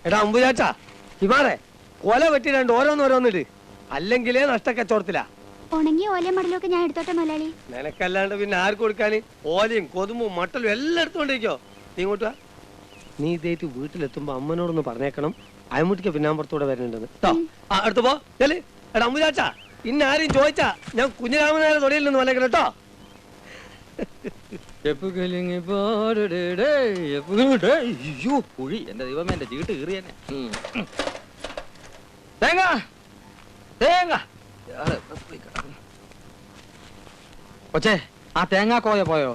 എടാ അമ്പുചാച്ചാ ഹിമാറെ കൊല വെട്ടിരണ്ട് ഓരോന്നോരോന്നിട്ട് അല്ലെങ്കിലേ നഷ്ടക്കച്ചവടത്തിലാ. ഉണങ്ങിയ ഓലയും മടലൊക്കെ ഞാൻ എടുത്തോട്ടെ മുതലാളി. നിനക്കല്ലാണ്ട് പിന്നെ ആർക്ക് കൊടുക്കാന്? ഓലയും കൊതുമ്പും മട്ടലും എല്ലാം എടുത്തോണ്ടിരിക്കോ. നീ ഇങ്ങോട്ട് വാ. നീ ഇതേറ്റ് വീട്ടിലെത്തുമ്പോ അമ്മനോടൊന്ന് പറഞ്ഞേക്കണം അയമുട്ടിക്ക് പിന്നാമ്പുറത്തൂടെ വരുന്നുണ്ടെന്ന് കേട്ടോ. ആ അടുത്ത് പോ ചെല്. എടാ അമ്പുചാച്ചാ ഇന്ന ആരും ചോദിച്ചാ ഞാൻ കുഞ്ഞിരാമനാരെ തൊടിയിൽ നിന്ന് വന്നേക്കണം കേട്ടോ. എന്റെ ദൈവമേ എന്റെ ചീട്ട് കീറിയനെ. തേങ്ങ തേങ്ങ കൊച്ചേ ആ തേങ്ങാക്കോയ പോയോ?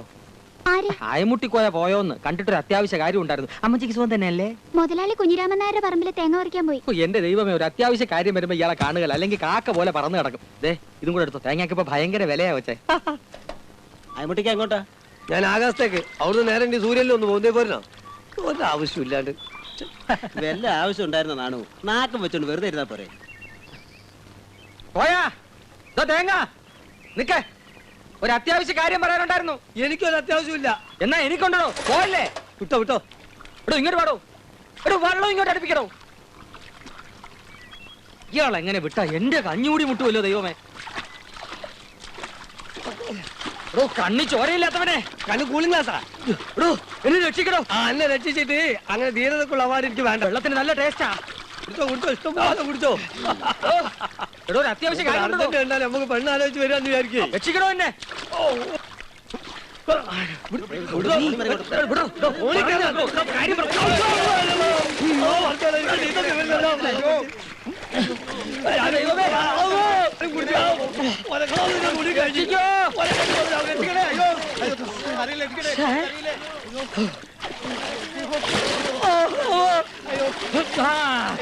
അയമുട്ടിക്കോയ പോയോന്ന് കണ്ടിട്ടൊരു അത്യാവശ്യ കാര്യം ഉണ്ടായിരുന്നു. അമ്മച്ചിക്ക് സുഖം തന്നെയല്ലേ? മുതലാളി കുഞ്ഞിരാമൻ നായരുടെ പറമ്പിൽ തേങ്ങ പറിക്കാൻ പോയി. എന്റെ ദൈവമേ ഒരു അത്യാവശ്യ കാര്യം വരുമ്പോ ഇയാളെ കാണുകയല്ല, അല്ലെങ്കിൽ കാക്ക പോലെ പറന്ന് കിടക്കും. ദേ ഇതും കൂടെ എടുത്തോ, തേങ്ങയ്ക്ക് ഇപ്പൊ ഭയങ്കര വിലയാ വെച്ചേ. അയമുട്ടിക്ക് എങ്ങോട്ടാ? ഞാൻ ആകാശത്തേക്ക്. അവിടുന്ന് നേരെ സൂര്യനിൽ ഒന്ന് പോകുന്നേ പോരണോ? ഒരാവശ്യമില്ലാണ്ട് വല്ല ആവശ്യം ഉണ്ടായിരുന്ന നാണു നാക്കം വെച്ചോണ്ട് വെറുതെ ഇരുന്നാ പോരെ. പോയാ തേങ്ങ നിക്കേ, ഒരു അത്യാവശ്യ കാര്യം പറയാനുണ്ടായിരുന്നു. എനിക്കൊരു അത്യാവശ്യമില്ല. എന്നാ എനിക്കുണ്ടോ? പോയല്ലേ? വിട്ടോ വിട്ടോ. എടോ ഇങ്ങോട്ട് പാടോ. എടോ വെള്ളം ഇങ്ങോട്ട് അടുപ്പിക്കണോ. ഇയാൾ എങ്ങനെ വിട്ടാ എന്റെ കഞ്ഞൂടി മുട്ടുമല്ലോ ദൈവമേ. എടോ കണ്ണി ചോരയില്ലാത്തവനെ. കണ്ണ് കൂളിംഗ് ഗ്ലാസാ. എടോ എന്നെ രക്ഷിക്കണോ. എന്നെ രക്ഷിച്ചിട്ട് അങ്ങനെ ധീരതക്കുള്ള അവാർഡ് എനിക്ക് വേണ്ട. വെള്ളത്തിന് നല്ല ടേസ്റ്റാ. കുടിച്ചോ കുടിച്ചോ, ഇഷ്ടം പോലെ കുടിച്ചോ. എടോ ഒരു അത്യാവശ്യ കാര്യം കണ്ടാൽ നമുക്ക് പെണ്ണ് ആലോചിച്ച് വരാന്ന് വിചാരിക്കേ. രക്ഷിക്കണോ എന്നെ.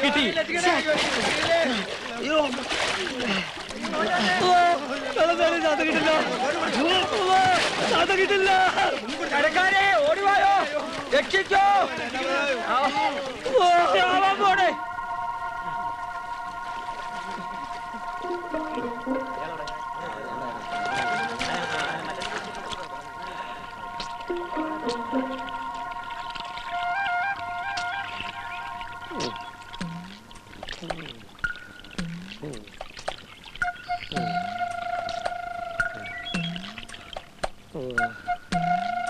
കിട്ടി. കിട്ടില്ല. ഓടിവായോ രക്ഷിച്ചോ. പോടെ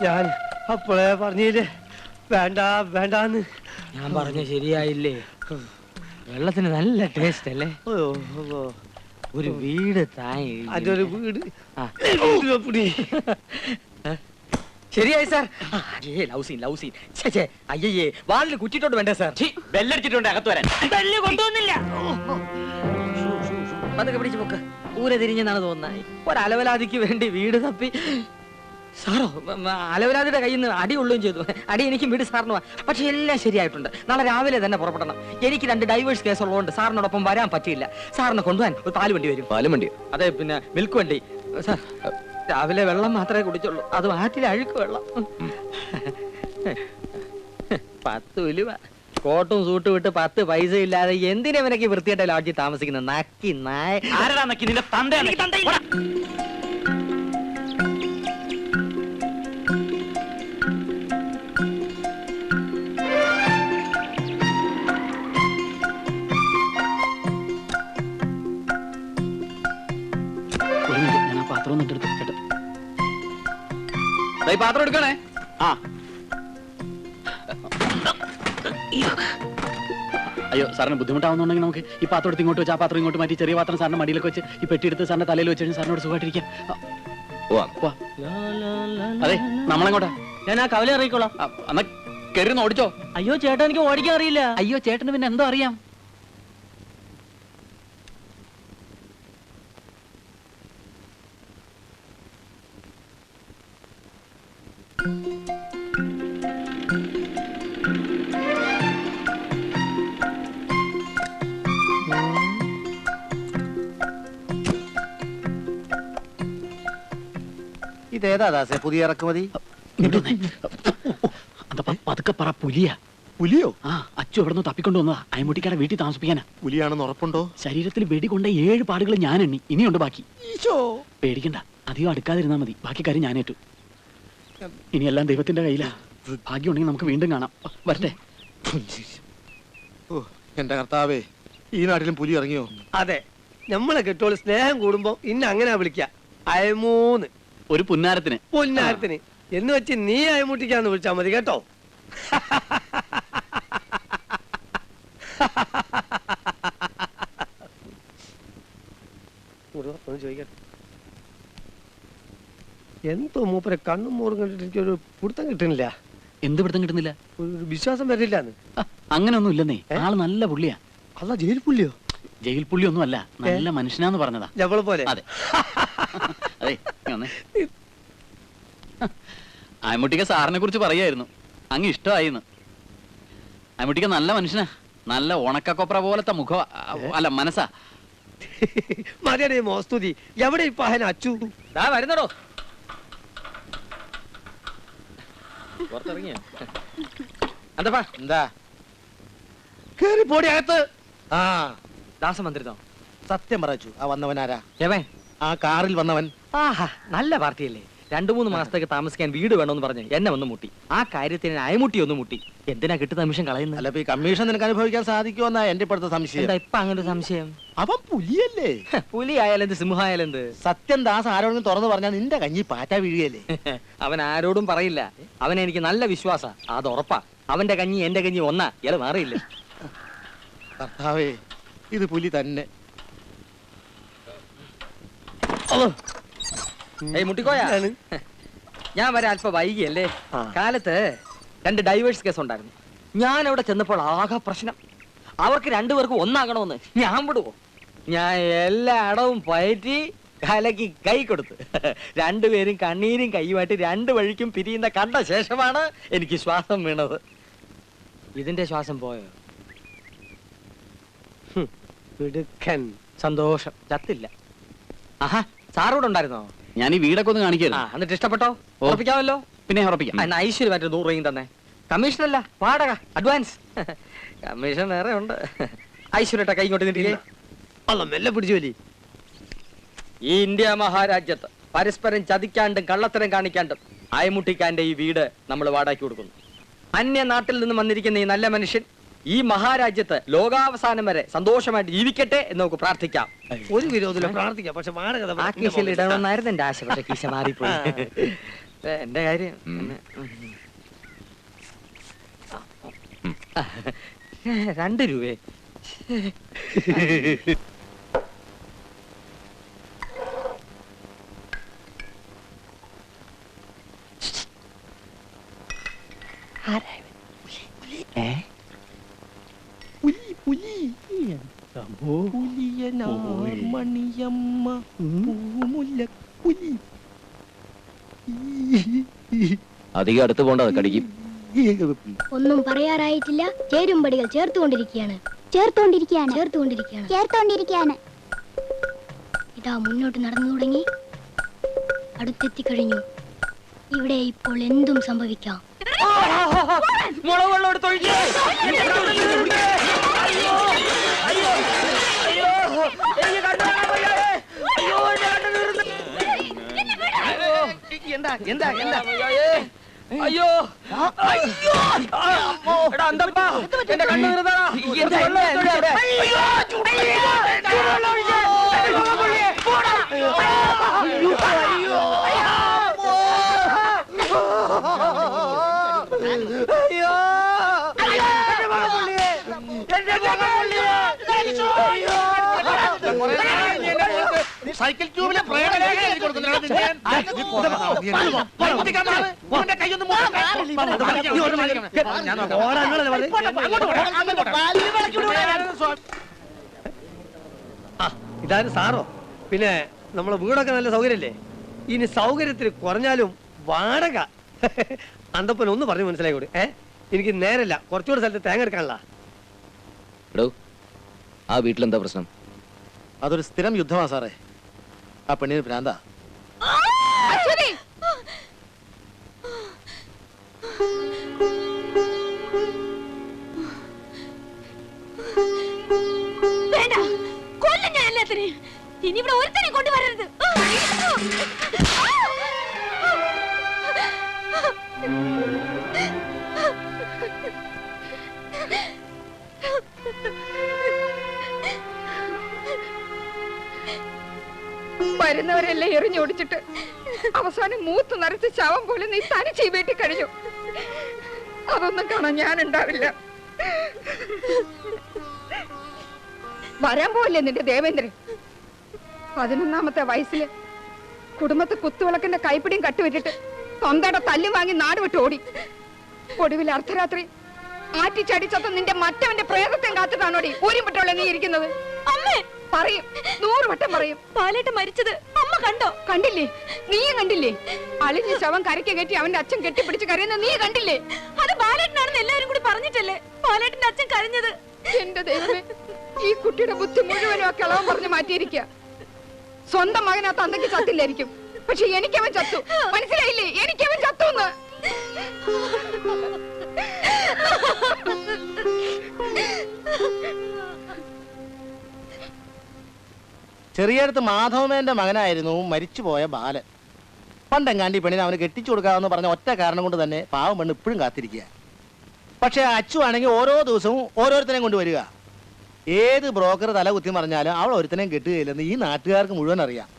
ഞാൻ അപ്പോഴേ പറഞ്ഞില്ലേ വേണ്ട വേണ്ടാന്ന്. ഞാൻ പറഞ്ഞ ശരിയായില്ലേ? വെള്ളത്തിന് നല്ല ടേസ്റ്റ് അല്ലേ? ഒരു വീട് അതൊരു വീട് ശരിയായി സാർ. അയ്യേ വാളിൽ കുറ്റിട്ടോണ്ട് വേണ്ടേ സാർ? ബെല്ലടിച്ചിട്ടുണ്ട് അകത്ത് വരാൻ. ബെല്ല് കൊണ്ടുവന്നില്ല. അതൊക്കെ പിടിച്ച് പൊക്ക്. ഊര തിരിഞ്ഞെന്നാണ് തോന്നുന്നത്. ഒരലവലാതിക്ക് വേണ്ടി വീട് തപ്പി സാറോ അലവലാതിയുടെ കയ്യിൽ നിന്ന് അടി കൊള്ളുകയും ചെയ്തു. അടി എനിക്കും വീട് സാറിന്. പക്ഷെ എല്ലാം ശരിയായിട്ടുണ്ട്. നാളെ രാവിലെ തന്നെ പുറപ്പെടണം. എനിക്ക് 2 ഡൈവേഴ്സ് കേസ് ഉള്ളതുകൊണ്ട് സാറിനോടൊപ്പം വരാൻ പറ്റിയില്ല. സാറിനെ കൊണ്ടുപോകാൻ ഒരു പാല് വണ്ടി വരും. പാലും വണ്ടി? അതെ, പിന്നെ മിൽക്ക് വണ്ടി. സാർ രാവിലെ വെള്ളം മാത്രമേ കുടിച്ചുള്ളൂ, അത് ആറ്റിൽ അഴുക്ക് വെള്ളം. 10 ഉലുവ. കോട്ടും സൂട്ടും വിട്ട് 10 പൈസ ഇല്ലാതെ എന്തിനവനൊക്കെ വൃത്തിയായിട്ട് ലോഡ്ജിൽ താമസിക്കുന്ന നക്കി നായ. ആരാ നക്കി? നിന്റെ തന്തയില്ല. പാത്രം എടുക്കണേ. ആ അയ്യോ സാറിന് ബുദ്ധിമുട്ടാവുന്നുണ്ടെങ്കിൽ നമുക്ക് ഈ പാത്രം എടുത്ത് ഇങ്ങോട്ട് വെച്ച് ആ പാത്രം ഇങ്ങോട്ട് മാറ്റി ചെറിയ പാത്രം സാറിന്റെ മടിയിലൊക്കെ വെച്ച് ഈ പെട്ടി എടുത്ത് സാറിന്റെ തലയിൽ വെച്ച് കഴിഞ്ഞാൽ സാറിനോട് സുഖമായിട്ടിരിക്കാം. അതെ നമ്മളെങ്ങോട്ടാ? ഞാൻ ആ കവല ഇറങ്ങിക്കോളാം. എന്നാ കയറി ഓടിച്ചോ. അയ്യോ ചേട്ടാ എനിക്ക് ഓടിക്കാൻ അറിയില്ല. അയ്യോ ചേട്ടന് പിന്നെ എന്തോ അറിയാം. ഇതേതാ ദാസേ പുതിയ ഇറക്കുമതി? പതുക്കെ പറ. പുലിയാ. പുലിയോ? ആ അച്ചു എവിടെ നിന്ന് തപ്പിക്കൊണ്ടു വന്നതാ. അയമുട്ടിക്കാരെ വീട്ടിൽ താമസിപ്പിക്കാനാ. പുലിയാണെന്ന് ഉറപ്പുണ്ടോ? ശരീരത്തിൽ വെടികൊണ്ട 7 പാടുകൾ ഞാൻ എണ്ണി. ഇനിയുണ്ട് ബാക്കി. പേടിക്കണ്ട, അധികം അടുക്കാതിരുന്നാ മതി. ബാക്കി കാര്യം ഞാനേറ്റു. ഇനിയെല്ലാം ദൈവത്തിന്റെ കയ്യിലാ. ഭാഗ്യം ഉണ്ടെങ്കിൽ നമുക്ക് വീണ്ടും കാണാം. വരട്ടെ. എന്റെ കർത്താവേ, ഈ നാട്ടിലും പുലി ഇറങ്ങിയോ? അതെ, നമ്മളെ കെട്ടോള് സ്നേഹം കൂടുമ്പോ ഇന്ന അങ്ങനെ വിളിക്ക. അയമൂന്ന് ഒരു പുന്നാരത്തിന് പൊന്നാരത്തിന് എന്ന് വെച്ച് നീ അയമുട്ടിക്കാന്ന് വിളിച്ചാ മതി കേട്ടോ. ഒന്ന് ചോദിക്കട്ടെ, എന്തോ മൂപ്പരെ കണ്ണും മോറും കണ്ടിട്ട് എനിക്കൊരു പിടുത്തം കിട്ടുന്നില്ല. എന്ത് പിടുത്തം കിട്ടുന്നില്ല? ഒരു വിശ്വാസം വരില്ലാന്ന്. അങ്ങനൊന്നും ഇല്ലെന്നേ, ആള് നല്ല പുള്ളിയാ. അല്ല ജയിൽ പുള്ളിയോ? ജയിൽ പുള്ളി ഒന്നും അല്ല, നല്ല മനുഷ്യനാന്ന് പറഞ്ഞതാ. ഞമ്മളെ പോലെ. അതെ അതെ. അയമുട്ടിക്ക സാറിനെ കുറിച്ച് പറയായിരുന്നു, അങ്ങ് ഇഷ്ടമായിന്ന്. അയമുട്ടിക്ക നല്ല മനുഷ്യനാ, നല്ല ഉണക്കക്കൊപ്ര പോലത്തെ മുഖ അല്ല മനസ്സാ. മതിയടേ മോസ്തുതി, എവിടെ ഇപ്പൊ അഹന അച്ചു? വരുന്നടോ. എന്താ കേറി പോടി അകത്ത്. ആ ദാസമന്ത്രിതോ? സത്യം പറച്ചു. ആ വന്നവനാരാ? എവൻ? ആ കാറിൽ വന്നവൻ. ആഹാ, നല്ല പാർട്ടിയല്ലേ. 2-3 മാസത്തേക്ക് താമസിക്കാൻ വീട് വേണമെന്ന് പറഞ്ഞ് എന്നെ ഒന്ന് മുട്ടി. ആ കാര്യത്തിന് അയമുട്ടി ഒന്ന് മുട്ടി. എന്തിനാ കിട്ടുന്ന നിമിഷം കളയുന്നത്? അല്ല, ഈ കമ്മീഷൻ നിനക്ക് അനുഭവിക്കാൻ സാധിക്കുമെന്നാ എന്റെ ഇപ്പോഴത്തെ സംശയം. എന്താ ഇപ്പൊ അങ്ങനെ ഒരു സംശയം? അവൻ പുലിയല്ലേ? പുലി ആയാലെന്ത്, സിംഹായാലെന്ത്? സത്യം ദാസ് ആരോടെങ്കിലും തുറന്നു പറഞ്ഞാൽ നിന്റെ കഞ്ഞി പാറ്റ വീഴുകയല്ലേ? അവൻ ആരോടും പറയില്ല. അവനെ എനിക്ക് നല്ല വിശ്വാസ, അത് ഉറപ്പാ. അവന്റെ കഞ്ഞി എന്റെ കഞ്ഞി ഒന്നാ, ഇയാള് മാറിയില്ല. കർത്താവേ, ഇത് പുലി തന്നെ. മുട്ടിക്കോയാ, ഞാൻ വരെ അല്പം വൈകിയല്ലേ. കാലത്ത് 2 ഡൈവേഴ്സ് കേസ് ഉണ്ടായിരുന്നു. ഞാൻ അവിടെ ചെന്നപ്പോൾ ആകെ പ്രശ്നം. അവർക്ക് 2 പേർക്കും ഒന്നാകണമെന്ന് ഞാൻ വിടുവോ? ഞാൻ എല്ലാ അടവും പയറ്റി കലക്കി കൈ കൊടുത്ത് 2 പേരും കണ്ണീരും കൈയുമായിട്ട് 2 വഴിക്കും പിരിയുന്ന കണ്ട ശേഷമാണ് എനിക്ക് ശ്വാസം വീണത്. ഇതിന്റെ ശ്വാസം പോയോ? സന്തോഷം, ചത്തില്ല. ആഹാ, സാറൂടെ ഉണ്ടായിരുന്നോ? ഞാൻ ഈ വീടൊക്കെ ഒന്ന് കാണിക്കായിരുന്നു. എന്നിട്ട് ഇഷ്ടപ്പെട്ടോ? ഉറപ്പിക്കാമല്ലോ. പിന്നെ ഉറപ്പിക്കാം. എന്നാ ഐശ്വര്യ മറ്റേ 100 രൂപയും തന്നെ. കമ്മീഷനല്ല, വാടക, അഡ്വാൻസ്. കമ്മീഷൻ വേറെ ഉണ്ട്. ഐശ്വര്യട്ട കൈ ഇങ്ങോട്ട് നീട്ടില്ലേ. അല്ല, മെല്ലെ പിടിച്ചു വലി. ഈ ഇന്ത്യ മഹാരാജ്യത്ത് പരസ്പരം ചതിക്കാണ്ടും കള്ളത്തരം കാണിക്കാണ്ടും അയമുട്ടിക്കാന്റെ ഈ വീട് നമ്മൾ വാടകയ്ക്ക് കൊടുക്കുന്നു. അന്യ നാട്ടിൽ നിന്ന് വന്നിരിക്കുന്ന ഈ നല്ല മനുഷ്യൻ ഈ മഹാരാജ്യത്ത് ലോകാവസാനം വരെ സന്തോഷമായിട്ട് ജീവിക്കട്ടെ എന്ന് നമുക്ക് പ്രാർത്ഥിക്കാം. ഒരു വിരോധമില്ല, പ്രാർത്ഥിക്കാം. പക്ഷെ ആ കീശയിൽ ഇടണമെന്നായിരുന്നു എന്റെ ആശ, പക്ഷെ കീശ മാറിപ്പോയി. എന്റെ കാര്യം 2 രൂപയെ. അധികം അടുത്ത് പോണ്ടത് കടിക്കും. ഒന്നും പറയാറായിട്ടില്ല. ചേരുംപടികൾ ചേർത്തുകൊണ്ടിരിക്കുകയാണ്. ഇതാ മുന്നോട്ട് നടന്നു തുടങ്ങി, അടുത്തെത്തിക്കഴിഞ്ഞു. ഇവിടെ ഇപ്പോൾ എന്തും സംഭവിക്കാം. മുളക് വെള്ളം എടുത്തൊഴിക്കേ. എന്താ എന്താ എന്താ? അയ്യോ അയ്യോ, എടാ അന്തപ്പാ, എന്റെ കണ്ണു തീർന്നടാ. സൈക്കിൾ ട്യൂബിലെ ഇതാരും സാറോ? പിന്നെ നമ്മളെ വീടൊക്കെ നല്ല സൗകര്യല്ലേ? ഇനി സൗകര്യത്തിന് കുറഞ്ഞാലും വാടക. അന്തപ്പൻ ഒന്ന് പറഞ്ഞു മനസ്സിലായിക്കോട്ടെ. എനിക്ക് നേരല്ല, കുറച്ചുകൂടെ സ്ഥലത്ത് തേങ്ങ എടുക്കാനുള്ള. എടോ, ആ വീട്ടിലെന്താ പ്രശ്നം? അതൊരു സ്ഥിരം യുദ്ധമാ സാറേ. ആ പെണ്ണിന് ഭ്രാന്താ. വേണ്ട, കൊല്ലം ഞാൻ എല്ലാത്തിനെയും. ഇനി ഇവിടെ ഒരുത്തനെ കൊണ്ടുവരരുത്. വരുന്നവരെല്ലാം എറിഞ്ഞോടിച്ചിട്ട് അവസാനം മൂത്ത് നിറച്ച് ശവം പോലെ നീ തനിച്ച് വീട്ടിൽ കഴിഞ്ഞു. അതൊന്നും കാണാൻ ഞാൻ ഉണ്ടാവില്ല. വരാൻ പോവില്ലേ നിന്റെ ദേവേന്ദ്രൻ? 11ാമത്തെ വയസ്സില് കുടുംബത്തെ കുത്തുവിളക്കിന്റെ കൈപ്പിടിയും കട്ടുവിട്ടിട്ട് സ്വന്തയുടെ തല്ല് വാങ്ങി നാട് വിട്ട് ഓടി. ഒടുവിൽ അർദ്ധരാത്രി ആറ്റിച്ചടിച്ചത്ത നിന്റെ മറ്റവന്റെ പ്രേതത്തെയും കാത്തിട്ടാണോടി ഊരിപ്പെട്ടുള്ള നീ ഇരിക്കുന്നത്? അമ്മേ പറയും, 100 വട്ടം പറയും. പാലേട്ടൻ മരിച്ചത് അമ്മ കണ്ടോ? കണ്ടില്ലേ? നീയും കണ്ടില്ലേ? അളിഞ്ഞ ശവം കരയ്ക്ക് കയറ്റി അവന്റെ അച്ഛൻ കെട്ടിപ്പിടിച്ച് കരയുന്ന നീ കണ്ടില്ലേ? അത് പാലേട്ടനാണെന്ന് എല്ലാവരും കൂടി പറഞ്ഞിട്ടല്ലേ പാലേട്ടന്റെ അച്ഛൻ കരഞ്ഞത്? എന്റെ ദൈവമേ, ഈ കുട്ടിയുടെ ബുദ്ധി മുഴുവനും ആ കിളവൻ പറഞ്ഞു മാറ്റിയിരിക്കുക. സ്വന്തം മകൻ ആ തന്തയ്ക്ക് ചത്തില്ലായിരിക്കും, പക്ഷെ എനിക്കവൻ ചത്തു. മനസ്സിലായില്ലേ? എനിക്കവൻ ചത്തു എന്ന്. ചെറിയടുത്ത് മാധവമേന്റെ മകനായിരുന്നു മരിച്ചുപോയ ബാലൻ. പണ്ടെങ്ങാണ്ടി പെണ്ണിനെ അവന് കെട്ടിച്ചു കൊടുക്കാമെന്ന് പറഞ്ഞ ഒറ്റ കാരണം കൊണ്ട് തന്നെ പാവം പെണ്ണ് ഇപ്പോഴും കാത്തിരിക്കുക. പക്ഷെ അച്ചു ആണെങ്കിൽ ഓരോ ദിവസവും ഓരോരുത്തരെയും കൊണ്ടുവരിക. ഏത് ബ്രോക്കർ തല കുത്തി മറിഞ്ഞാലും അവൾ ഒരുത്തനെയും കെട്ടുകയില്ലെന്ന് ഈ നാട്ടുകാർക്ക് മുഴുവൻ അറിയാം.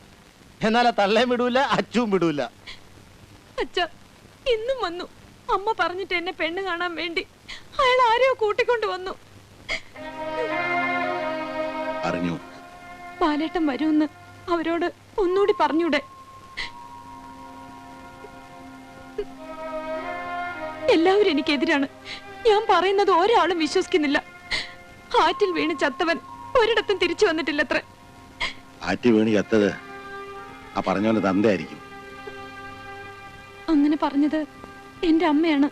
എന്നാൽ തള്ളയും വിടൂല, അച്ചുവും വിടൂല. അച്ഛ ഇന്നും വന്നു. അമ്മ പറഞ്ഞിട്ട് എന്നെ പെണ്ണ് കാണാൻ വേണ്ടി അയാൾ ആരെയോ കൂട്ടിക്കൊണ്ടു വന്നു. അറിഞ്ഞു. പാലേട്ടൻ വരുമെന്ന് അവരോട് ഒന്നുകൂടി പറഞ്ഞൂടെ? എല്ലാവരും എനിക്കെതിരാണ്. ഞാൻ പറയുന്നത് ഒരാളും വിശ്വസിക്കുന്നില്ല. ആറ്റിൽ വീണ് ചത്തവൻ ഒരിടത്തും തിരിച്ചു വന്നിട്ടില്ലത്ര. ആറ്റി വീണ് ചത്തത് ആ പറഞ്ഞോന്റെ തന്തയായിരിക്കും. അങ്ങനെ പറഞ്ഞത് എന്റെ അമ്മയാണ്.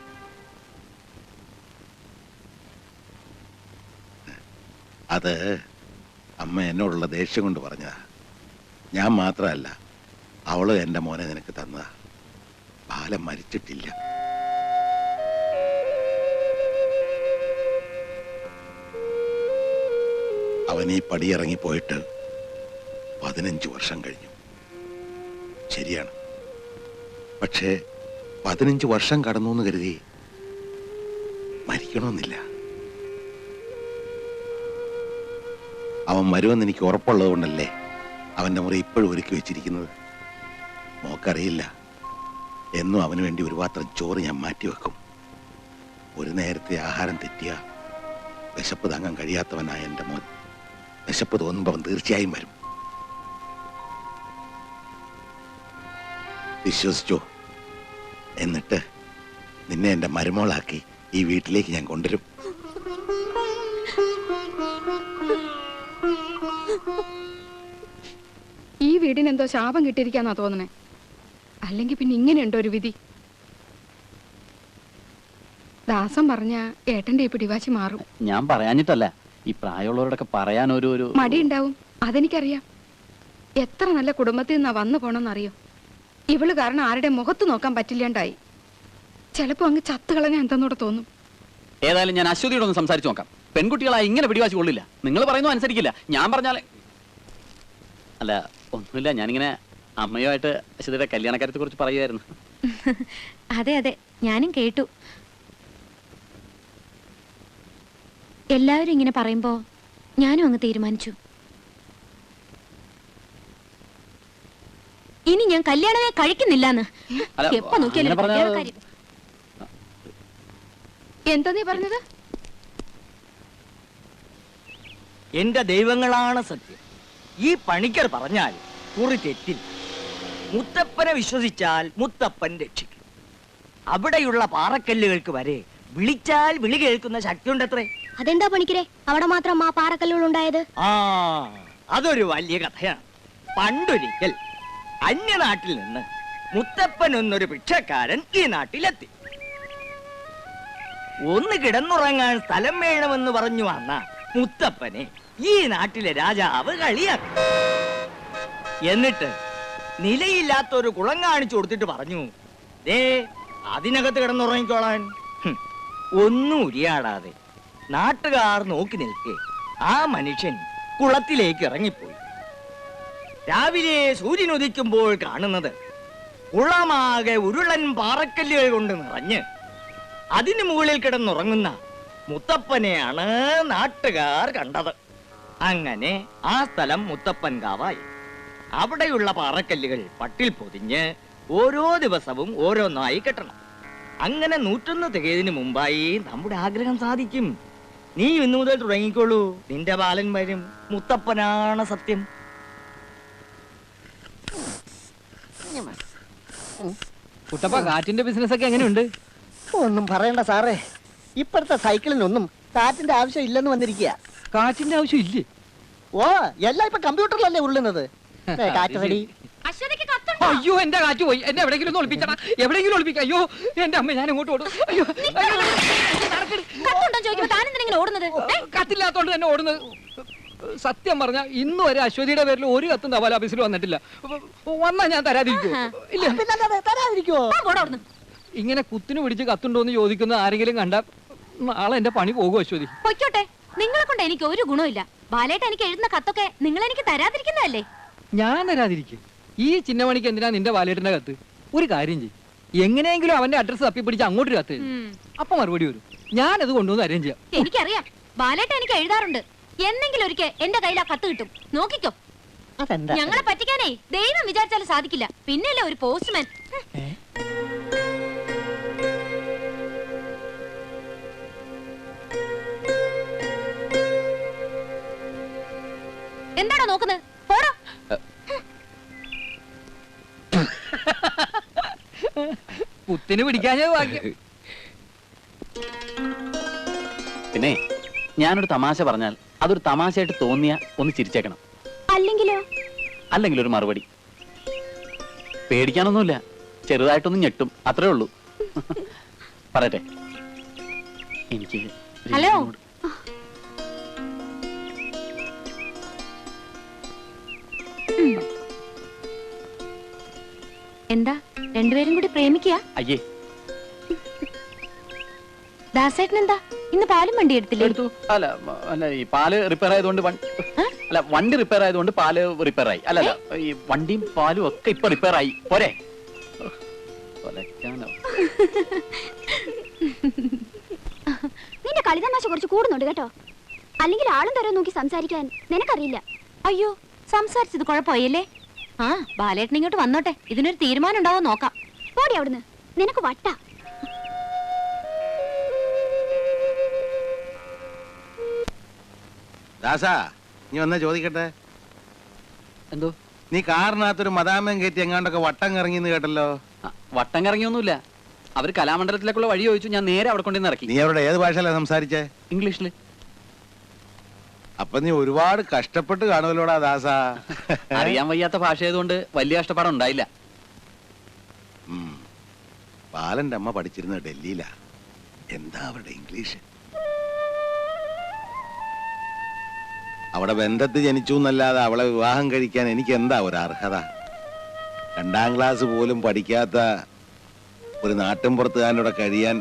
അത് അമ്മ എന്നോടുള്ള ദേഷ്യം കൊണ്ട് പറഞ്ഞതാ. ഞാൻ മാത്രമല്ല, അവള് എന്റെ മോനെ നിനക്ക് തന്നതാ. ബാലൻ മരിച്ചിട്ടില്ല. അവൻ ഈ പടിയിറങ്ങി പോയിട്ട് 15 വർഷം കഴിഞ്ഞു. ശരിയാണ്, പക്ഷേ 15 വർഷം കടന്നു എന്ന് കരുതി മരിക്കണമെന്നില്ല. അവൻ വരുമെന്ന് എനിക്ക് ഉറപ്പുള്ളത് കൊണ്ടല്ലേ അവന്റെ മുറി ഇപ്പോഴും ഒരുക്കി വെച്ചിരിക്കുന്നത്. മോക്കറിയില്ല, എന്നും അവന് വേണ്ടി ഒരു പാത്രം ചോറ് ഞാൻ മാറ്റിവെക്കും. ഒരു നേരത്തെ ആഹാരം തെറ്റിയ വിശപ്പ് താങ്ങാൻ കഴിയാത്തവനായ എൻ്റെ മോൻ വിശപ്പ് തോന്നുമ്പോൾ അവൻ തീർച്ചയായും വരും. വിശ്വസിച്ചോ? എന്നിട്ട് നിന്നെ എൻ്റെ മരുമോളാക്കി ഈ വീട്ടിലേക്ക് ഞാൻ കൊണ്ടുവരും. ഈ വീടിനെന്തോ ശാപം കിട്ടിയിരിക്കാന്നാ തോന്നണേ. അല്ലെങ്കിൽ പിന്നെ ഇങ്ങനെയുണ്ടോ ഒരു വിധി? ദാസം പറഞ്ഞ ഏട്ടന്റെ ഈ പിടിവാശി മാറും. ഞാൻ പറയാഞ്ഞിട്ടല്ല, ഈ പ്രായമുള്ളവരോടൊക്കെ പറയാൻ ഒരു മടിയുണ്ടാവും, അതെനിക്കറിയാം. എത്ര നല്ല കുടുംബത്തിൽ നിന്നാ വന്നു പോണെന്നറിയോ? ഇവള് കാരണം ആരുടെ മുഖത്ത് നോക്കാൻ പറ്റില്ലാണ്ടായി. ചിലപ്പോ അങ്ങ് ചത്തു കളഞ്ഞാൽ എന്തെന്നൂടെ തോന്നും. ഏതായാലും ഞാൻ അശ്വതിയോടൊന്ന് സംസാരിച്ചു നോക്കാം. പെൺകുട്ടികളായി ഇങ്ങനെ പിടിവാശി കൊള്ളില്ല. നിങ്ങൾ പറയുന്നു അനുസരിക്കില്ല. ഞാൻ പറഞ്ഞാലേ അല്ല, ഒന്നുമില്ല. ഞാനിങ്ങനെ അമ്മയുമായിട്ട് അശ്വതിയുടെ കല്യാണക്കാര്യത്തെ കുറിച്ച് പറയുമായിരുന്നു. അതെ അതെ, ഞാനും കേട്ടു. എല്ലാവരും ഇങ്ങനെ പറയുമ്പോ ഞാനും അങ്ങ് തീരുമാനിച്ചു. ഇനി ഞാൻ കല്യാണമേ കഴിക്കുന്നില്ലെന്ന്. എപ്പോ നോക്കിയാലും എന്താ നീ പറഞ്ഞത്? എന്റെ ദൈവങ്ങളാണ് സത്യം. ഈ പണിക്കർ പറഞ്ഞാൽ കുറി തെറ്റിൽ. മുത്തപ്പനെ വിശ്വസിച്ചാൽ മുത്തപ്പൻ രക്ഷിക്കും. അവിടെയുള്ള പാറക്കല്ലുകൾക്ക് വരെ വിളിച്ചാൽ വിളി കേൾക്കുന്ന ശക്തിയുണ്ടത്രേ. അതെന്താ പണിക്കരെ അവിടെ മാത്രം ആ പാറക്കല്ലുകൾ ഉണ്ടായത്? ആ, അതൊരു വലിയ കഥയാണ്. പണ്ടൊരിക്കൽ അന്യനാട്ടിൽ നിന്ന് മുത്തപ്പൻ എന്നൊരു ഭിക്ഷക്കാരൻ ഈ നാട്ടിലെത്തി. ഒന്ന് കിടന്നുറങ്ങാൻ സ്ഥലം വേണമെന്ന് പറഞ്ഞു വന്ന മുത്തപ്പനെ ഈ നാട്ടിലെ രാജാവ് കളിയാക്കി. എന്നിട്ട് നിലയില്ലാത്തൊരു കുളം കാണിച്ചു കൊടുത്തിട്ട് പറഞ്ഞു, ദേ അതിനകത്ത് കിടന്നുറങ്ങിക്കോളാൻ. ഒന്നും ഉരിയാടാതെ നാട്ടുകാർ നോക്കി നിൽക്കെ ആ മനുഷ്യൻ കുളത്തിലേക്ക് ഇറങ്ങിപ്പോയി. രാവിലെ സൂര്യൻ ഉദിക്കുമ്പോൾ കാണുന്നത് കുളമാകെ ഉരുളൻ പാറക്കല്ലുകൾ കൊണ്ട് നിറഞ്ഞ് അതിന് മുകളിൽ കിടന്നുറങ്ങുന്ന മുത്തപ്പനെയാണ് നാട്ടുകാർ കണ്ടത്. അങ്ങനെ ആ സ്ഥലം മുത്തപ്പൻ കാവായി. അവിടെയുള്ള പാറക്കല്ലുകൾ പട്ടിൽ പൊതിഞ്ഞ് ഓരോ ദിവസവും ഓരോന്നായി കെട്ടണം. അങ്ങനെ 101 തികയതിനു മുമ്പായി നമ്മുടെ ആഗ്രഹം സാധിക്കും. നീ ഇന്നു മുതൽ തുടങ്ങിക്കോളൂ. നിന്റെ ബാലൻ വരും. മുത്തപ്പനാണ് സത്യം. കുട്ടപ്പ, കാറ്റിന്റെ ബിസിനസ് ഒക്കെ എങ്ങനെയുണ്ട്? ഒന്നും പറയണ്ട സാറേ, ഇപ്പോഴത്തെ സൈക്കിളിനൊന്നും കാറ്റിന്റെ ആവശ്യം ഇല്ലെന്ന് വന്നിരിക്കുക. കാറ്റിന്റെ ആവശ്യം ഇല്ലേ? ഓ, എല്ലാം ഇപ്പൊ കമ്പ്യൂട്ടറിലല്ലേ ഉള്ളുന്നത്. കാറ്റ് റെഡി. അയ്യോ, എന്റെ കാറ്റ് പോയി. എന്നെ എവിടെയെങ്കിലും ഒന്ന് ഒളിപ്പിച്ചടാ, എവിടെയെങ്കിലും ഒളിപ്പിക്കാം. അയ്യോ എന്റെ അമ്മ, ഞാൻ അങ്ങോട്ട് ഓടും. അയ്യോ, കത്തില്ലാത്തോണ്ട് തന്നെ ഓടുന്നത്. സത്യം പറഞ്ഞ ഇന്ന് വരെ അശ്വതിയുടെ പേരിൽ ഒരു കത്തും തപാൽ ഓഫീസിൽ വന്നിട്ടില്ല. വന്നാ ഞാൻ തരാതിരിക്കുവോ? ഇല്ല. ഇങ്ങനെ കുത്തിനു പിടിച്ച് കത്തുണ്ടോന്ന് ചോദിക്കുന്ന ആരെങ്കിലും കണ്ട നാളെ എന്റെ പണി പോകും അശ്വതി. പൊയ്ക്കോട്ടെ, നിങ്ങളെ കൊണ്ട് എനിക്ക് ഒരു ഗുണമില്ല. ബാലേട്ട എനിക്ക് എഴുതുന്ന കത്തൊക്കെ നിങ്ങൾ എനിക്ക് തരാതിരിക്കുന്നതല്ലേ? ഞാൻ തരാതിരിക്കും? ഈ ചിന്നമണിക്ക് എന്തിനാ നിന്റെ വാലേട്ടന്റെ കത്ത്? ഒരു കാര്യം ചെയ്യും, എങ്ങനെയെങ്കിലും അവന്റെ അഡ്രസ് തപ്പിപ്പിടിച്ച് അങ്ങോട്ട് കത്ത്. അപ്പൊ മറുപടി വരും. ഞാനത് കൊണ്ടുവന്ന് അറേഞ്ച് ചെയ്യാം. എനിക്കറിയാം, ബാലേട്ട എനിക്ക് എഴുതാറുണ്ട്. എന്നെങ്കിലും ഒരിക്കൽ എന്റെ കയ്യിൽ ആ കത്ത് കിട്ടും. നോക്കിക്കോ. ഞങ്ങളെ പറ്റിക്കാനേ ദൈവം വിചാരിച്ചാലും സാധിക്കില്ല. പിന്നെയല്ലേ ഒരു പോസ്റ്റ്മാൻ. എന്താണോ നോക്കുന്നത്? പോടോ. കുത്തിന് പിടിക്കാഞ്ഞ ഭാഗ്യം. പിന്നെ ഞാനൊരു തമാശ പറഞ്ഞാൽ അതൊരു തമാശയായിട്ട് തോന്നിയ ഒന്ന് ചിരിച്ചേക്കണം. അല്ലെങ്കിലോ? അല്ലെങ്കിൽ ഒരു മറുപടി. പേടിക്കാനൊന്നുമില്ല, ചെറുതായിട്ടൊന്നും ഞെട്ടും, അത്രേ ഉള്ളൂ. പറയട്ടെ, എനിക്ക് ഹലോ. എന്താ രണ്ടുപേരും കൂടി പ്രേമിക്കുക? അയ്യേ, ദാസേട്ടൻ എന്താ ഇന്ന് പാലും വണ്ടി എടുത്തില്ലേ? എടുത്തു. അല്ല അല്ല, ഈ പാല് റിപ്പയർ ആയതുകൊണ്ട് അല്ല, വണ്ടി റിപ്പയർ ആയതുകൊണ്ട് പാല് റിപ്പയർ ആയി. അല്ലല്ല, ഈ വണ്ടിയും പാലും ഒക്കെ ഇപ്പൊ റിപ്പയർ ആയി. പോരെ? നിന്റെ കളിതമാശ കുറച്ച് കൂടുന്നുണ്ട് കേട്ടോ. അല്ലെങ്കിൽ ആളും തരം നോക്കി സംസാരിക്കാൻ നിനക്കറിയില്ല. അയ്യോ, സംസാരിച്ചത് കുഴപ്പമായല്ലേ? ആ, ബാലേട്ടൻ ഇങ്ങോട്ട് വന്നോട്ടെ, ഇതിനൊരു തീരുമാനം ഉണ്ടാവോ നോക്കാം. പോടി അവിടുന്ന്, നിനക്ക് വട്ട. ദാസാ, നീ വന്നാ ചോദിക്കട്ടെ. എന്തോ? നീ കാറിനകത്തൊരു മദാമയം കയറ്റി എങ്ങാണ്ടൊക്കെ വട്ടം കറങ്ങിന്ന് കേട്ടല്ലോ. വട്ടം കറങ്ങിയൊന്നുമില്ല. അവര് കലാമണ്ഡലത്തിലേക്കുള്ള വഴി ചോദിച്ചു, ഞാൻ നേരെ അവിടെ കൊണ്ടുവന്ന് ഇറക്കി. നീ അവരുടെ ഏത് ഭാഷയിലാണ് സംസാരിച്ചേ? ഇംഗ്ലീഷില്. അപ്പൊ നീ ഒരുപാട് കഷ്ടപ്പെട്ട് കാണുമല്ലോടാ ദാസാ. അറിയാൻ വയ്യാത്ത ഭാഷ ആയതുകൊണ്ട് വലിയ കഷ്ടപ്പാടം ഉണ്ടായില്ല. ബാലന്റെ അമ്മ പഠിച്ചിരുന്നത് ഡൽഹിയിലാ. എന്താ അവരുടെ ഇംഗ്ലീഷ്? അവിടെ ബന്ധത്ത് ജനിച്ചു എന്നല്ലാതെ അവളെ വിവാഹം കഴിക്കാൻ എനിക്ക് എന്താ ഒരു അർഹത? 2ാം ക്ലാസ് പോലും പഠിക്കാത്ത ഒരു നാട്ടിൻപുറത്തുകാരനോടെ കഴിയാൻ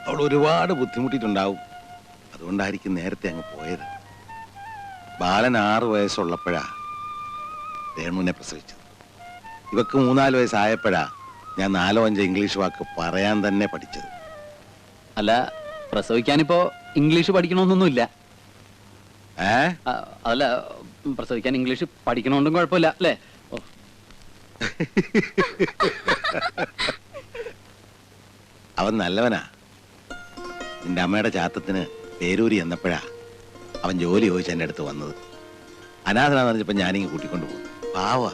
അവൾ ഒരുപാട് ബുദ്ധിമുട്ടിയിട്ടുണ്ടാവും. അതുകൊണ്ടായിരിക്കും നേരത്തെ അങ്ങ് പോയത്. ബാലൻ 6 വയസ്സുള്ളപ്പോഴാ രേണുവിനെ പ്രസവിച്ചത്. ഇവക്ക് 3-4 വയസ്സായപ്പോഴാ ഞാൻ 4-5 ഇംഗ്ലീഷ് വാക്ക് പറയാൻ തന്നെ പഠിച്ചത്. അല്ല, പ്രസവിക്കാനിപ്പോ ഇംഗ്ലീഷ് പഠിക്കണമെന്നൊന്നുമില്ല. അല്ല, പ്രസവിക്കാൻ ഇംഗ്ലീഷ് പഠിക്കണോണ്ടും കുഴപ്പമില്ല അല്ലേ? അവൻ നല്ലവനാ. നിന്റെ അമ്മയുടെ ചാത്തത്തിന് പേരൂരി എന്നപ്പോഴാ അവൻ ജോലി ചോദിച്ച് എൻ്റെ അടുത്ത് വന്നത്. അനാഥനാന്ന് പറഞ്ഞപ്പോ ഞാനിങ്ങ് കൂട്ടിക്കൊണ്ടു പോകും. പാവാ.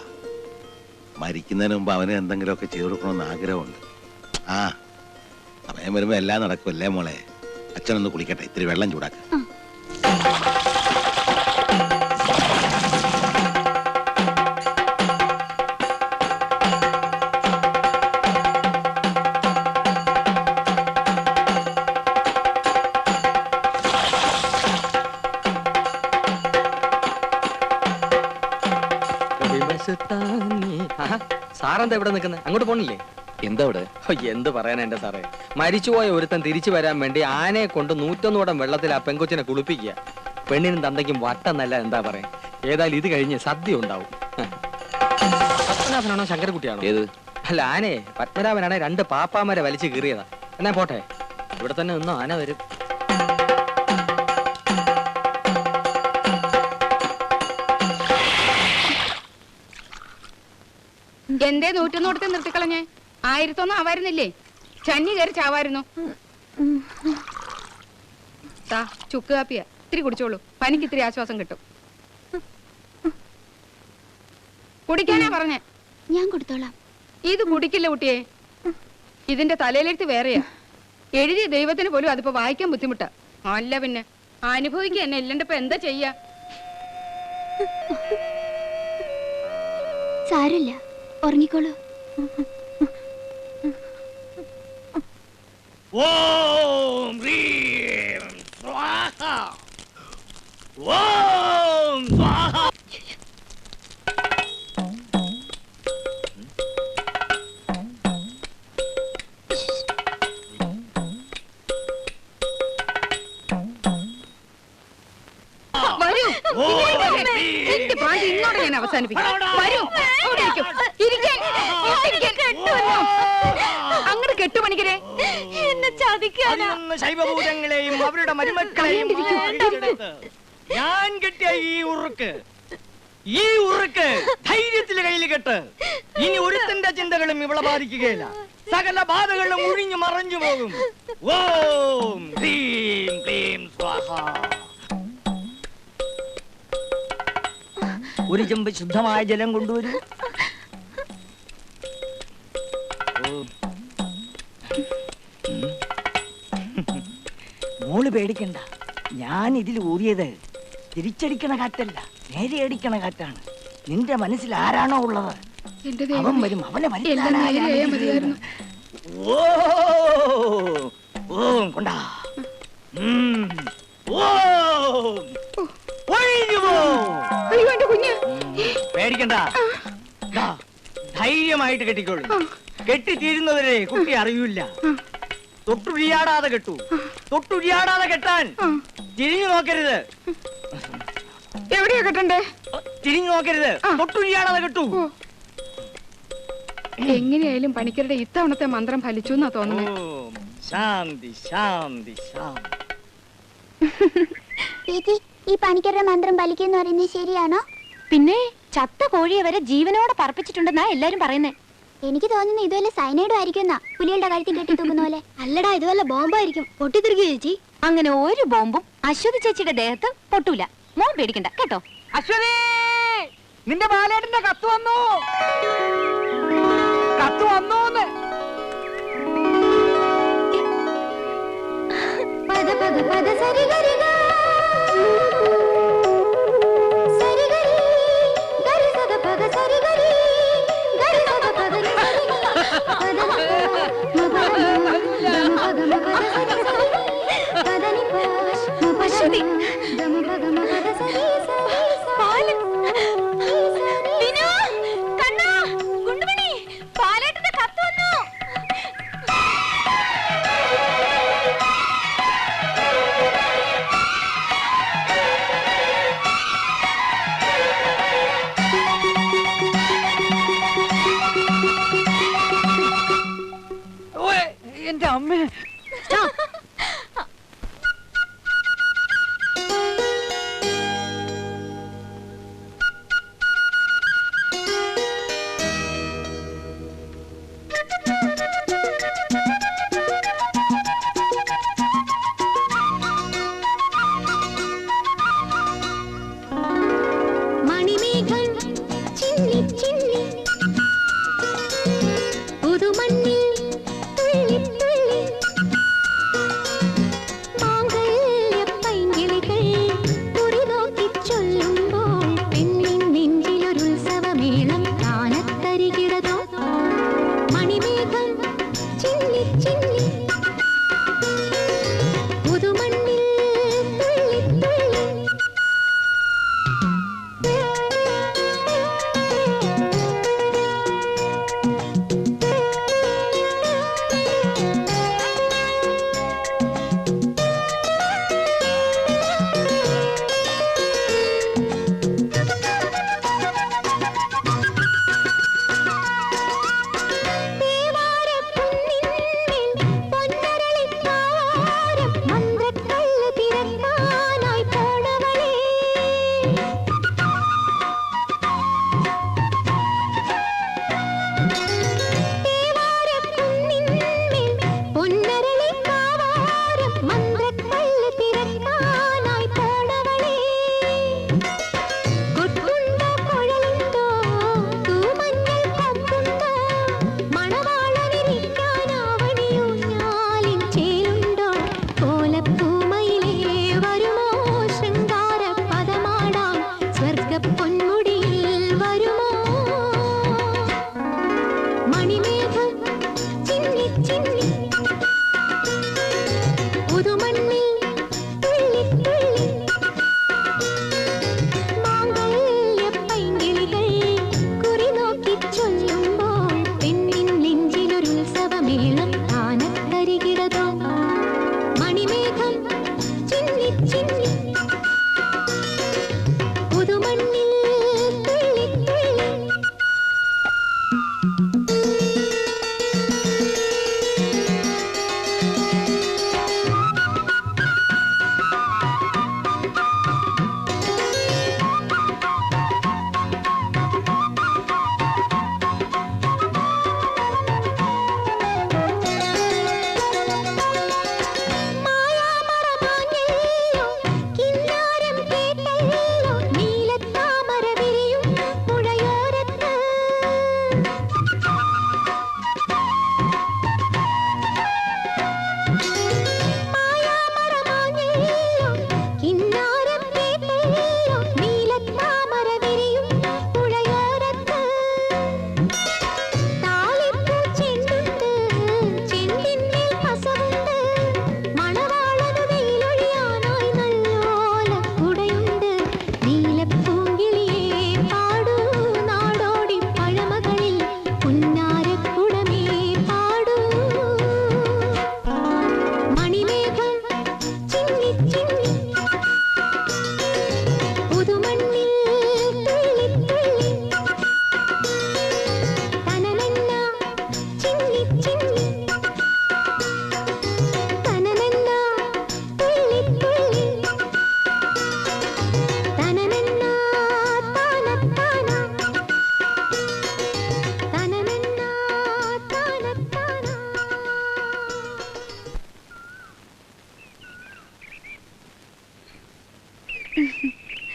മരിക്കുന്നതിന് മുമ്പ് അവന് എന്തെങ്കിലുമൊക്കെ ചെയ്തു കൊടുക്കണമെന്ന് ആഗ്രഹമുണ്ട്. ആ, സമയം വരുമ്പോ എല്ലാം നടക്കുമല്ലേ മോളെ? അച്ഛനൊന്ന് കുളിക്കട്ടെ, ഇത്തിരി വെള്ളം ചൂടാക്ക. സാറെന്താ ഇവിടെ നിൽക്കുന്നത്? അങ്ങോട്ട് പോണില്ലേ? എന്താ അവിടെ? എന്ത് പറയാനാ എന്റെ സാറേ, മരിച്ചുപോയ ഒരുത്തൻ തിരിച്ചു വരാൻ വേണ്ടി ആനയെ കൊണ്ട് 101 കുടം വെള്ളത്തിൽ ആ പെങ്കൊച്ചിനെ കുളിപ്പിക്കുക. പെണ്ണിനും തന്തയ്ക്കും വട്ടെന്നല്ല, എന്താ പറയാ. ഏതായാലും ഇത് കഴിഞ്ഞ് സദ്യ ഉണ്ടാവും. പത്മനാഭനാണോ ശങ്കരക്കുട്ടിയാണോ? ഏത്? അല്ല, ആനയെ. പത്മനാഭനാണെ 2 പാപ്പാമാരെ വലിച്ചു കീറിയതാ. എന്നാ പോട്ടെ, ഇവിടെ തന്നെ നിന്നോ, ആന വരും. എന്തേ 100 നിർത്തിക്കളഞ്ഞേ? 1001 ആവായിരുന്നില്ലേ? ചന്നി കയറി ചാവായിരുന്നു. ചുക്ക് കാപ്പിയ ഇത്തിരി കുടിച്ചോളൂ, പനിക്ക് ഇത്തിരി ആശ്വാസം കിട്ടും. കുടിക്കാനാ പറഞ്ഞേ. ഞാൻ കൊടുത്തോളാം. ഇത് കുടിക്കില്ല കുട്ടിയെ, ഇതിന്റെ തലയിലെടുത്ത് വേറെയാ. എഴുതിയ ദൈവത്തിന് പോലും അതിപ്പോ വായിക്കാൻ ബുദ്ധിമുട്ടാ. അല്ല പിന്നെ അനുഭവിക്കുക എന്നെ ഇല്ലണ്ടപ്പോ എന്താ ചെയ്യാ? സാരമില്ല, ഉറങ്ങിക്കോളൂ. ഓം ഹ്രീം സ്വാഹ ഓം സ്വാഹ. വരൂ, എന്റെ പ്രായം ഇന്നോടെ ഞാൻ അവസാനിപ്പിക്കും. വരൂ, അവിടെ ഇരിക്കൂ. അങ്ങോട്ട് കെട്ടുപണിക്കരെ എന്നെ ചതിക്കാനാ. 11 ശൈവഭൂതങ്ങളെയും അവരുടെ മരുമക്കളെയും ഞാൻ കെട്ടിയ ഈ ഉറുക്ക് ധൈര്യത്തിൽ കയ്യിൽ കെട്ട്. ഇനി ഒരുത്തന്റെ ചിന്തകളും ഇവളെ ബാധിക്കുകയില്ല. സകല ബാധകളും ഒഴിഞ്ഞു മറഞ്ഞു പോകും. ഓം ഹ്രീം ക്ലീം സ്വാഹ. ഒരു ചെമ്പ് ശുദ്ധമായ ജലം കൊണ്ടുവരൂ. മോള് പേടിക്കണ്ട, ഞാൻ ഇതിൽ ഊറിയത് തിരിച്ചടിക്കണ കാറ്റല്ല, നേരെ അടിക്കണ കാറ്റാണ്. നിന്റെ മനസ്സിൽ ആരാണോ ഉള്ളത് അവൻ വരും, അവനെ മതിയായിരുന്നു. ഓം കൊണ്ടാ. പേടിക്കണ്ട, ധൈര്യമായിട്ട് കെട്ടിക്കോളൂ. കെട്ടിത്തീരുന്നവരെ കുട്ടി അറിയൂല. തൊട്ടുരിയാടാതെ കെട്ടു. തൊട്ടുരിയാടാതെ കെട്ടാൻ തിരിഞ്ഞു നോക്കരുത്. എവിടെയാ കെട്ടണ്ടേ? തിരിഞ്ഞു നോക്കരുത്. തൊട്ടുരിയാടാതെ കെട്ടു. എങ്ങനെയായാലും പണിക്കരുടെ ഇത്തവണത്തെ മന്ത്രം ഫലിച്ചു എന്നാ തോന്നുന്നത്. ശാന്തി ശാന്തി ശാന്തി. ചേച്ചി, ഈ പണിക്കരുടെ മന്ത്രം ഫലിക്കെന്ന് പറയുന്നത് ശരിയാണോ? പിന്നെ ചത്ത കോഴിയെ വരെ ജീവനോടെ പറപ്പിച്ചിട്ടുണ്ടെന്നാ എല്ലാരും പറയുന്നേ. എനിക്ക് തോന്നുന്നു ഇതുവല്ല സൈനൈഡും ആയിരിക്കും. പുലിയുടെ കാര്യത്തിൽ കെട്ടി തൂക്കുന്ന പോലെ. അല്ലടാ, ഇതുവല്ല ബോംബായിരിക്കും. പൊട്ടിത്തെറിക്കുക ചേച്ചി. അങ്ങനെ ഒരു ബോംബും അശ്വതി ചേച്ചിയുടെ ദേഹത്ത് പൊട്ടൂല. മോൻ പേടിക്കണ്ട കേട്ടോ. അശ്വതി, നിന്റെ ബാലേട്ടന്റെ കത്ത് വന്നു. കത്ത് വന്നൂന്ന്. പദ പദ പദ സരി ഗരി ഗ സരി ഗരി ഗരി സദ പദ സരി ഗരി ഗരി സദ പദ നി സരി പദ ന പദ ന പദ സരി സരി പദ നി അശ്വതി, ദമ പദ ന പദ സരി സരി പാല്. വിനു, കണ്ണാ, ഗുണ്ടുമണി, പാലേട്ടന്റെ കത്ത് വന്നു. എന്റെ അമ്മ. മണിമേഘം ചിന്നി ചിന്നി പുതുമണ്ണിൽ തുള്ളി തുള്ളി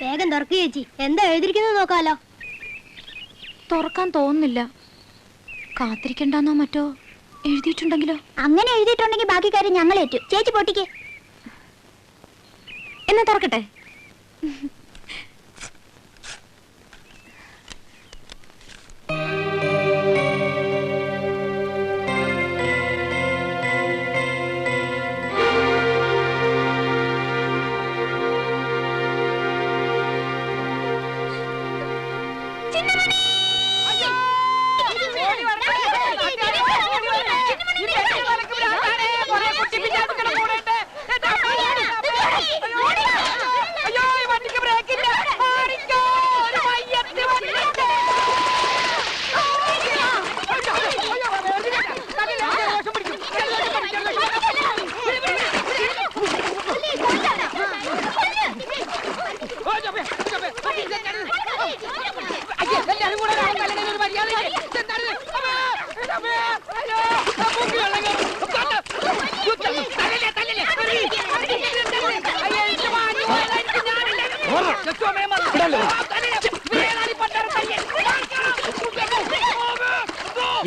വേഗം തുറക്കുക ചേച്ചി. എന്താ എഴുതിയിരിക്കുന്നത് നോക്കാലോ. തുറക്കാൻ തോന്നുന്നില്ല. കാത്തിരിക്കണ്ടെന്നോ മറ്റോ എഴുതിയിട്ടുണ്ടെങ്കിലോ? അങ്ങനെ എഴുതിയിട്ടുണ്ടെങ്കിൽ ബാക്കി കാര്യം ഞങ്ങൾ ഏറ്റു. ചേച്ചി പൊട്ടിക്ക്. എന്നാ തുറക്കട്ടെ.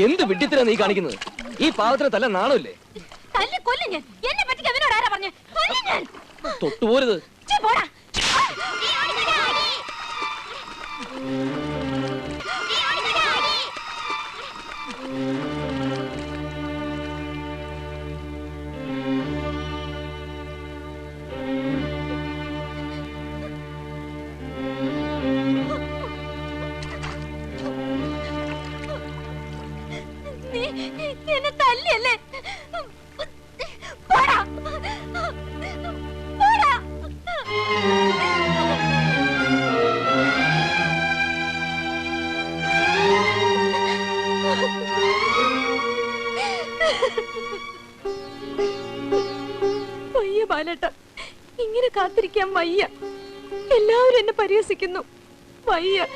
എന്ത് വിഡ്ഢിത്തരാ നീ കാണിക്കുന്നത്? ഈ പാവത്തിന് തല്ല നാണമില്ലേ? തൊട്ടുപോരുത്. എന്നെ തല്ലിയല്ലേ? പോടാ. പോടാ. വയ്യ ബാലേട്ട, ഇങ്ങനെ കാത്തിരിക്കാൻ വയ്യ. എല്ലാവരും എന്നെ പരിഹസിക്കുന്നു. വയ്യ.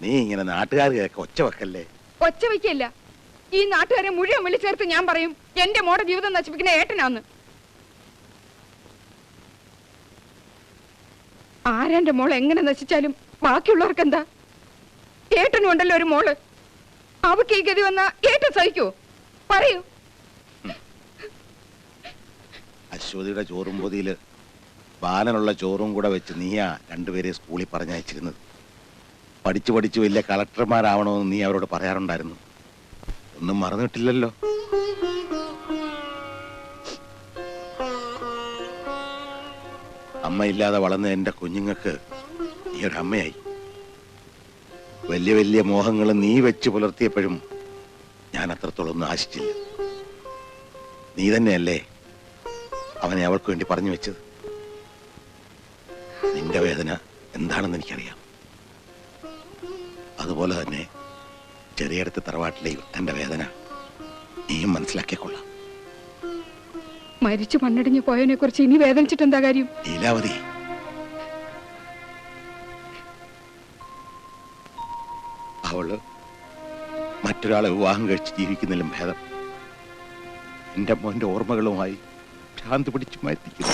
നീ ഇങ്ങനെ നാട്ടുകാർക്ക് ഒച്ച വെക്കല്ലേ. ഒച്ച വയ്ക്കല്ല. ഈ നാട്ടുകാരെ മുഴുവൻ വിളിച്ചേർത്ത് ഞാൻ പറയും എന്റെ മോടെ ജീവിതം നശിപ്പിക്കുന്ന ഏട്ടനാന്ന്. ആരാന്റെ മോൾ എങ്ങനെ നശിച്ചാലും ബാക്കിയുള്ളവർക്ക് എന്താ? ഏട്ടനും ഉണ്ടല്ലോ ഒരു മോള്. അവക്ക് ഈ ഗതി വന്നാ ഏട്ടൻ സഹിക്കോ? പറയൂ. അശ്വതിയുടെ ചോറും പൊതിയില് ബാലനുള്ള ചോറും കൂടെ വെച്ച് നീയാ രണ്ടുപേരെ സ്കൂളിൽ പറഞ്ഞയച്ചിരുന്നത്. പഠിച്ചു പഠിച്ചു വലിയ കളക്ടർമാരാവണമെന്ന് നീ അവരോട് പറയാറുണ്ടായിരുന്നു. ഒന്നും മറന്നിട്ടില്ലല്ലോ. അമ്മയില്ലാതെ വളർന്ന എന്റെ കുഞ്ഞുങ്ങൾക്ക് നീ ഒരമ്മയായി. വലിയ വലിയ മോഹങ്ങൾ നീ വെച്ച് പുലർത്തിയപ്പോഴും ഞാൻ അത്രത്തോളം ഒന്നും ആശിച്ചില്ല. നീ തന്നെയല്ലേ അവനെ അവൾക്ക് വേണ്ടി പറഞ്ഞു വെച്ചത്. നിന്റെ വേദന എന്താണെന്ന് എനിക്കറിയാം. അതുപോലെ തന്നെ ചെറിയടുത്ത് തറവാട്ടിലെ തന്റെ വേദന നീയും മനസ്സിലാക്കിക്കൊള്ളാം. മരിച്ചു മണ്ണടിഞ്ഞു പോയതിനെ കുറിച്ച് ഇനി വേദനിച്ചിട്ട് എന്താ കാര്യം? ലീലാവതി, അവള് മറ്റൊരാളെ വിവാഹം കഴിച്ച് ജീവിക്കുന്നതിലും ഭേദം എന്റെ മോന്റെ ഓർമ്മകളുമായി ഭ്രാന്ത് പിടിച്ചു മരിക്കുന്നു.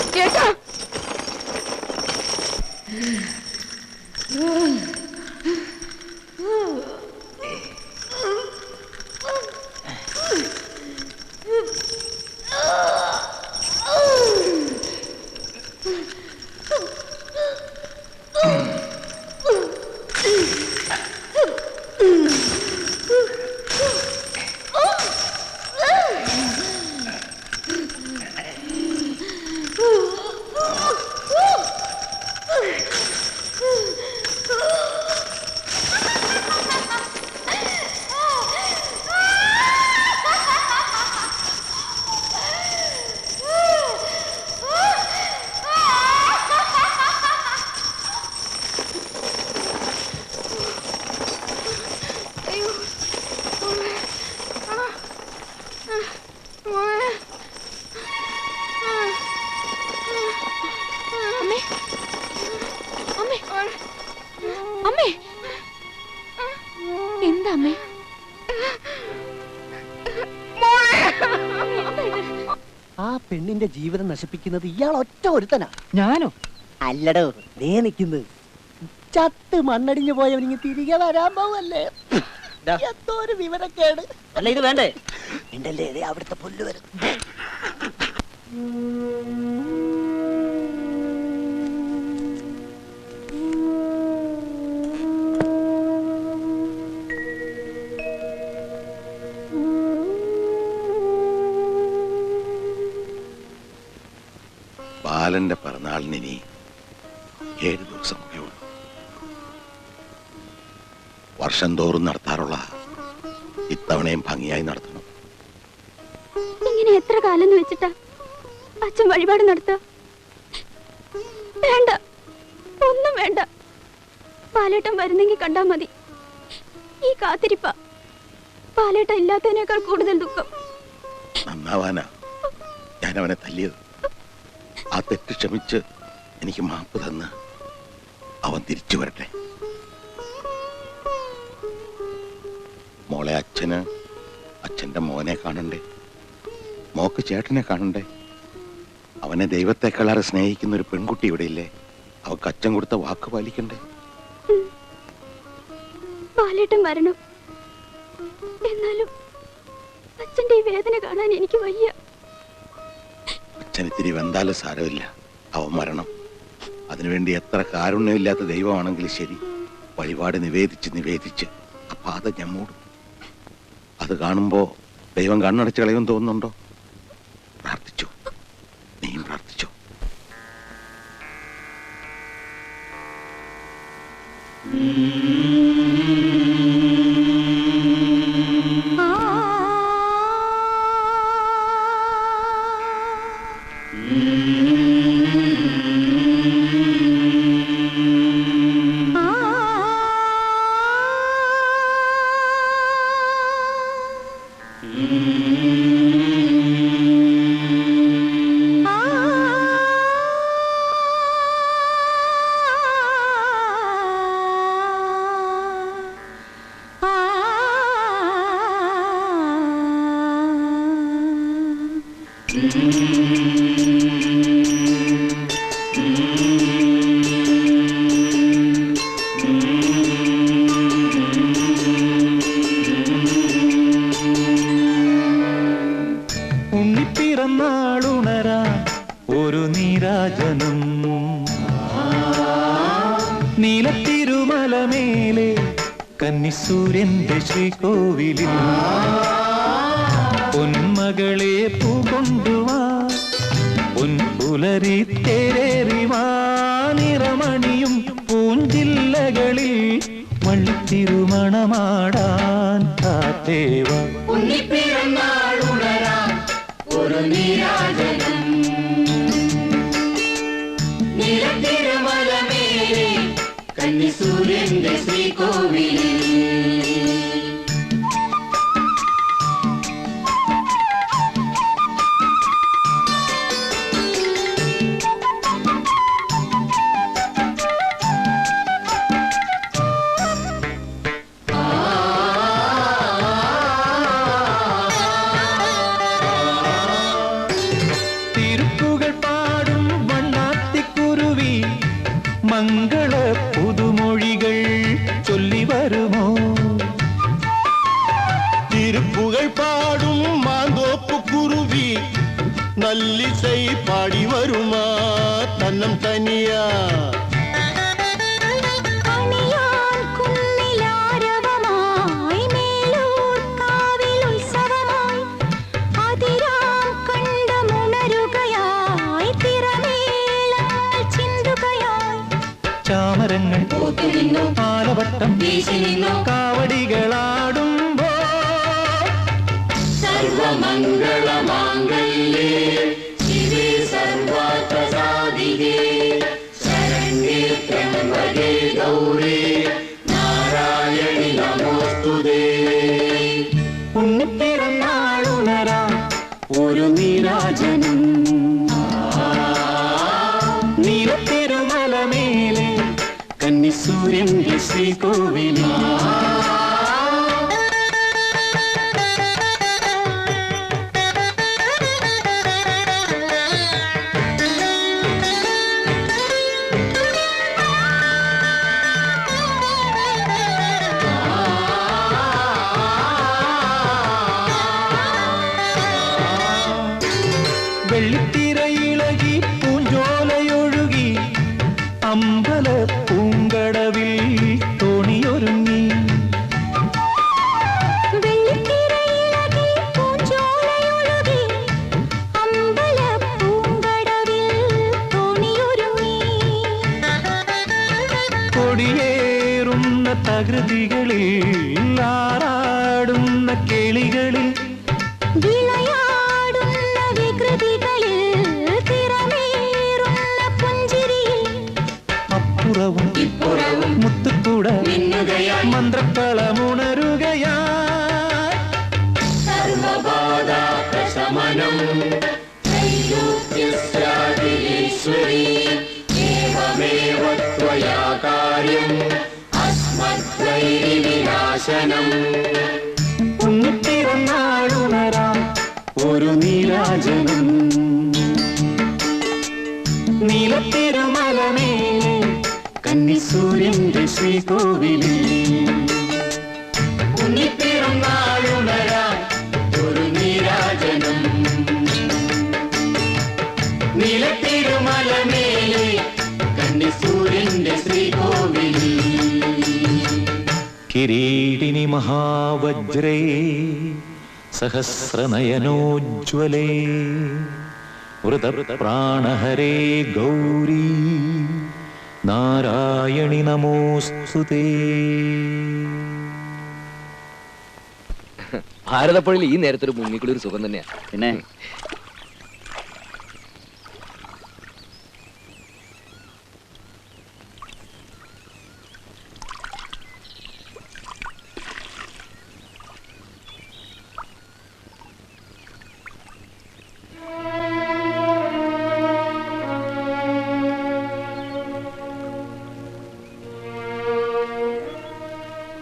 പെണ്ണിന്റെ ജീവിതം നശിപ്പിക്കുന്നത് ഇയാൾ ഒറ്റ ഒരുത്തനാ. ഞാനോ? അല്ലടോ, നീ നിൽക്കുന്നത് ചത്ത് മണ്ണടിഞ്ഞു പോയവനിങ്ങ് തിരികെ വരാൻ പോവല്ലേ. എന്തോ ഒരു വിവരക്കേട്. അല്ല ഇത് വേണ്ടേ? ഉണ്ടല്ലേ അവിടുത്തെ പുല്ല് വരും. ബാലന്റെ പിറന്നാളിന് ഇനി 7 ദിവസം കൂടെ ഉള്ളൂ. വർഷം തോറും നടത്താറുള്ള ഇത്തവണയും ഭംഗിയായി നടത്തണം. ഇങ്ങനെ എത്ര കാലം വെച്ചിട്ടാ അച്ഛൻ വഴിപാട് നടത്ത? വേണ്ട, ഒന്നും വേണ്ട. പാലേട്ടൻ വരുന്നെങ്കിൽ കണ്ടാ മതി. ഈ കാത്തിരിപ്പ പാലേട്ടൻ ഇല്ലാത്തതിനേക്കാൾ കൂടുതൽ ദുഃഖം. നന്നാവാനാ ഞാൻ അവനെ തല്ലിയത്. ആ തെറ്റ് ക്ഷമിച്ച് എനിക്ക് മാപ്പ് തന്ന് അവൻ തിരിച്ചു വരട്ടെ. മോളെ, അച്ഛന്റെ മോനെ കാണണ്ടേ? മോക്ക് ചേട്ടനെ കാണണ്ടേ? അവനെ ദൈവത്തെക്കാളേറെ സ്നേഹിക്കുന്ന ഒരു പെൺകുട്ടി ഇവിടെ ഇല്ലേ? അവക്ക് അച്ഛൻ കൊടുത്ത വാക്ക് പാലിക്കണ്ടേ? പാലേട്ടൻ വരണം. എന്നാലും അച്ഛന്റെ ഈ വേദന കാണാൻ എനിക്ക് വയ്യ. അച്ഛൻ ഇത്തിരി വെന്താലും സാരമില്ല, അവൻ മരണം. അതിനുവേണ്ടി എത്ര കാരുണ്യമില്ലാത്ത ദൈവമാണെങ്കിലും ശരി, വഴിപാട് നിവേദിച്ച് ആ പാത ഞാൻ മൂടും. അത് കാണുമ്പോ ദൈവം കണ്ണടച്ച് കളയുമെന്ന് തോന്നുന്നുണ്ടോ? പ്രാർത്ഥിച്ചു, നീയും പ്രാർത്ഥിച്ചു. ഒരു നീരാജനം നീലത്തിരുമലമേലെ കന്നിസൂര്യന്റെ ശ്രീകോവിലിൽ പൊന്മകളെ പൂകൊണ്ടുവാ, പൊൻപുലരി തേരേറിവാ, നിറമണിയും പൂഞ്ചില്ലകളിൽ വള്ളിത്തിരുമണമാടാൻ കാത്തേവാ. ഒരു നീരാജനം നീലത്തിരുമലമേലെ കന്നിസൂര്യന്റെ ശ്രീകോവിലിൽ മംഗള പുതുമൊഴികൾ ചൊല്ലി വരുമോ? തിരുപ്പുകൾ പാടും മാന്തോപ്പ് കുരുവി നല്ലിസൈ പാടി വരുമാ തന്നം തനിയാ. ചാമരങ്ങൾ ആലവട്ടം കാവടികളാടുമ്പോ സർവമംഗളമാംഗല്യേ ശിവേ സർവാർത്ഥസാധികേ ശരണ്യേ ത്ര്യംബകേ ഗൗരീ നാരായണി നമോസ്തുതേ. പുണ്യത്തിരുന്നാളുണരാ ഒരു നീരാജനം നീലത്തിരുമലമേലെ കന്നിസൂര്യന്റെ ശ്രീകോവിലിൽ അമ്പല പൂങ്കടവിൽ തോണിയൊരുങ്ങി കൊടിയേറുന്ന തകൃതികളിൽ ആറാടുന്ന കിളികളിൽ അപ്പുറവും ഇപ്പുറവും മുത്തുക്കൂട മന്ത്രക്കളമുണരുകയാ സർവബാധാപ്രശമനം ത്രൈലോക്യസ്യാദിരീശ്വരീ ഏവമേവ ത്വയാ കാര്യം അസ്മദ്വൈരിവിനാശനം. ഉണ്ണിപ്പിറന്നാളുണരാം ഒരു നീരാജനം നീലത്തിരുമലമേലെ കന്നിസൂര്യന്റെ ശ്രീകോവിലിൽ ഉണ്ണിപ്പിറന്നാളുണരാം ഒരു നീരാജനം നീലത്തിരുമലമേലെ കന്നിസൂര്യന്റെ ശ്രീകോവിലിൽ. കിരീടിനി മഹാവജ്രേ സഹസ്രനയനോജ്വലേ വൃതപ്രാണഹരേ ഗൗരീ നാരായണി നമോസ്തുതേ. ഭാരതപ്പുഴയിൽ ഈ നേരത്തൊരു മുങ്ങിക്കുളി ഒരു സുഖം തന്നെയാ. പിന്നെ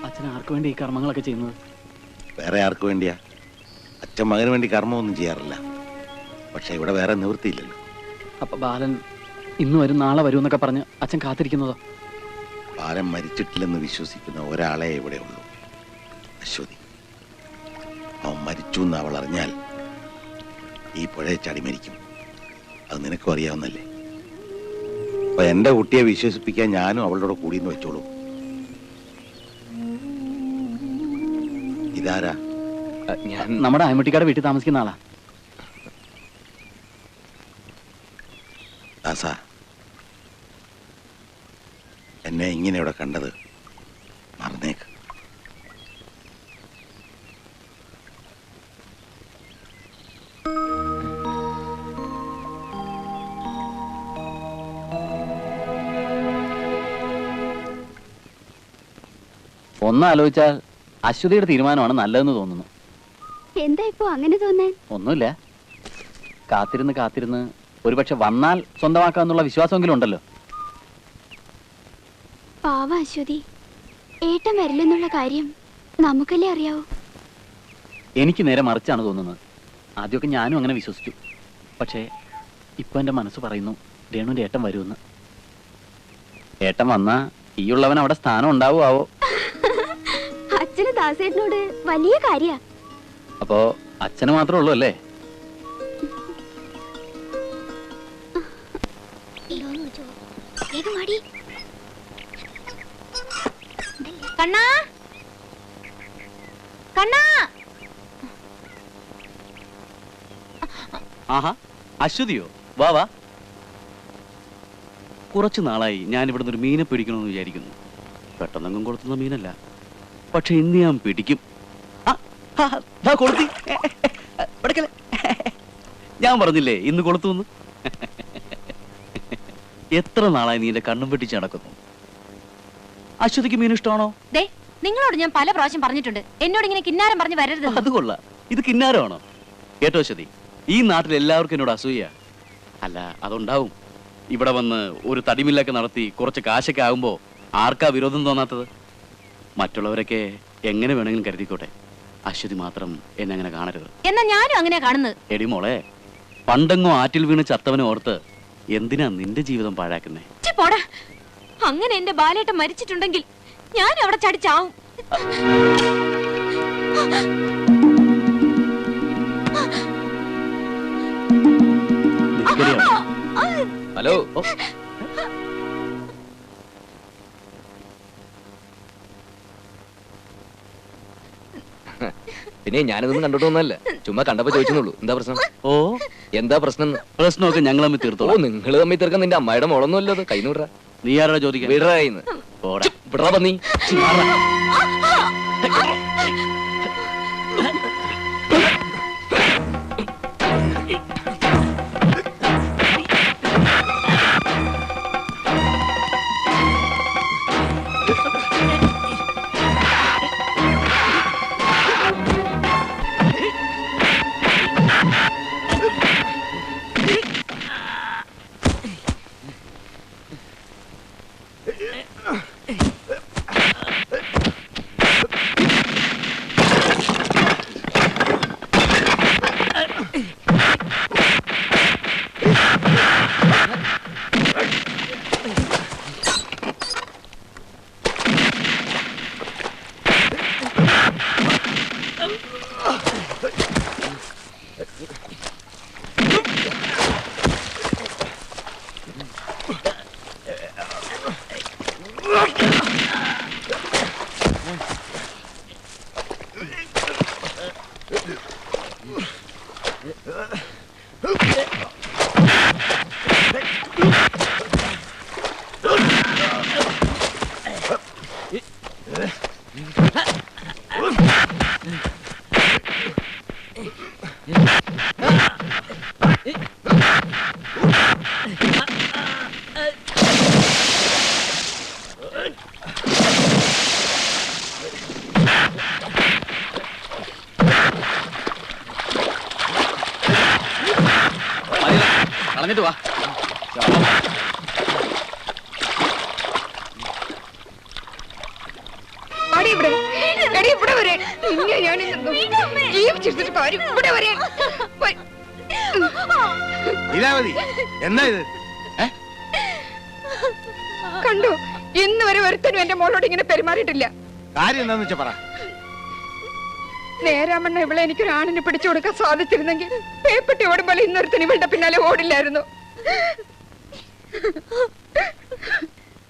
അച്ഛൻ ആർക്ക് വേണ്ടി ഈ കർമ്മങ്ങളൊക്കെ ചെയ്യുന്നത്? വേറെ ആർക്ക് വേണ്ടിയാ? അച്ഛൻ മകന് വേണ്ടി കർമ്മമൊന്നും ചെയ്യാറില്ല. പക്ഷെ ഇവിടെ വേറെ നിവൃത്തിയില്ലല്ലോ. അപ്പൊ ബാലൻ ഇന്ന് വരും നാളെ വരും എന്നൊക്കെ പറഞ്ഞ് അച്ഛൻ കാത്തിരിക്കുന്നതോ? ബാലൻ മരിച്ചിട്ടില്ലെന്ന് വിശ്വസിക്കുന്ന ഒരാളെ ഇവിടെ ഉള്ളൂ, അശ്വതി. അവൻ മരിച്ചു എന്ന് അവൾ അറിഞ്ഞാൽ ഈ പുഴയെ ചാടി മരിക്കും. അത് നിനക്കും അറിയാവുന്നല്ലേ. അപ്പൊ എന്റെ കുട്ടിയെ വിശ്വസിപ്പിക്കാൻ ഞാനും അവളുടെ കൂടിയെന്ന് വെച്ചോളൂ. ഇതാരാ? ഞാൻ നമ്മുടെ അയമുട്ടിക്കാട് വീട്ടിൽ താമസിക്കുന്ന ആളാ. ദാസാ, എന്നെ ഇങ്ങനെ ഇവിടെ കണ്ടത് മറന്നേക്ക്. ഒന്നാലോചിച്ചാൽ അശ്വതിയുടെ തീരുമാനമാണ് നല്ലതെന്ന് തോന്നുന്നു. എന്താ ഇപ്പോ അങ്ങനെ തോന്നാൻ? ഒന്നുമില്ല, കാത്തിരുന്ന് കാത്തിരുന്ന് ഒരുപക്ഷെ വന്നാൽ സ്വന്തമാക്കാന്നുള്ള വിശ്വാസമെങ്കിലും ഉണ്ടല്ലോ. പാവ അശ്വതി, ഏട്ടൻ വരില്ലെന്നുള്ള കാര്യം നമുക്കല്ലേ അറിയാവൂ. എനിക്ക് നേരെ മറിച്ചാണ് തോന്നുന്നത്. ആദ്യമൊക്കെ ഞാനും അങ്ങനെ വിശ്വസിച്ചു. പക്ഷേ ഇപ്പൊ എന്റെ മനസ്സ് പറയുന്നു രേണുവിന്റെ ഏട്ടൻ വരുമെന്ന്. ഏട്ടൻ വന്നാ ഈയുള്ളവൻ അവിടെ സ്ഥാനം ഉണ്ടാവുമാവോ? അച്ഛന് ദാസേട്ടനോട് വലിയ കാര്യ. അപ്പോ അച്ഛന് മാത്രമേ ഉള്ളൂ അല്ലേ? കണ്ണാ, കണ്ണാ. ആഹാ, അശ്വതിയോ? വാ വാ. കുറച്ചു നാളായി ഞാൻ ഇവിടുന്ന് ഒരു മീനെ പിടിക്കണമെന്ന് വിചാരിക്കുന്നു. പെട്ടെന്നെങ്കും കൊളുത്തുന്ന മീനല്ല, പക്ഷെ ഇന്ന് ഞാൻ പിടിക്കും. കൊളുത്തി. ഞാൻ പറഞ്ഞില്ലേ ഇന്ന് കൊളുത്തുന്ന്. എത്ര നാളായി നീ എന്റെ കണ്ണും വെട്ടിച്ച് നടക്കുന്നു. അശ്വതിക്ക് മീൻ ഇഷ്ടമാണോ? നിങ്ങളോട് ഞാൻ പല പ്രാവശ്യം പറഞ്ഞിട്ടുണ്ട്, എന്നോട് ഇങ്ങനെ കിന്നാരം പറഞ്ഞു വരരുത്. അത് കൊള്ളാം. ഇത് കിന്നാരമാണോ? കേട്ടോ അശ്വതി, ഈ നാട്ടിൽ എല്ലാവർക്കും എന്നോട് അസൂയ. അല്ല, അതുണ്ടാവും. ഇവിടെ വന്ന് ഒരു തടിമില്ലൊക്കെ നടത്തി കുറച്ച് കാശൊക്കെ ആകുമ്പോ ആർക്കാ വിരോധം തോന്നാത്തത്? മറ്റുള്ളവരൊക്കെ എങ്ങനെ വേണമെങ്കിലും കരുതിക്കോട്ടെ, അശ്വതി മാത്രം എന്നെ അങ്ങനെ കാണരുത്. എന്നാ ഞാനും അങ്ങനെ കാണുന്നത്. എടി മോളെ, പണ്ടെങ്ങോ ആറ്റിൽ വീണ് ചത്തവനെ ഓർത്ത് എന്തിനാ നിന്റെ ജീവിതം പാഴാക്കുന്നേ? പോടാ. അങ്ങനെ എന്റെ ബാലേട്ടൻ മരിച്ചിട്ടുണ്ടെങ്കിൽ ഞാൻ അവിടെ ചടിച്ചാവും. ഹലോ, പിന്നെ ഞാനിതൊന്നും കണ്ടിട്ടൊന്നല്ല, ചുമ്മാ കണ്ടപ്പോ ചോദിച്ചെന്നുള്ളൂ. എന്താ പ്രശ്നം? ഓ എന്താ പ്രശ്നം? പ്രശ്നമൊക്കെ ഞങ്ങൾ തമ്മിൽ ഓ, തീർത്തോളാം. നിങ്ങൾ തമ്മിൽ തീർക്കാൻ നിന്റെ അമ്മയുടെ മോളൊന്നും അല്ലത്. കൈന്ന് വിടറാ. നീ ആരാ ചോദിക്കാൻ? വിടറാ കൈന്ന്. വിടറാ പന്നി. കളഞ്ഞിട്ട് വാ. ഇവിടെ വരെ ഞാൻ ജീവിച്ചിരുന്നിട്ട് കാര്യം ഇവിടെ വരെ എന്നാ ഇത് കണ്ടു. ഇന്ന് വരെ ഒരുത്തനും എന്റെ മോളോട് ഇങ്ങനെ പെരുമാറിയിട്ടില്ല. കാര്യം എന്താന്ന് വെച്ചാ പറ. നേരാമണ്ണ ഇവളെ എനിക്കൊരു ആണിനെ പിടിച്ചു കൊടുക്കാൻ സാധിച്ചിരുന്നെങ്കിൽ പേപ്പട്ടി ഓടുമ്പോൾ ഇന്നൊരുത്തന് ഇവളുടെ പിന്നാലെ ഓടില്ലായിരുന്നു.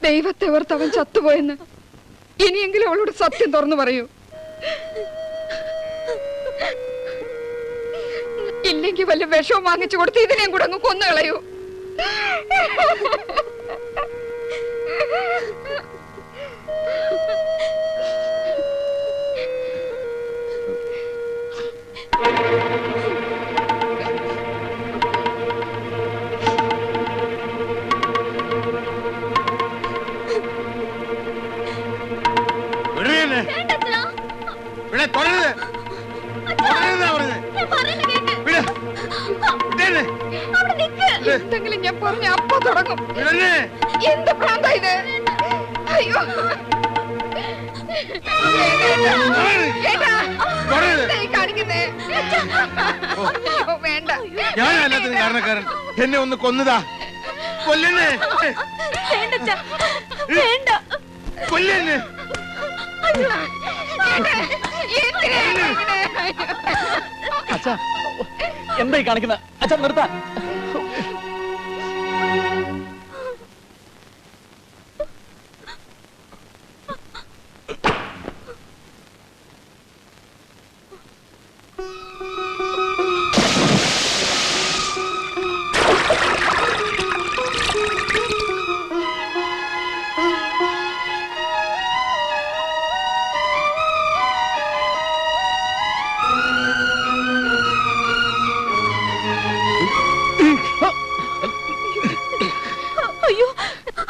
ദൈവത്തെ ഓർത്ത് അവൻ ചത്തുപോയെന്ന് ഇനിയെങ്കിലും അവളോട് സത്യം തുറന്നു പറയൂ. ഇല്ലെങ്കിൽ വല്ല വിഷവും വാങ്ങിച്ചു കൊടുത്ത് ഇതിനെയും കൂടെ അങ്ങ് കൊന്നു കളയൂ. എന്തെങ്കിലും ഞാൻ പറഞ്ഞ അപ്പ തുടങ്ങും. എന്ത് പ്രാന്താ ഇത്? അയ്യോ കാണിക്കുന്നേ. വേണ്ട, ഞാൻ എല്ലാത്തിനും കാരണക്കാരൻ. എന്നെ ഒന്ന് കൊന്നതാ. കൊല്ലുന്നേ, കൊല്ലുന്നേ. അച്ഛാ എന്തായി കാണിക്കുന്ന? അച്ഛാ നിർത്താൻ.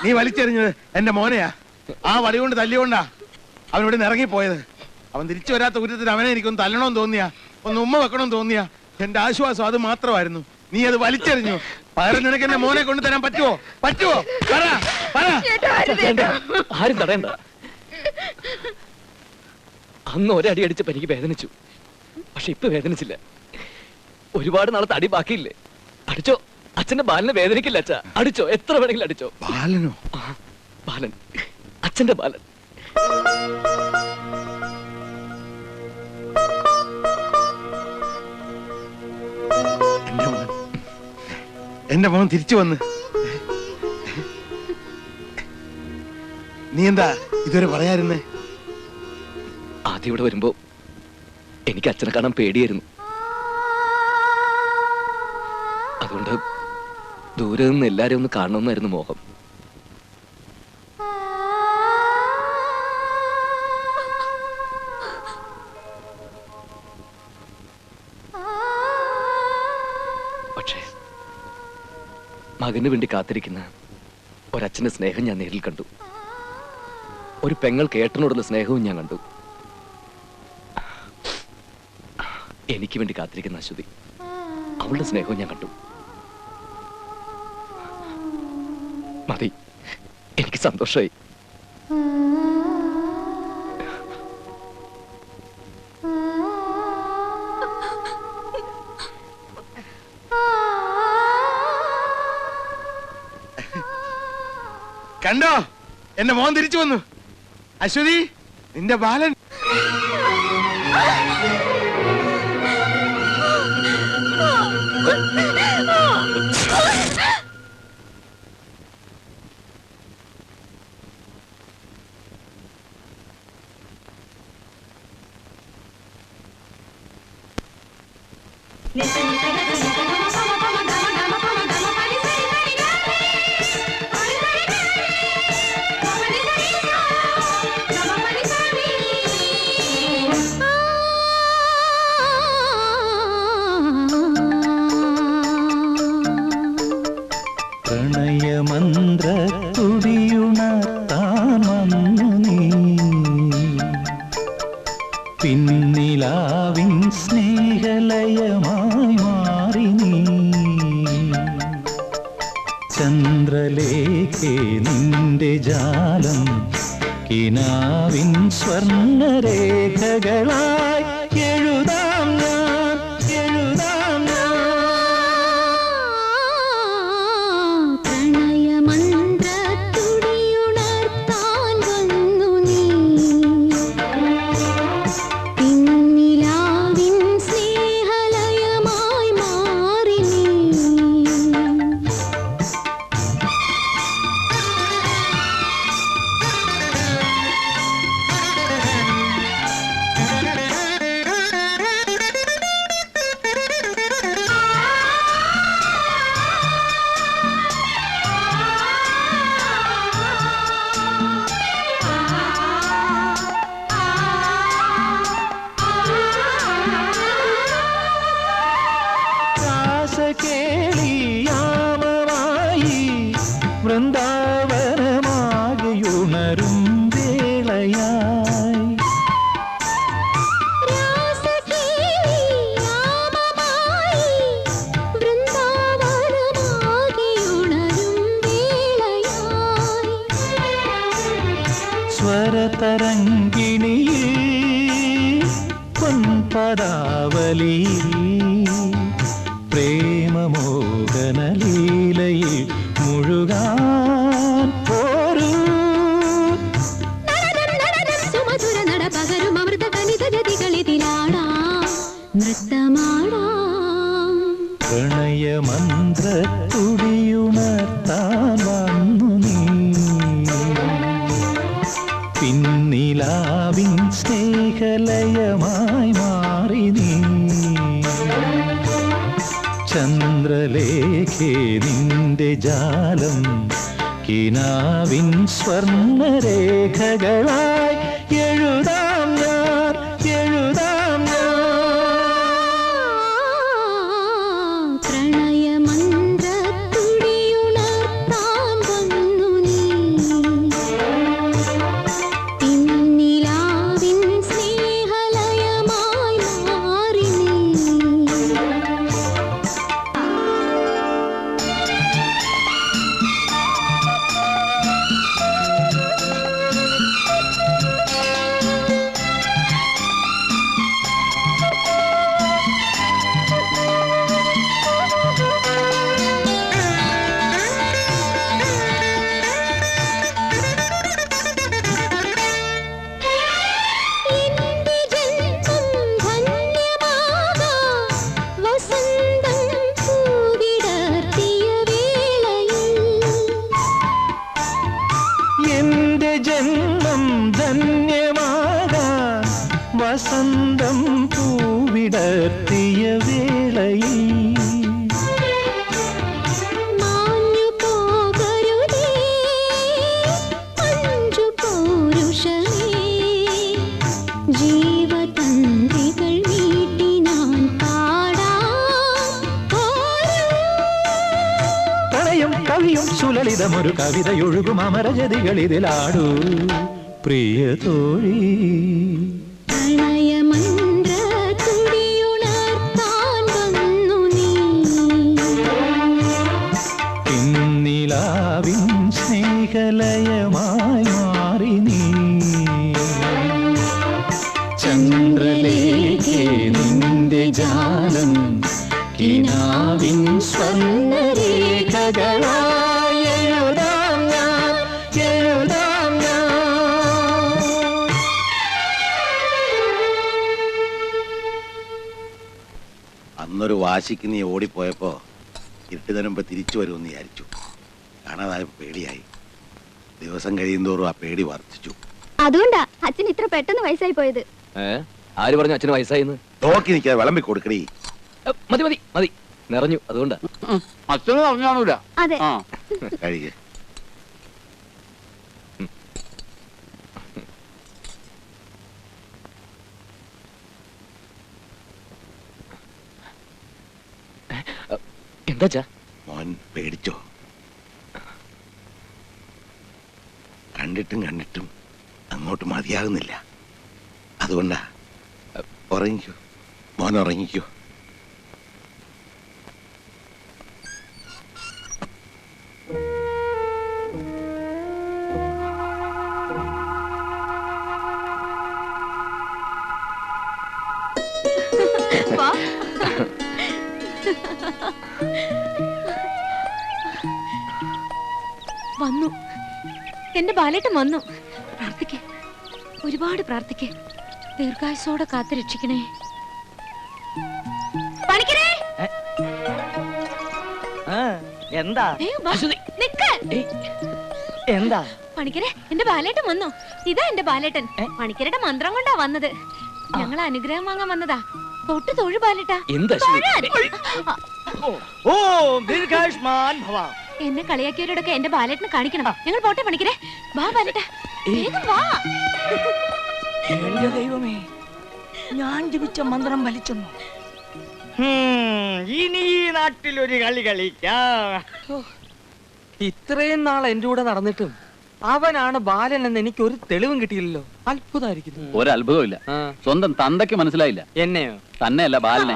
നീ വലിച്ചെറിഞ്ഞത് എന്റെ മോനെയാ. ആ വടി കൊണ്ട് തല്ലിക്കൊണ്ടാ അവനിവിടെ നിന്ന് ഇറങ്ങിപ്പോയത്. അവൻ തിരിച്ചു വരാത്ത കുറ്റത്തിന് അവനെ എനിക്കൊന്ന് തല്ലണമെന്ന് തോന്നിയാ, ഒന്ന് ഉമ്മ വെക്കണമെന്ന് തോന്നിയാ. എന്റെ ആശ്വാസം അത് മാത്രമായിരുന്നു. നീ അത് വലിച്ചെറിഞ്ഞു. പകരം നിനക്ക് എന്റെ മോനെ കൊണ്ട് തരാൻ പറ്റുമോ? പറ്റുമോ? ആരും തടയണ്ട. അന്ന് ഒരടി അടിച്ചപ്പോ എനിക്ക് വേദനിച്ചു, പക്ഷെ ഇപ്പൊ വേദനിച്ചില്ല. ഒരുപാട് നാളത്തെ അടി ബാക്കിയില്ലേ? അടിച്ചോ. അച്ഛന്റെ ബാലനെ വേദനിക്കില്ല അച്ഛാ. അടിച്ചോ, എത്ര വേണമെങ്കിലും അടിച്ചോ. ബാലനോ? ബാലൻ, അച്ഛന്റെ ബാലൻ. എന്റെ മോൻ തിരിച്ചു വന്ന്. നീ എന്താ ഇതുവരെ പറയായിരുന്നേ? ആദ്യം ഇവിടെ വരുമ്പോ എനിക്ക് അച്ഛനെ കാണാൻ പേടിയായിരുന്നു. അതുകൊണ്ട് ദൂരെ നിന്ന് എല്ലാരെയും ഒന്ന് കാണണമെന്നായിരുന്നു മോഹം. പക്ഷേ മകന് വേണ്ടി കാത്തിരിക്കുന്ന ഒരച്ഛന്റെ സ്നേഹം ഞാൻ നേരിൽ കണ്ടു. ഒരു പെങ്ങൾക്ക് ഏട്ടനോടുള്ള സ്നേഹവും ഞാൻ കണ്ടു. എനിക്ക് വേണ്ടി കാത്തിരിക്കുന്ന അശ്വതി, അവളുടെ സ്നേഹവും ഞാൻ കണ്ടു. മതി, എനിക്ക് സന്തോഷമായി. കണ്ടോ, എന്റെ മോൻ തിരിച്ചു വന്നു. അശ്വതി, നിന്റെ ബാലൻ. പ്രണയമന്ത്രത്തുടിയുണർത്താൻ വന്നു നീ, പിന്നിലാവിൻ സ്നേഹലയമായി മാറി നീ. ചന്ദ്രലേഖേ നിന്റെ ജാലം കിനാവിൻ സ്വർണ്ണരേഖകളായി എഴുതാം ഞാൻ, എഴുതാം ഞാൻ. പ്രണയമന്ത്രത്തുടിയുണർത്താൻ വന്നു നീ, പിന്നിലാവിൻ സ്നേഹലയമായി മാറി നീ. രാസകേളിയാമമായി വൃന്ദാവനമാകെയുണരും വേളയായി, രാസകേളിയാമമായി വൃന്ദാവനമാകെയുണരും വേളയായി, സ്വരതരംഗിണിയിൽ പൊൻപദാവലിയിൽ പ്രേമമോഹനലീലയിൽ മുഴുകാൻ പോരൂ. സുമധുര നട പകരും അമൃത കനിത ജതികളിതിലാടാം, നൃത്തമാടാം. പ്രണയമന്ത്രത്തുടിയുണർത്താൻ വന്നു നീ, പിന്നിലാവിൻ സ്നേഹലയമായി മാറി നീ. ചന്ദ്രലേഖേ നിന്റെ ജാലം കിനാവിൻ സ്വർണ്ണരേഖകളായി എഴുതാം ഞാൻ, എഴുതാം ഞാൻ. പ്രണയമന്ത്രത്തുടിയുണർത്താൻ വന്നു നീ, പിന്നിലാവിൻ സ്നേഹലയമായി മാറി നീ. എന്റെ ജന്മം ധന്യമാകാൻ വസന്തം പൂവിടർത്തിയ വിടർത്തിയ വേളയിൽ സുലളിതമൊരു കവിതയൊഴുകും അമരജതികൾ ഇതിലാടൂ പ്രിയ തോഴി. പിന്നിലാവിൻ സ്നേഹലയമായി മാറി നീ ചന്ദ്രലേഖേ നിന്റെ ജാലം കിനാവിൻ സ്വർണ്ണരേഖകളായി അന്നൊരു വാശിക്ക് നീ ഓടിപ്പോയപ്പോ ഇരുട്ടുതരുമ്പോ തിരിച്ചു വരുമെന്ന് വിചാരിച്ചു. കാണാതായപ്പോ പേടിയായി. ദിവസം കഴിയുന്തോറും ആ പേടി വർദ്ധിച്ചു. അതുകൊണ്ടാ അച്ഛൻ ഇത്ര പെട്ടെന്ന് വയസ്സായി പോയത്. ആര് പറഞ്ഞു അച്ഛന് വയസ്സായിന്ന്? നോക്കി നിൽക്കാതെ വിളമ്പി കൊടുക്കണേ. മതി മതി മതി, നിറഞ്ഞു. അതുകൊണ്ടാ അച്ഛനും അറിഞ്ഞാണൂല. അതെ. കഴിയേ. എന്താ മോൻ പേടിച്ചോ? കണ്ടിട്ടും കണ്ടിട്ടും അങ്ങോട്ട് മതിയാകുന്നില്ല. അതുകൊണ്ടാ. ഉറങ്ങിക്കോ മോൻ, ഉറങ്ങിക്കോ. വന്നു, എന്റെ ബാലേട്ടൻ വന്നു. പ്രാർത്ഥിക്കേ, ഒരുപാട് പ്രാർത്ഥിക്കേ. ദീർഘായുസോടെ കാത്തു രക്ഷിക്കണേ. എന്താ എന്താ പണിക്കരെ, എന്റെ ബാലേട്ടൻ വന്നു. ഇതാ എന്റെ ബാലേട്ടൻ. പണിക്കരുടെ മന്ത്രം കൊണ്ടാ വന്നത്. ഞങ്ങൾ അനുഗ്രഹം വാങ്ങാൻ വന്നതാ. തൊട്ട് തൊഴു ബാലേട്ടാ. എന്നെ കളിയാക്കിയവരോടൊക്കെ എന്റെ ബാലേട്ടനെ കാണിക്കണം. ഞങ്ങൾ പോട്ടെ പണിക്കരെ. വാ ബാലേട്ടാ, വേഗം വാ. എന്റെ ദൈവമേ, ഞാൻ ജപിച്ച മന്ത്രം വലിച്ചെന്നു. ഇനി ഈ നാട്ടിലൊരു കളി കളിക്കാം. ഇത്രയും നാൾ എന്റെ കൂടെ നടന്നിട്ടും അവനാണ് ബാലൻ എന്ന് എനിക്ക് ഒരു തെളിവും കിട്ടിയില്ലല്ലോ. അത്ഭുതമായിരിക്കുന്നു. ഒരത്ഭുതമില്ല. സ്വന്തം തന്തയ്ക്ക് മനസ്സിലായില്ല. എന്നെയോ? തന്നെയല്ല, ബാലനെ.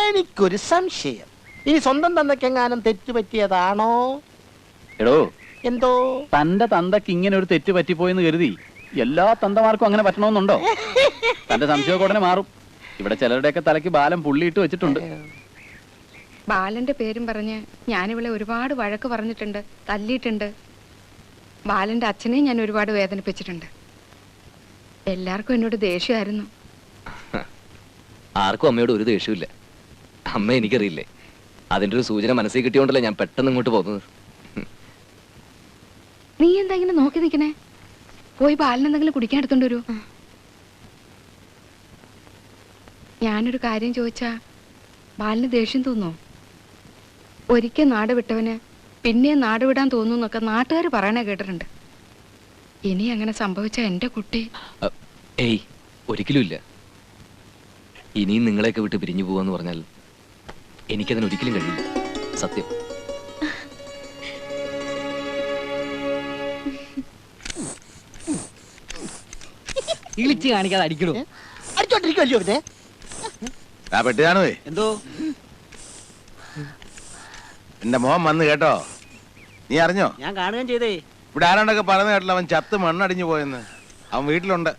എനിക്കൊരു സംശയം. ഈ സ്വന്തം തന്തയ്ക്കെങ്ങാനും തെറ്റുപറ്റിയതാണോ? എടോ, എന്തോ തന്റെ തന്തയ്ക്ക് ഇങ്ങനെ ഒരു തെറ്റ് പറ്റിപ്പോയെന്ന് കരുതി എല്ലാ തന്തമാർക്കും അങ്ങനെ പറ്റണമെന്നുണ്ടോ? തന്റെ സംശയമൊക്കെ ഉടനെ മാറും. ഇവിടെ ചിലരുടെയൊക്കെ തലയ്ക്ക് ബാലൻ പുള്ളിയിട്ട് വെച്ചിട്ടുണ്ട്. ബാലന്റെ പേരും പറഞ്ഞ് ഞാനിവളെ ഒരുപാട് വഴക്ക് പറഞ്ഞിട്ടുണ്ട്, തല്ലിയിട്ടുണ്ട്. ബാലന്റെ അച്ഛനെയും ഞാൻ ഒരുപാട് വേദനിപ്പിച്ചിട്ടുണ്ട്. എല്ലാവർക്കും എന്നോട് ദേഷ്യമായിരുന്നു. ആർക്കും അമ്മയോട് ഒരു ദേഷ്യമില്ല. അമ്മ എനിക്കറിയില്ലേ, അതിന്റെ ഒരു സൂചന മനസ്സിൽ കിട്ടിയോണ്ടല്ലേ ഞാൻ പെട്ടെന്ന് ഇങ്ങോട്ട് പോകുന്നത്. നീ എന്താ ഇങ്ങനെ നോക്കി നിൽക്കണേ? പോയി ബാലൻ എന്തെങ്കിലും കുടിക്കാൻ എടുത്തോണ്ട് വരൂ. ഞാനൊരു കാര്യം ചോദിച്ചാ ബാലിന് ദേഷ്യം തോന്നോ? ഒരിക്കൽ നാട് വിട്ടവന് പിന്നെ നാട് വിടാൻ തോന്നുന്നൊക്കെ നാട്ടുകാർ പറയണ കേട്ടിട്ടുണ്ട്. ഇനി അങ്ങനെ സംഭവിച്ച എന്റെ കുട്ടി. ഏയ്, ഒരിക്കലും ഇല്ല. ഇനിയും നിങ്ങളെയൊക്കെ വിട്ട് പിരിഞ്ഞു പോവാന്ന് പറഞ്ഞാൽ എനിക്കതിന് ഒരിക്കലും കഴിയില്ല. സത്യം. ഇളിച്ച് കാണിക്കാതെ അടിക്കണോ? അടിച്ചോണ്ടിരിക്കുമല്ലോ ഇവരെ. എന്തോ എന്റെ മോൻ വന്ന് കേട്ടോ. നീ അറിഞ്ഞോ? ഞാൻ കാണുകയും ചെയ്തേ. ഇവിടെ ആരാണ്ടൊക്കെ പറഞ്ഞു കേട്ടല്ലോ അവൻ ചത്ത് മണ്ണടിഞ്ഞു പോയെന്ന്. അവൻ വീട്ടിലുണ്ട്.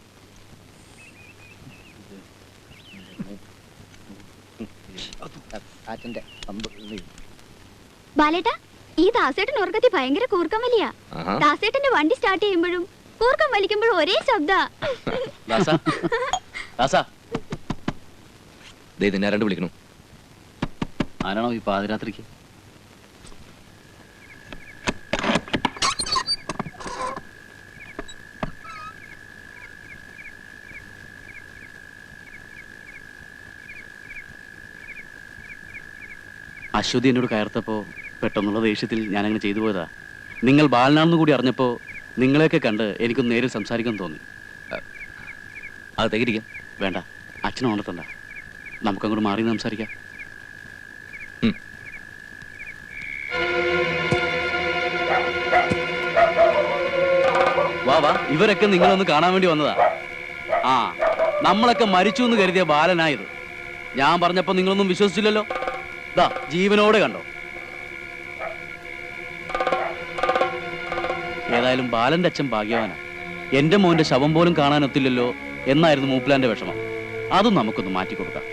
ബാലേട്ടാ, ഈ ദാസേട്ടൻ ഉറക്കത്തിൽ ഭയങ്കര കൂർക്കം വലിയ. ദാസേട്ടന്റെ വണ്ടി സ്റ്റാർട്ട് ചെയ്യുമ്പോഴും കൂർക്കം വലിക്കുമ്പോഴും ഒരേ ശബ്ദ. ആരാണ്ട് വിളിക്കണു. ആരാണോ ഈ പാതിരാത്രിക്ക്? അശ്വതി എന്നോട് കയർത്തപ്പോ പെട്ടെന്നുള്ള ദേഷ്യത്തിൽ ഞാനങ്ങനെ ചെയ്തു പോയതാ. നിങ്ങൾ ബാലനാണെന്ന് കൂടി അറിഞ്ഞപ്പോ നിങ്ങളെയൊക്കെ കണ്ട് എനിക്കൊന്ന് നേരിൽ സംസാരിക്കാൻ തോന്നി. അകത്തേക്ക് ഇരിക്കാം. വേണ്ട, അച്ഛനെ ഉണർത്തണ്ട, നമുക്കങ്ങോട്ട് മാറി സംസാരിക്കാം. വാ വാ, ഇവരൊക്കെ നിങ്ങളൊന്ന് കാണാൻ വേണ്ടി വന്നതാ. ആ, നമ്മളൊക്കെ മരിച്ചു എന്ന് കരുതിയ ബാലനായത്. ഞാൻ പറഞ്ഞപ്പോ നിങ്ങളൊന്നും വിശ്വസിച്ചില്ലല്ലോ. ദാ ജീവനോടെ കണ്ടോ. ഏതായാലും ബാലന്റെ അച്ഛൻ ഭാഗ്യവാനാ. എന്റെ മോന്റെ ശവം പോലും കാണാനൊത്തില്ലല്ലോ എന്നായിരുന്നു മൂപ്പിലാന്റെ വിഷമം. അതും നമുക്കൊന്ന് മാറ്റിക്കൊടുക്കാം.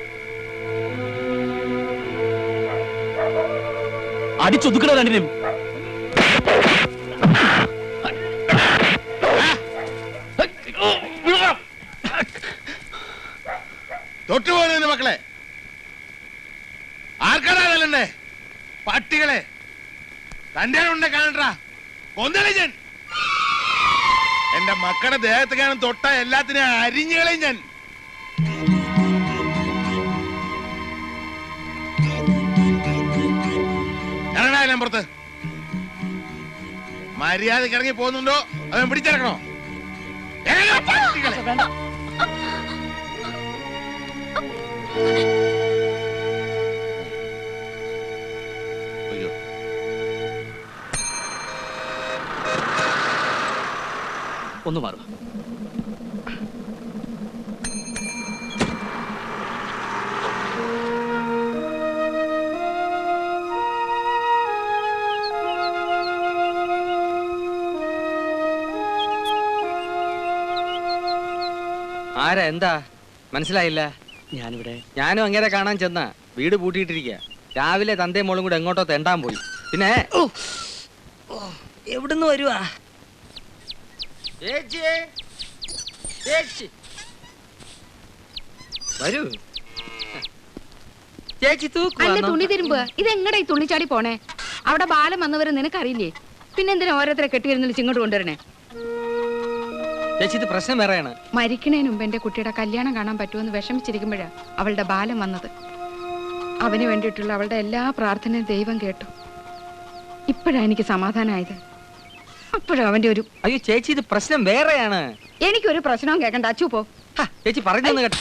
അടിച്ചൊതുക്കണ രണ്ടിനും. തൊട്ടുപോകുന്ന മക്കളെ, ആർക്കാണല്ലേ പട്ടികളെ തന്റെ ഉണ്ടെ കാണണ്ടാ കൊന്തളിച്ചൻ. എന്റെ മക്കളുടെ ദേഹത്തേക്കാണ് തൊട്ട എല്ലാത്തിനും അരിഞ്ഞുകളയും ഞാൻ. ഇറങ്ങാൻ പുറത്ത്. മര്യാദക്ക് ഇറങ്ങി പോകുന്നുണ്ടോ അവൻ പിടിച്ചിറക്കണോ? ഒന്ന് മാറുക. ആരാ? എന്താ മനസ്സിലായില്ല? ഞാനും അങ്ങനെ കാണാൻ ചെന്ന വീട് പൂട്ടിയിട്ടിരിക്കുക. രാവിലെ തന്തയും മോളും കൂടെ എങ്ങോട്ടോ തെണ്ടാൻ പോയി. പിന്നെ എവിടുന്ന് വരുവാ? വരൂ ചേച്ചി. അല്ല തുണി തിരുമ്പുക. ഇതെങ്ങടാ ഈ തുള്ളിച്ചാടി പോണേ? അവിടെ ബാലം വന്നവരെ നിനക്കറിയില്ലേ? പിന്നെന്തിനാ ഓരോരുത്തരെ കെട്ടിയിരുന്നില്ല ഇങ്ങോട്ട് കൊണ്ടുവരണേ? ചേച്ചി ഇത് പ്രശ്നം വേറെയാണ്. മരിക്കണേന് മുമ്പ് എന്റെ കുട്ടിയുടെ കല്യാണം കാണാൻ പറ്റുമെന്ന് വിഷമിച്ചിരിക്കുമ്പോഴാ അവളുടെ ബാലം വന്നത്. അവന് വേണ്ടിയിട്ടുള്ള അവളുടെ എല്ലാ പ്രാർത്ഥനയും ദൈവം കേട്ടു. ഇപ്പോഴാ എനിക്ക് സമാധാനമായത്. അപ്പോഴും അവന്റെ ഒരു അയ്യോ ചേച്ചി ഇത് പ്രശ്നം വേറെയാണ്. എനിക്കൊരു പ്രശ്നവും കേൾക്കണ്ട. അച്ചു പോ. ചേച്ചി പറഞ്ഞു കേട്ടോ.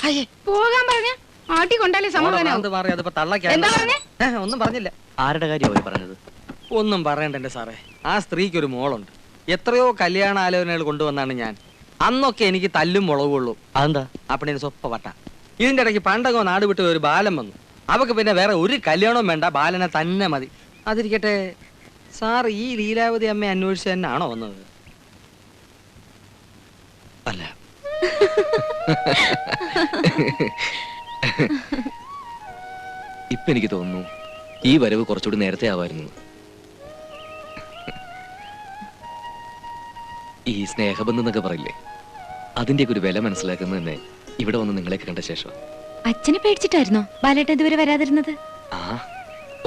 പോകാൻ പറഞ്ഞ ആട്ടി കൊണ്ടാലേ സമാധാനം. ഒന്നും പറഞ്ഞില്ല. ആരുടെ കാര്യം പറഞ്ഞത്? ഒന്നും പറയണ്ട എന്റെ സാറേ. ആ സ്ത്രീക്ക് ഒരു മോളുണ്ട്. എത്രയോ കല്യാണ ആലോചനകൾ കൊണ്ടുവന്നാണ് ഞാൻ. അന്നൊക്കെ എനിക്ക് തല്ലും മുളകുള്ളൂ. അതെന്താ? അപ്പണി സ്വപ്പ വട്ട. ഇതിന്റെ ഇടയ്ക്ക് പണ്ടങ്ങോ നാട് വിട്ട് ഒരു ബാലം വന്നു. അവക്ക് പിന്നെ വേറെ ഒരു കല്യാണവും വേണ്ട, ബാലനെ തന്നെ മതി. അതിരിക്കട്ടെ, സാർ ഈ ലീലാവതി അമ്മയെ അന്വേഷിച്ച് തന്നെ ആണോ വന്നത്? അല്ല. ഇപ്പൊ എനിക്ക് തോന്നുന്നു ഈ വരവ് കുറച്ചുകൂടി നേരത്തെ ആവായിരുന്നു. ഈ സ്നേഹബന്ധം എന്നൊക്കെ പറയില്ലേ, അതിന്റെയൊക്കെ ഒരു വില മനസ്സിലാക്കുന്നത് തന്നെ ഇവിടെ വന്ന് നിങ്ങളെ കണ്ട ശേഷം. അച്ഛനെ പേടിച്ചിട്ടായിരുന്നോ ബാലേട്ടൻ ഇതുവരെ വരാതിരുന്നത്? ആ,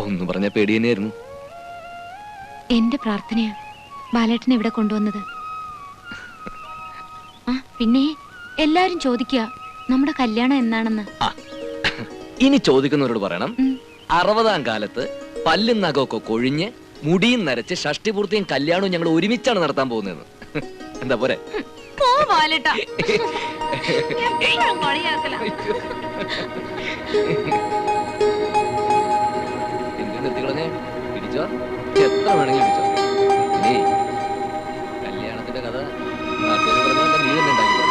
ഒന്ന് പറഞ്ഞ പേടി തന്നെയായിരുന്നു. എന്റെ പ്രാർത്ഥനയാ ബാലേട്ടനെ ഇവിടെ കൊണ്ടുവന്നത്. ആ പിന്നെ എല്ലാരും ചോദിക്കുക നമ്മുടെ കല്യാണം എന്നാണെന്ന്. ഇനി ചോദിക്കുന്നവരോട് പറയണം, 60-ാം കാലത്ത് പല്ലും നഖമൊക്കെ കൊഴിഞ്ഞ് മുടിയും നരച്ച് ഷഷ്ടിപൂർത്തിയും കല്യാണവും ഞങ്ങൾ ഒരുമിച്ചാണ് നടത്താൻ പോകുന്നത്. എന്താ പോരെ? നിർത്തിക്കളഞ്ഞേ, പിടിച്ചോ, എത്ര വേണമെങ്കിലും പിടിച്ചോ. ഇനി കല്യാണത്തിന്റെ കഥ നീ തന്നെ ഉണ്ടാക്കി.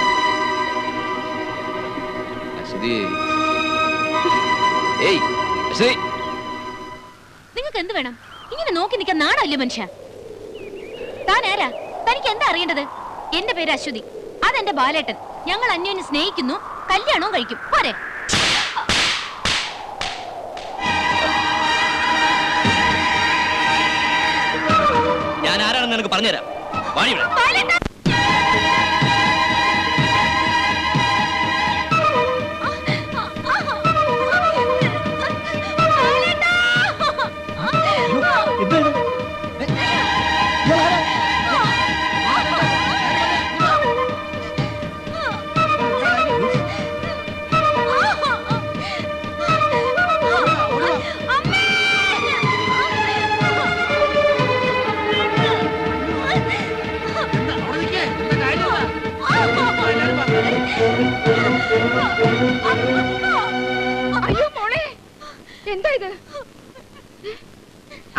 അശ്വതി, നിങ്ങൾക്ക് എന്ത് വേണം? ഇങ്ങനെ നോക്കി നിൽക്കാൻ നാണല്ലേ മനുഷ്യ? താൻ ആരാ? തനിക്ക് എന്താ അറിയേണ്ടത്? എന്റെ പേര് അശ്വതി, അതെന്റെ ബാലേട്ടൻ. ഞങ്ങൾ അന്യോന്യം സ്നേഹിക്കുന്നു, കല്യാണവും കഴിക്കും. പോരെ? ഞാൻ ആരാണെന്ന് നിനക്ക് പറഞ്ഞുതരാം. അയ്യോ മോളെ, എന്താ ഇത്?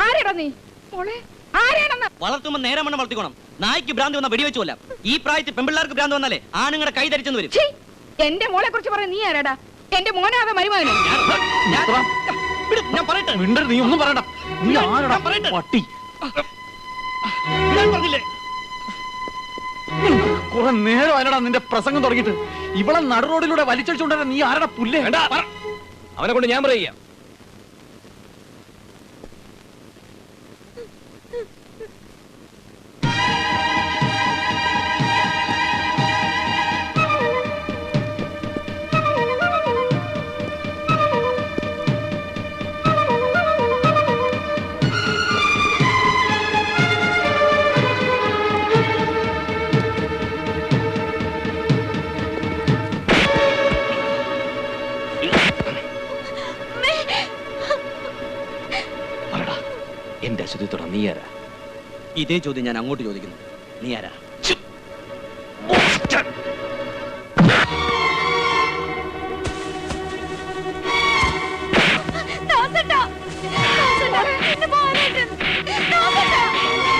ആരാടാ നീ? മോളെ ആരാണെന്ന്? വളർത്തുമ്പോ നേരെ മണ്ണം വളർത്തിക്കോണം. നായ്ക്ക് ഭ്രാന്ത് വന്ന വെടിവെച്ചല്ല. ഈ പ്രായത്തിൽ പെമ്പിള്ളാർക്ക് ഭ്രാന്ത് വന്നാലേ ആണുങ്ങളുടെ കൈ ധരിച്ചെന്ന് വരും. എന്റെ മോളെ കുറിച്ച് പറയാൻ നീ ആരാടാ? എന്റെ മോനാവ മരുമകനോ? ഞാൻ പറയട്ടെ. നീ ഒന്നും പറയണ്ട. നീ ആരടാ പട്ടി? ഞാൻ പറഞ്ഞില്ലേ കുറെ നേരം ആരടാ നിന്റെ പ്രസംഗം തുടങ്ങിയിട്ട്? ഇവിടെ നടു റോഡിലൂടെ വലിച്ചടിച്ചുകൊണ്ടാ നീ ആരടാ പുല്ലേ? അവനെ കൊണ്ട് ഞാൻ പറയുക. എന്റെ അശ്വതിത്തോടെ നീ ആരാ? ഇതേ ചോദ്യം ഞാൻ അങ്ങോട്ട് ചോദിക്കുന്നു. നീ ആരാ?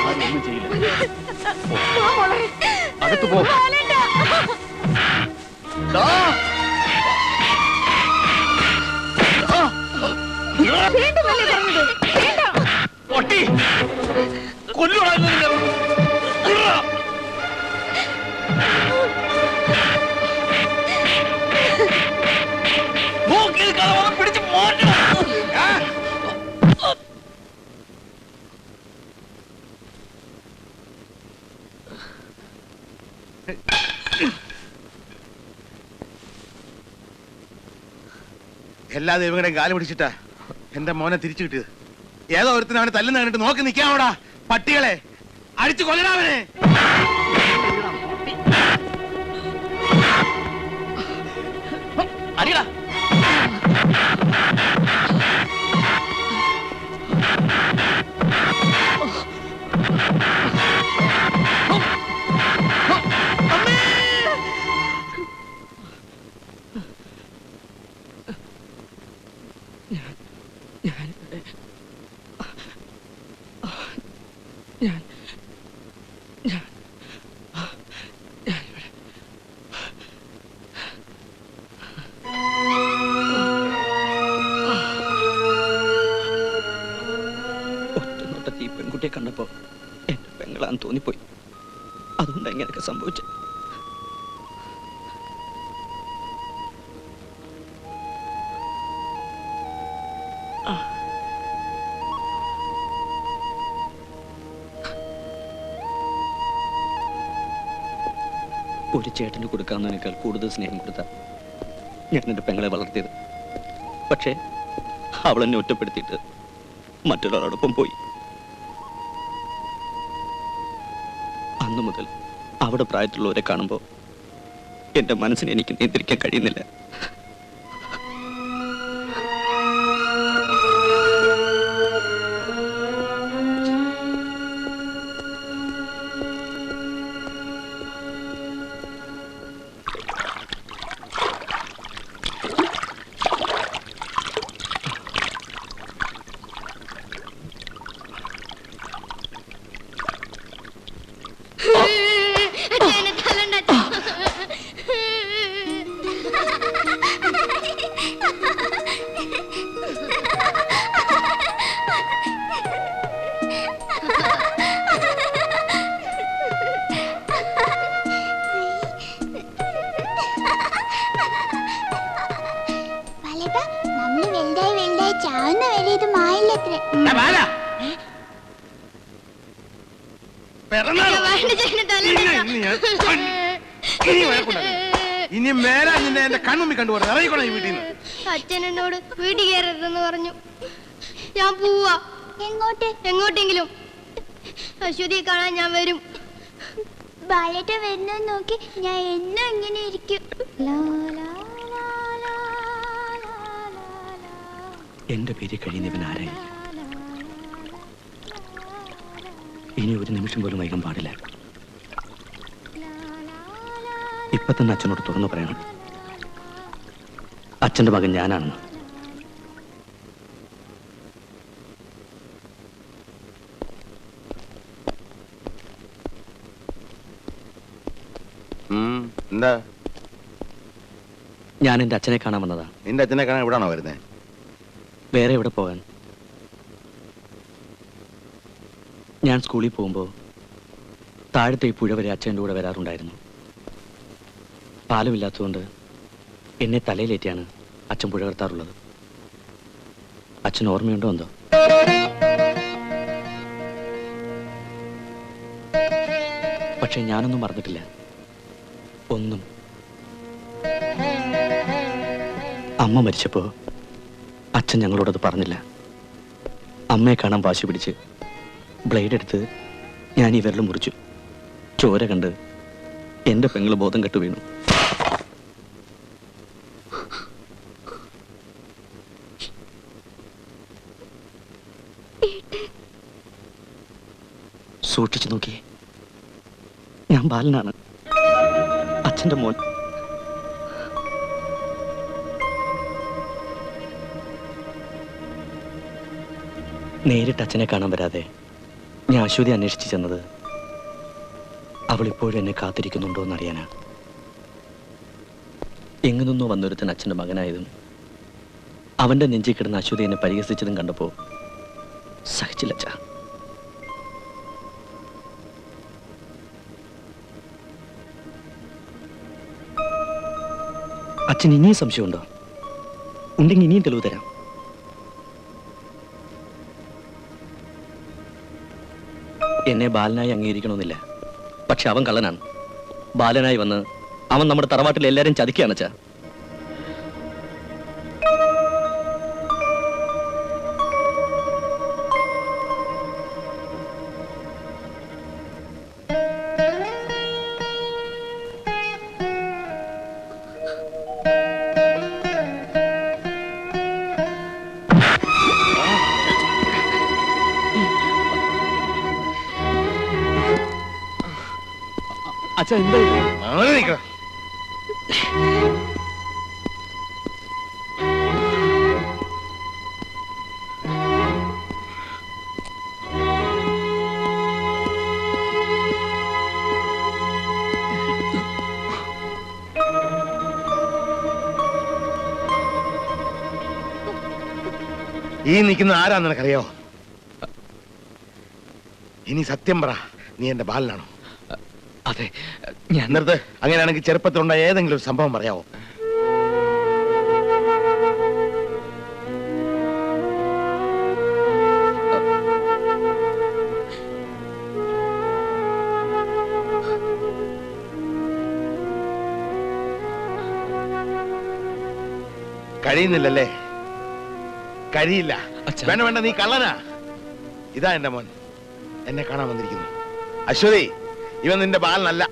അതൊന്നും ചെയ്യില്ല. അകത്ത് പോ. പൊട്ടി കൊല്ലുവാ. പിടിച്ച് എല്ലാ ദൈവങ്ങളുടെയും കാല് പിടിച്ചിട്ടാ എന്റെ മോനെ തിരിച്ചു കിട്ടിയത്. ഏതോ ഒരുത്തിന് അവനെ തല്ലുന്ന കണ്ടിട്ട് നോക്കി നിൽക്കാമോടാ പട്ടികളെ. അടിച്ചു കൊല്ലണവനെ. അടിയടാ. ഈ പെൺകുട്ടിയെ കണ്ടപ്പോ എന്റെ പെങ്ങളാന്ന് തോന്നിപ്പോയി. അതുകൊണ്ട് ഇങ്ങനെയൊക്കെ സംഭവിച്ചു. ഒരു ചേട്ടന് കൊടുക്കാവുന്നതിനേക്കാൾ കൂടുതൽ സ്നേഹം കൊടുത്ത ഞാൻ എന്റെ പെങ്ങളെ വളർത്തിയത്. പക്ഷേ അവളെന്നെ ഒറ്റപ്പെടുത്തിയിട്ട് മറ്റൊരാളോടൊപ്പം പോയി. അന്നു മുതൽ അവിടെ പ്രായത്തിലുള്ളവരെ കാണുമ്പോൾ എന്റെ മനസ്സിനെ എനിക്ക് നിയന്ത്രിക്കാൻ കഴിയുന്നില്ല. ഇനി മേലെ നിന്നെ എന്റെ കൺമുമ്പിൽ കണ്ടുപോകണം. ഇറങ്ങിക്കോണം ഈ വീട്ടിൽ നിന്ന്. അച്ഛൻ എന്നോട് വീട്ടിൽ കയറരുതെന്ന് പറഞ്ഞു. ഞാൻ പോവാ. എങ്ങോട്ടെങ്കിലും. അശ്വതിയെ കാണാൻ ഞാൻ വരും. ബാലേട്ട വരുന്ന നോക്കി ഞാൻ എന്നും ഇങ്ങനെ ഇരിക്കും. എന്റെ പേര് കഴിയുന്നവൻ ആരായി? ഇനി ഒരു നിമിഷം പോലും വൈകാൻ പാടില്ല. ഇപ്പൊ തന്നെ അച്ഛനോട് തുറന്നു പറയണം, അച്ഛന്റെ മകൻ ഞാനാണെന്ന്. എന്താ? ഞാൻ എന്റെ അച്ഛനെ കാണാൻ വന്നതാ. നിന്റെ അച്ഛനെ കാണാൻ എവിടാണോ വരുന്നേ? വേറെ എവിടെ പോകാൻ? ഞാൻ സ്കൂളിൽ പോകുമ്പോൾ താഴത്തെ ഈ പുഴ വരെ അച്ഛൻ്റെ കൂടെ വരാറുണ്ടായിരുന്നു. പാലമില്ലാത്തതുകൊണ്ട് എന്നെ തലയിലേറ്റിയാണ് അച്ഛൻ പുഴ കടത്താറുള്ളത്. അച്ഛൻ ഓർമ്മയുണ്ടോ എന്തോ? പക്ഷെ ഞാനൊന്നും മറന്നിട്ടില്ല, ഒന്നും. അമ്മ മരിച്ചപ്പോ അച്ഛൻ ഞങ്ങളോടത് പറഞ്ഞില്ല. അമ്മയെ കാണാൻ വാശി പിടിച്ച് ബ്ലേഡ് എടുത്ത് ഞാൻ ഈ വിരൽ മുറിച്ചു. ചോര കണ്ട് എന്റെ പെങ്ങള് ബോധം കെട്ടു വീണു. സൂക്ഷിച്ചു നോക്കി, ഞാൻ ബാലനാണ്, അച്ഛന്റെ മോൻ. നേരിട്ട് അച്ഛനെ കാണാൻ വരാതെ ഞാൻ അശ്വതി അന്വേഷിച്ചു ചെന്നത് അവൾ ഇപ്പോഴും എന്നെ കാത്തിരിക്കുന്നുണ്ടോ എന്നറിയാനാ. എങ്ങു നിന്നോ വന്നൊരുത്തൻ അച്ഛൻ്റെ മകനായതും അവന്റെ നെഞ്ചിൽ കിടന്ന അശ്വതി എന്നെ പരിഹസിച്ചതും കണ്ടപ്പോ സഹിച്ചില്ല അച്ഛാ. അച്ഛൻ ഇനിയും സംശയമുണ്ടോ? ഉണ്ടെങ്കിൽ ഇനിയും തെളിവ് തരാം. എന്നെ ബാലനായി അംഗീകരിക്കണമെന്നില്ല, പക്ഷെ അവൻ കള്ളനാണ്. ബാലനായി വന്ന് അവൻ നമ്മുടെ തറവാട്ടിൽ എല്ലാരും ചതിക്കുകയാണ് അച്ഛാ. അച്ഛാ എന്താ ഈ നിൽക്കുന്ന ആരാന്ന് നിനക്കറിയോ? ഇനി സത്യം പറ, നീ എന്റെ ബാലനാണോ? അതെ. നിർത്ത്. അങ്ങനെയാണെങ്കിൽ ചെറുപ്പത്തിലുണ്ടായ ഏതെങ്കിലും ഒരു സംഭവം പറയാവോ? കഴിയുന്നില്ലല്ലേ? കഴിയില്ല. വേണ്ട വേണ്ട, നീ കള്ളനാ. ഇതാ എന്റെ മോൻ, എന്നെ കാണാൻ വന്നിരിക്കുന്നു. അശ്വതി, ഇവൻ നിന്റെ ബാലനല്ല.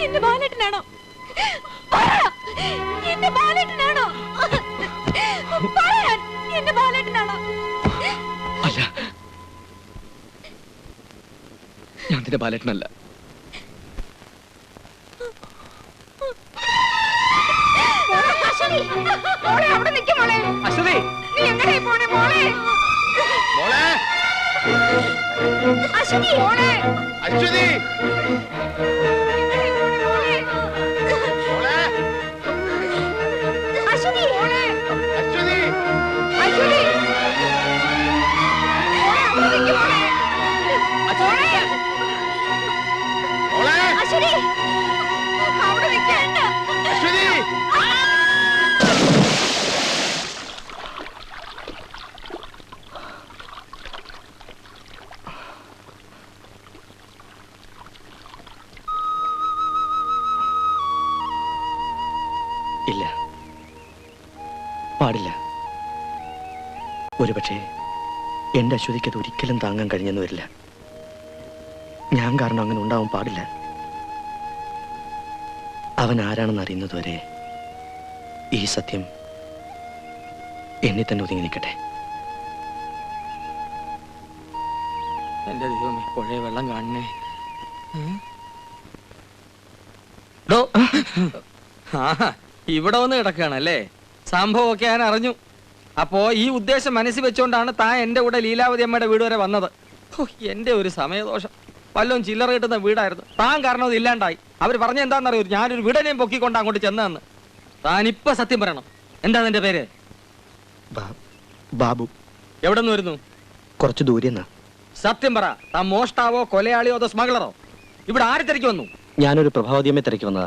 എന്റെ ബാലേട്ടനാണോ? എന്റെ ബാലേട്ടനാണോ? എന്റെ ബാലേട്ടനാണോ? അല്ല, ഞാൻ നിന്റെ ബാലേട്ടനല്ല. അശ്വതി, നീ എങ്ങനെയാ പോണേ മോളെ? മോളെ, അശ്വതി, മോളെ, അശ്വതി, അശ്വതി, മോളെ, അശ്വതി, അശ്വതി, മോളെ, അശ്വതി, അവിടെ നിൽക്കണ്ട. അശ്വതി. ഇല്ല, പാടില്ല. ഒരുപക്ഷെ എന്റെ അശ്വതിക്ക് അത് ഒരിക്കലും താങ്ങാൻ കഴിഞ്ഞെന്ന് വരില്ല. ഞാൻ കാരണം അങ്ങനെ ഉണ്ടാവാൻ പാടില്ല. അവൻ ആരാണെന്ന് അറിയുന്നതുവരെ ഈ സത്യം എന്നെ തന്നെ ഒതുങ്ങി നിൽക്കട്ടെ. എന്റെ ദൈവമേ, പുഴയെ വെള്ളം കാണണേ. ഇവിടെ വന്ന് കിടക്കുകയാണല്ലേ? സംഭവമൊക്കെ ഞാൻ അറിഞ്ഞു. അപ്പോ ഈ ഉദ്ദേശം മനസ്സിൽ വെച്ചോണ്ടാണ് താൻ എന്റെ കൂടെ ലീലാവതി അമ്മയുടെ വീട് വരെ വന്നത്. എന്റെ ഒരു സമയദോഷം. വല്ലതും ചില്ലറ കിട്ടുന്ന വീടായിരുന്നു. താൻ കാരണം അത് ഇല്ലാണ്ടായി. അവർ പറഞ്ഞ എന്താണെന്നറിയോ, ഞാനൊരു വീടനെയും പൊക്കിക്കൊണ്ട് അങ്ങോട്ട് ചെന്നതെന്ന്. താനിപ്പോ സത്യം പറയണം. എന്താ നിന്റെ പേര്? ബാബു. എവിടെ നിന്ന് വരുന്നു? കുറച്ച് ദൂരെ. സത്യം പറ, താൻ മോഷ്ടാവോ കൊലയാളിയോ അതോ സ്മഗ്ലറോ? ഇവിടെ ആര് തിരക്കി വന്നു? ഞാനൊരു പ്രഭാവതിയമ്മയെ തിരക്കി വന്നതാ.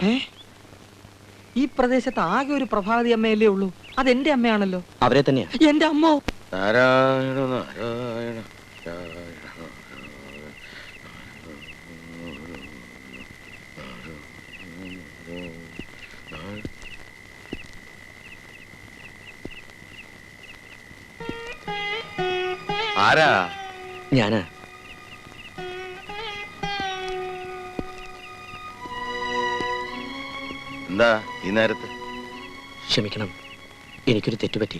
ഈ പ്രദേശത്ത് ആകെ ഒരു പ്രഭാവതി അമ്മയല്ലേ ഉള്ളൂ. അതെന്റെ അമ്മയാണല്ലോ. അവരെ തന്നെയാ. എന്റെ അമ്മോ. നാരായണ നാരായണ ആരാ? ഞാനാ. എന്താ ഈ നേരത്ത്? ക്ഷമിക്കണം, എനിക്കൊരു തെറ്റുപറ്റി.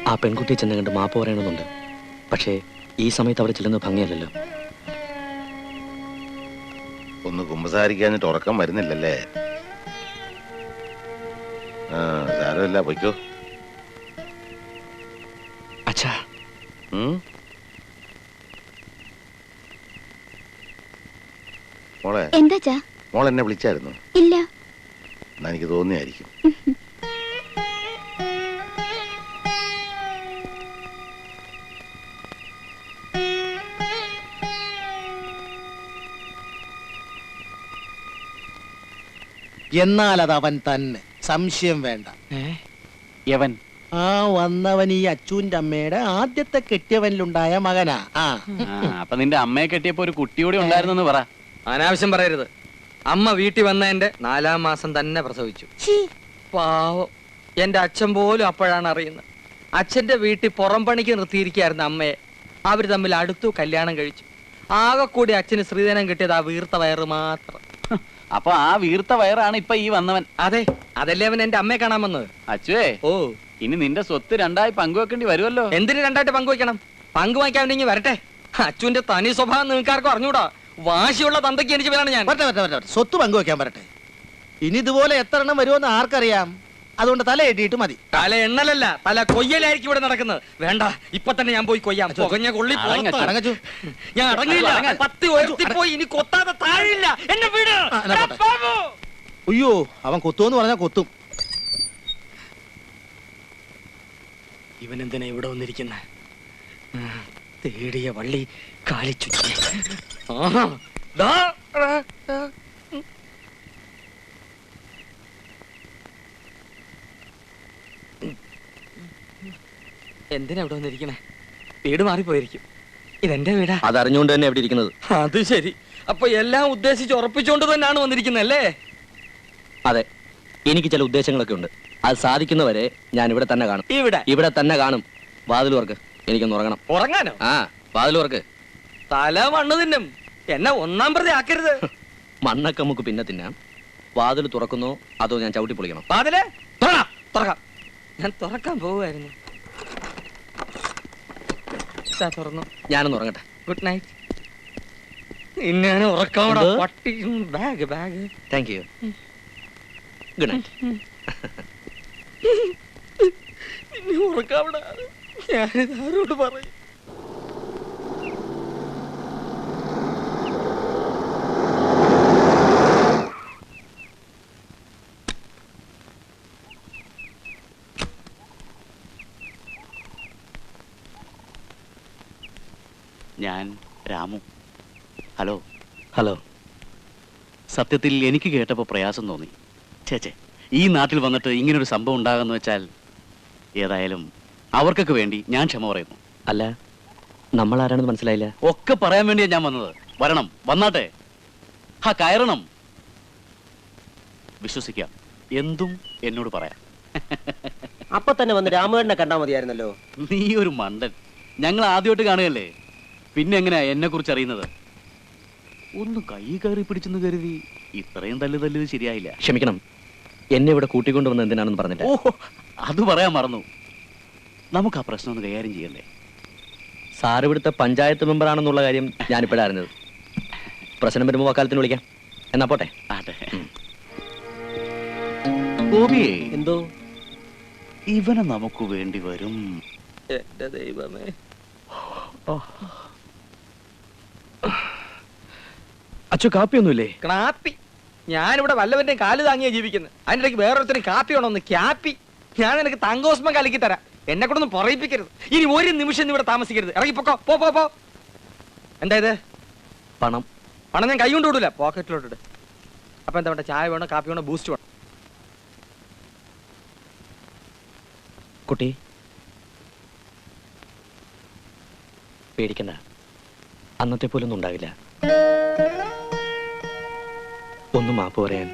ആ പെൺകുട്ടിയെ ചെന്ന് കണ്ട് മാപ്പ് പറയണമെന്നുണ്ട്. പക്ഷേ ഈ സമയത്ത് അവിടെ ചെല്ലുന്നത് ഭംഗിയല്ലല്ലോ. ഒന്ന് കുമ്പസാരിക്കാഞ്ഞിട്ട് ഉറക്കം വരുന്നില്ലല്ലേ? സാരമില്ല, പൊയ്ക്കോ. അച്ഛാ. മോളെ, എന്താ മോൾ എന്നെ വിളിച്ചായിരുന്നു? ഇല്ല. എന്നാ എനിക്ക് തോന്നിയായിരിക്കും. എന്നാൽ അത് അവൻ തന്നെ, സംശയം വേണ്ട. യവൻ ആ വന്നവൻ ഈ അച്ചൂന്റെ അമ്മയുടെ ആദ്യത്തെ കെട്ടിയവനിലുണ്ടായ മകനാ. അപ്പൊ നിന്റെ അമ്മയെ കെട്ടിയപ്പോ ഒരു കുട്ടിയോടെ ഉണ്ടായിരുന്നെന്ന് പറ. അനാവശ്യം പറയരുത്. അമ്മ വീട്ടിൽ വന്ന എന്റെ 4-ാം മാസം തന്നെ പ്രസവിച്ചു. പാവം, എന്റെ അച്ഛൻ പോലും അപ്പോഴാണ് അറിയുന്നത്. അച്ഛന്റെ വീട്ടിൽ പുറം പണിക്ക് നിർത്തിയിരിക്കുകയായിരുന്നു അമ്മയെ. അവര് തമ്മിൽ അടുത്തു കല്യാണം കഴിച്ചു. ആകെ കൂടി അച്ഛന് ശ്രീധനം കിട്ടിയത് ആ വീർത്ത വയറ് മാത്രം. അപ്പൊ ആ വീർത്ത വയറാണ് ഇപ്പൊ ഈ വന്നവൻ. അതെ, അതല്ലേ അവൻ എന്റെ അമ്മയെ കാണാൻ വന്നത്. അച്ചുവേ, ഇനി നിന്റെ സ്വത്ത് രണ്ടായി പങ്കുവെക്കേണ്ടി വരുമല്ലോ. എന്തിന് രണ്ടായിട്ട് പങ്കുവെക്കണം? പങ്കുവയ്ക്കാൻ വരട്ടെ. അച്ഛന്റെ തനി സ്വഭാവം നിങ്ങൾക്കാർക്കും അറിഞ്ഞൂടാ. വാശിയുള്ള തന്തയ്ക്ക് എനിക്ക് പേരാണ് ഞാൻ. സ്വത്ത് പങ്കുവെക്കാൻ വരട്ടെ. ഇനി ഇതുപോലെ എത്ര എണ്ണം വരുമെന്ന് ആർക്കറിയാം. അതുകൊണ്ട് തല എട്ടിയിട്ട് മതി. തല എണ്ണലല്ല, തല കൊയ്യലായിരിക്കും ഇവിടെ നടക്കുന്നത്. വേണ്ട, ഇപ്പൊ തന്നെ ഞാൻ പോയി കൊയ്യാം. പുകഞ്ഞ കൊള്ളി ഞാൻ അടങ്ങിയില്ല. പത്തി ഉയർത്തിപ്പോയി, ഇനി കൊത്താതെ താഴില്ല. എന്നെ വീട്. അയ്യോ, അവൻ കൊത്തുമെന്ന് പറഞ്ഞാൽ കൊത്തും. ഇവൻ എന്തിനാ ഇവിടെ വന്നിരിക്കുന്ന? തേടിയ വള്ളി കാലിച്ചുറ്റി. എന്തിനാ ഇവിടെ വന്നിരിക്കണേ? വീട് മാറിപ്പോയിരിക്കും. ഇതെന്റെ വീടാ. അതറിഞ്ഞുകൊണ്ട് തന്നെ എവിടെ ഇരിക്കുന്നത്. അത് ശരി. അപ്പൊ എല്ലാം ഉദ്ദേശിച്ച് ഉറപ്പിച്ചുകൊണ്ട് തന്നെയാണ് വന്നിരിക്കുന്നല്ലേ? അതെ, എനിക്ക് ചില ഉദ്ദേശങ്ങളൊക്കെ ഉണ്ട്. അത് സാധിക്കുന്നവരെ ഞാൻ ഇവിടെ തന്നെ കാണും. ഇവിടെ തന്നെ കാണും. വാതിൽ വർക്ക്, എനിക്കൊന്ന് ഉറങ്ങണം. ഉറങ്ങാനോ? ആ, വാതിൽ വർക്ക്. തല മണ്ണ് തിന്നും. എന്നെ ഒന്നാം പ്രതി ആക്കരുത്. മണ്ണൊക്കെ നമുക്ക് പിന്നെ തിന്നാം. വാതിൽ തുറക്കുന്നോ അതോ ഞാൻ ചവിട്ടി പൊളിക്കണം? വാതില് തുറക്കാം. ഞാൻ തുറക്കാൻ പോവുമായിരുന്നു. തുറന്നു. ഞാനൊന്ന് ഉറങ്ങട്ടെ. Good night. ഇന്നാണ് ഉറക്കാവട പട്ടി. Bag bag. Thank you. Good night. ഇനി ഉറക്കാവട. ഞാനിത് ആരോട് പറയും? ഞാൻ രാമു. ഹലോ. ഹലോ. സത്യത്തിൽ എനിക്ക് കേട്ടപ്പോൾ പ്രയാസം തോന്നി. ചേച്ചേ, ഈ നാട്ടിൽ വന്നിട്ട് ഇങ്ങനൊരു സംഭവം ഉണ്ടാകുന്ന വെച്ചാൽ ഏതായാലും അവർക്കൊക്കെ വേണ്ടി ഞാൻ ക്ഷമ പറയുന്നു. അല്ല, നമ്മൾ ആരാണെന്ന് മനസ്സിലായില്ല. ഒക്കെ പറയാൻ വേണ്ടിയാ ഞാൻ വന്നത്. വരണം, വന്നാട്ടെ. കയറണം. വിശ്വസിക്കാം, എന്തും എന്നോട് പറയാം. അപ്പൊ തന്നെ വന്ന് രാമേട്ടനെ കണ്ടാ മതിയായിരുന്നല്ലോ. നീ ഒരു മണ്ടൻ. ഞങ്ങൾ ആദ്യമായിട്ട് കാണുകയല്ലേ, പിന്നെ എങ്ങനെയാ എന്നെ കുറിച്ച് അറിയുന്നത്? ഒന്ന് കൈ കയറി പിടിച്ചെന്ന് കരുതി ഇത്രയും തല്ലിയത് ശരിയായില്ല. ക്ഷമിക്കണം, എന്നെ ഇവിടെ കൂട്ടിക്കൊണ്ടുവന്ന് എന്തിനാണെന്ന് പറഞ്ഞില്ല. ഓഹോ, അത് പറയാൻ മറന്നു. നമുക്ക് ആ പ്രശ്നം ഒന്ന് കൈകാര്യം ചെയ്യണ്ടേ? സാർ ഇവിടുത്തെ പഞ്ചായത്ത് മെമ്പറാണെന്നുള്ള കാര്യം ഞാനിപ്പോഴാണ് അറിഞ്ഞത്. പ്രശ്നം വരുമ്പോൾ വക്കാലത്തിന് വിളിക്കാം. എന്നാ പോട്ടെ. ഗോപിയെ, എന്തോ ഇവനെ നമുക്ക് വേണ്ടി വരും. എന്റെ ദൈവമേ. അച്ഛൻ കാപ്പിയൊന്നുമില്ലേ? കാപ്പി? ഞാനിവിടെ വല്ലവന്റെയും കാല് താങ്ങിയാ ജീവിക്കുന്നത്. അതിൻ്റെ ഇടയ്ക്ക് വേറൊരുത്തരും കാപ്പി വേണമെന്ന്. ക്യാപ്പി? ഞാൻ നിനക്ക് തങ്കോസ്മം കലക്കി തരാം. എന്നെ കൊണ്ടൊന്നും പറയിപ്പിക്കരുത്. ഇനി ഒരു നിമിഷം ഇവിടെ താമസിക്കരുത്. ഇറങ്ങിപ്പോക്കോ. പോ പോ പോ. എന്താ ഇത്? പണം. പണം ഞാൻ കൈ കൊണ്ട് വിടൂല, പോക്കറ്റിലോട്ടിട്ട്. അപ്പൊ എന്താ വേണ്ട? ചായ വേണോ, കാപ്പി വേണോ, ബൂസ്റ്റ് വേണോ? കുട്ടി പേടിക്കണ്ട, അന്നത്തെ പോലൊന്നും ഉണ്ടാവില്ല. ഒന്ന് മാപ്പ് പറയാൻ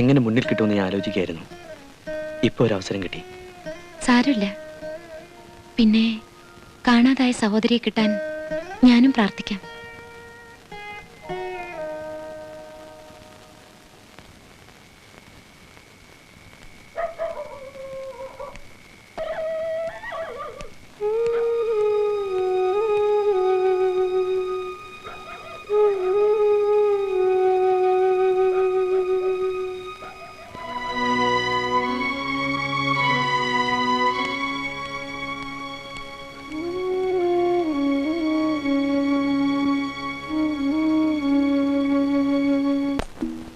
എങ്ങനെ മുന്നിൽ കിട്ടുമെന്ന് ഞാൻ ആലോചിക്കായിരുന്നു. ഇപ്പൊ ഒരു അവസരം കിട്ടി. സാരമില്ല. പിന്നെ കാണാതായ സഹോദരിയെ കിട്ടാൻ ഞാനും പ്രാർത്ഥിക്കാം.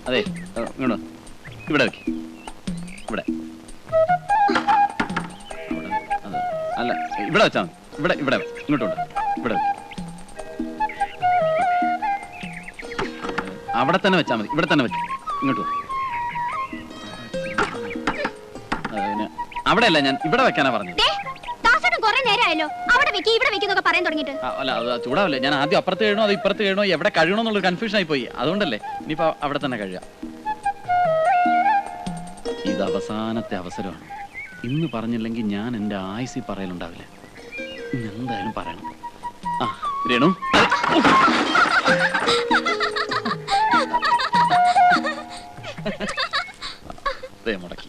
അതെ, ഇങ്ങോട്ട് ഇവിടെ വെക്ക്. ഇവിടെ അല്ല, ഇവിടെ വെച്ചാ മതി. ഇവിടെ ഇവിടെ ഇങ്ങോട്ടുണ്ട്. ഇവിടെ അവിടെ തന്നെ വെച്ചാൽ മതി. ഇവിടെ തന്നെ വെക്ക്. ഇങ്ങോട്ട് അവിടെ അല്ല, ഞാൻ ഇവിടെ വെക്കാനാ പറഞ്ഞത്. അല്ല, അത് ചൂടാവില്ലേ? ഞാൻ ആദ്യം അപ്പുറത്ത് കഴിയണോ അത് ഇപ്പുറത്ത് കഴിയണോ, എവിടെ കഴിയണോ എന്നുള്ളൊരു കൺഫ്യൂഷൻ ആയി പോയി. അതുകൊണ്ടല്ലേ. ഇനിയിപ്പോ അവിടെ തന്നെ കഴിയാം. ഇത് അവസാനത്തെ അവസരമാണ്. ഇന്ന് പറഞ്ഞില്ലെങ്കിൽ ഞാൻ എന്റെ ആയുസി പറയലുണ്ടാവില്ല. എന്തായാലും പറയണം. ആ രേണു, മുടക്കി.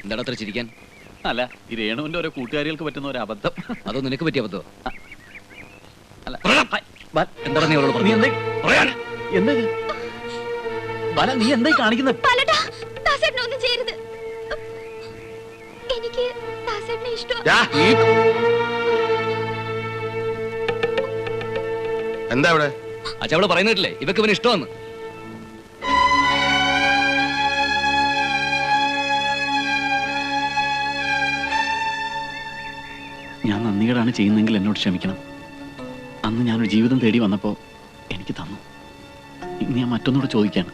എന്താണ് അത്ര ചിരിക്കാൻ? അല്ല, ഈ രേണുവിന്റെ ഓരോ കൂട്ടുകാരികൾക്ക് പറ്റുന്ന ഒരു അബദ്ധം. അതോ നിനക്ക് പറ്റിയ അബദ്ധം? അല്ല, എന്താണ് നീ അവളോട് പറഞ്ഞത്? നീ എന്തായി കാണിക്കുന്നത്? എനിക്ക് എന്താ ഇവിടെ? അച്ഛവള് പറയുന്നില്ലേ ഇവക്ക് ഇവന് ഇഷ്ടമെന്ന്? ഞാൻ നന്ദികേടാണ് ചെയ്യുന്നെങ്കിൽ എന്നോട് ക്ഷമിക്കണം. അന്ന് ഞാനൊരു ജീവിതം തേടി വന്നപ്പോ എനിക്ക് തന്നു. ഇനി ഞാൻ മറ്റൊന്നോട് ചോദിക്കാണ്.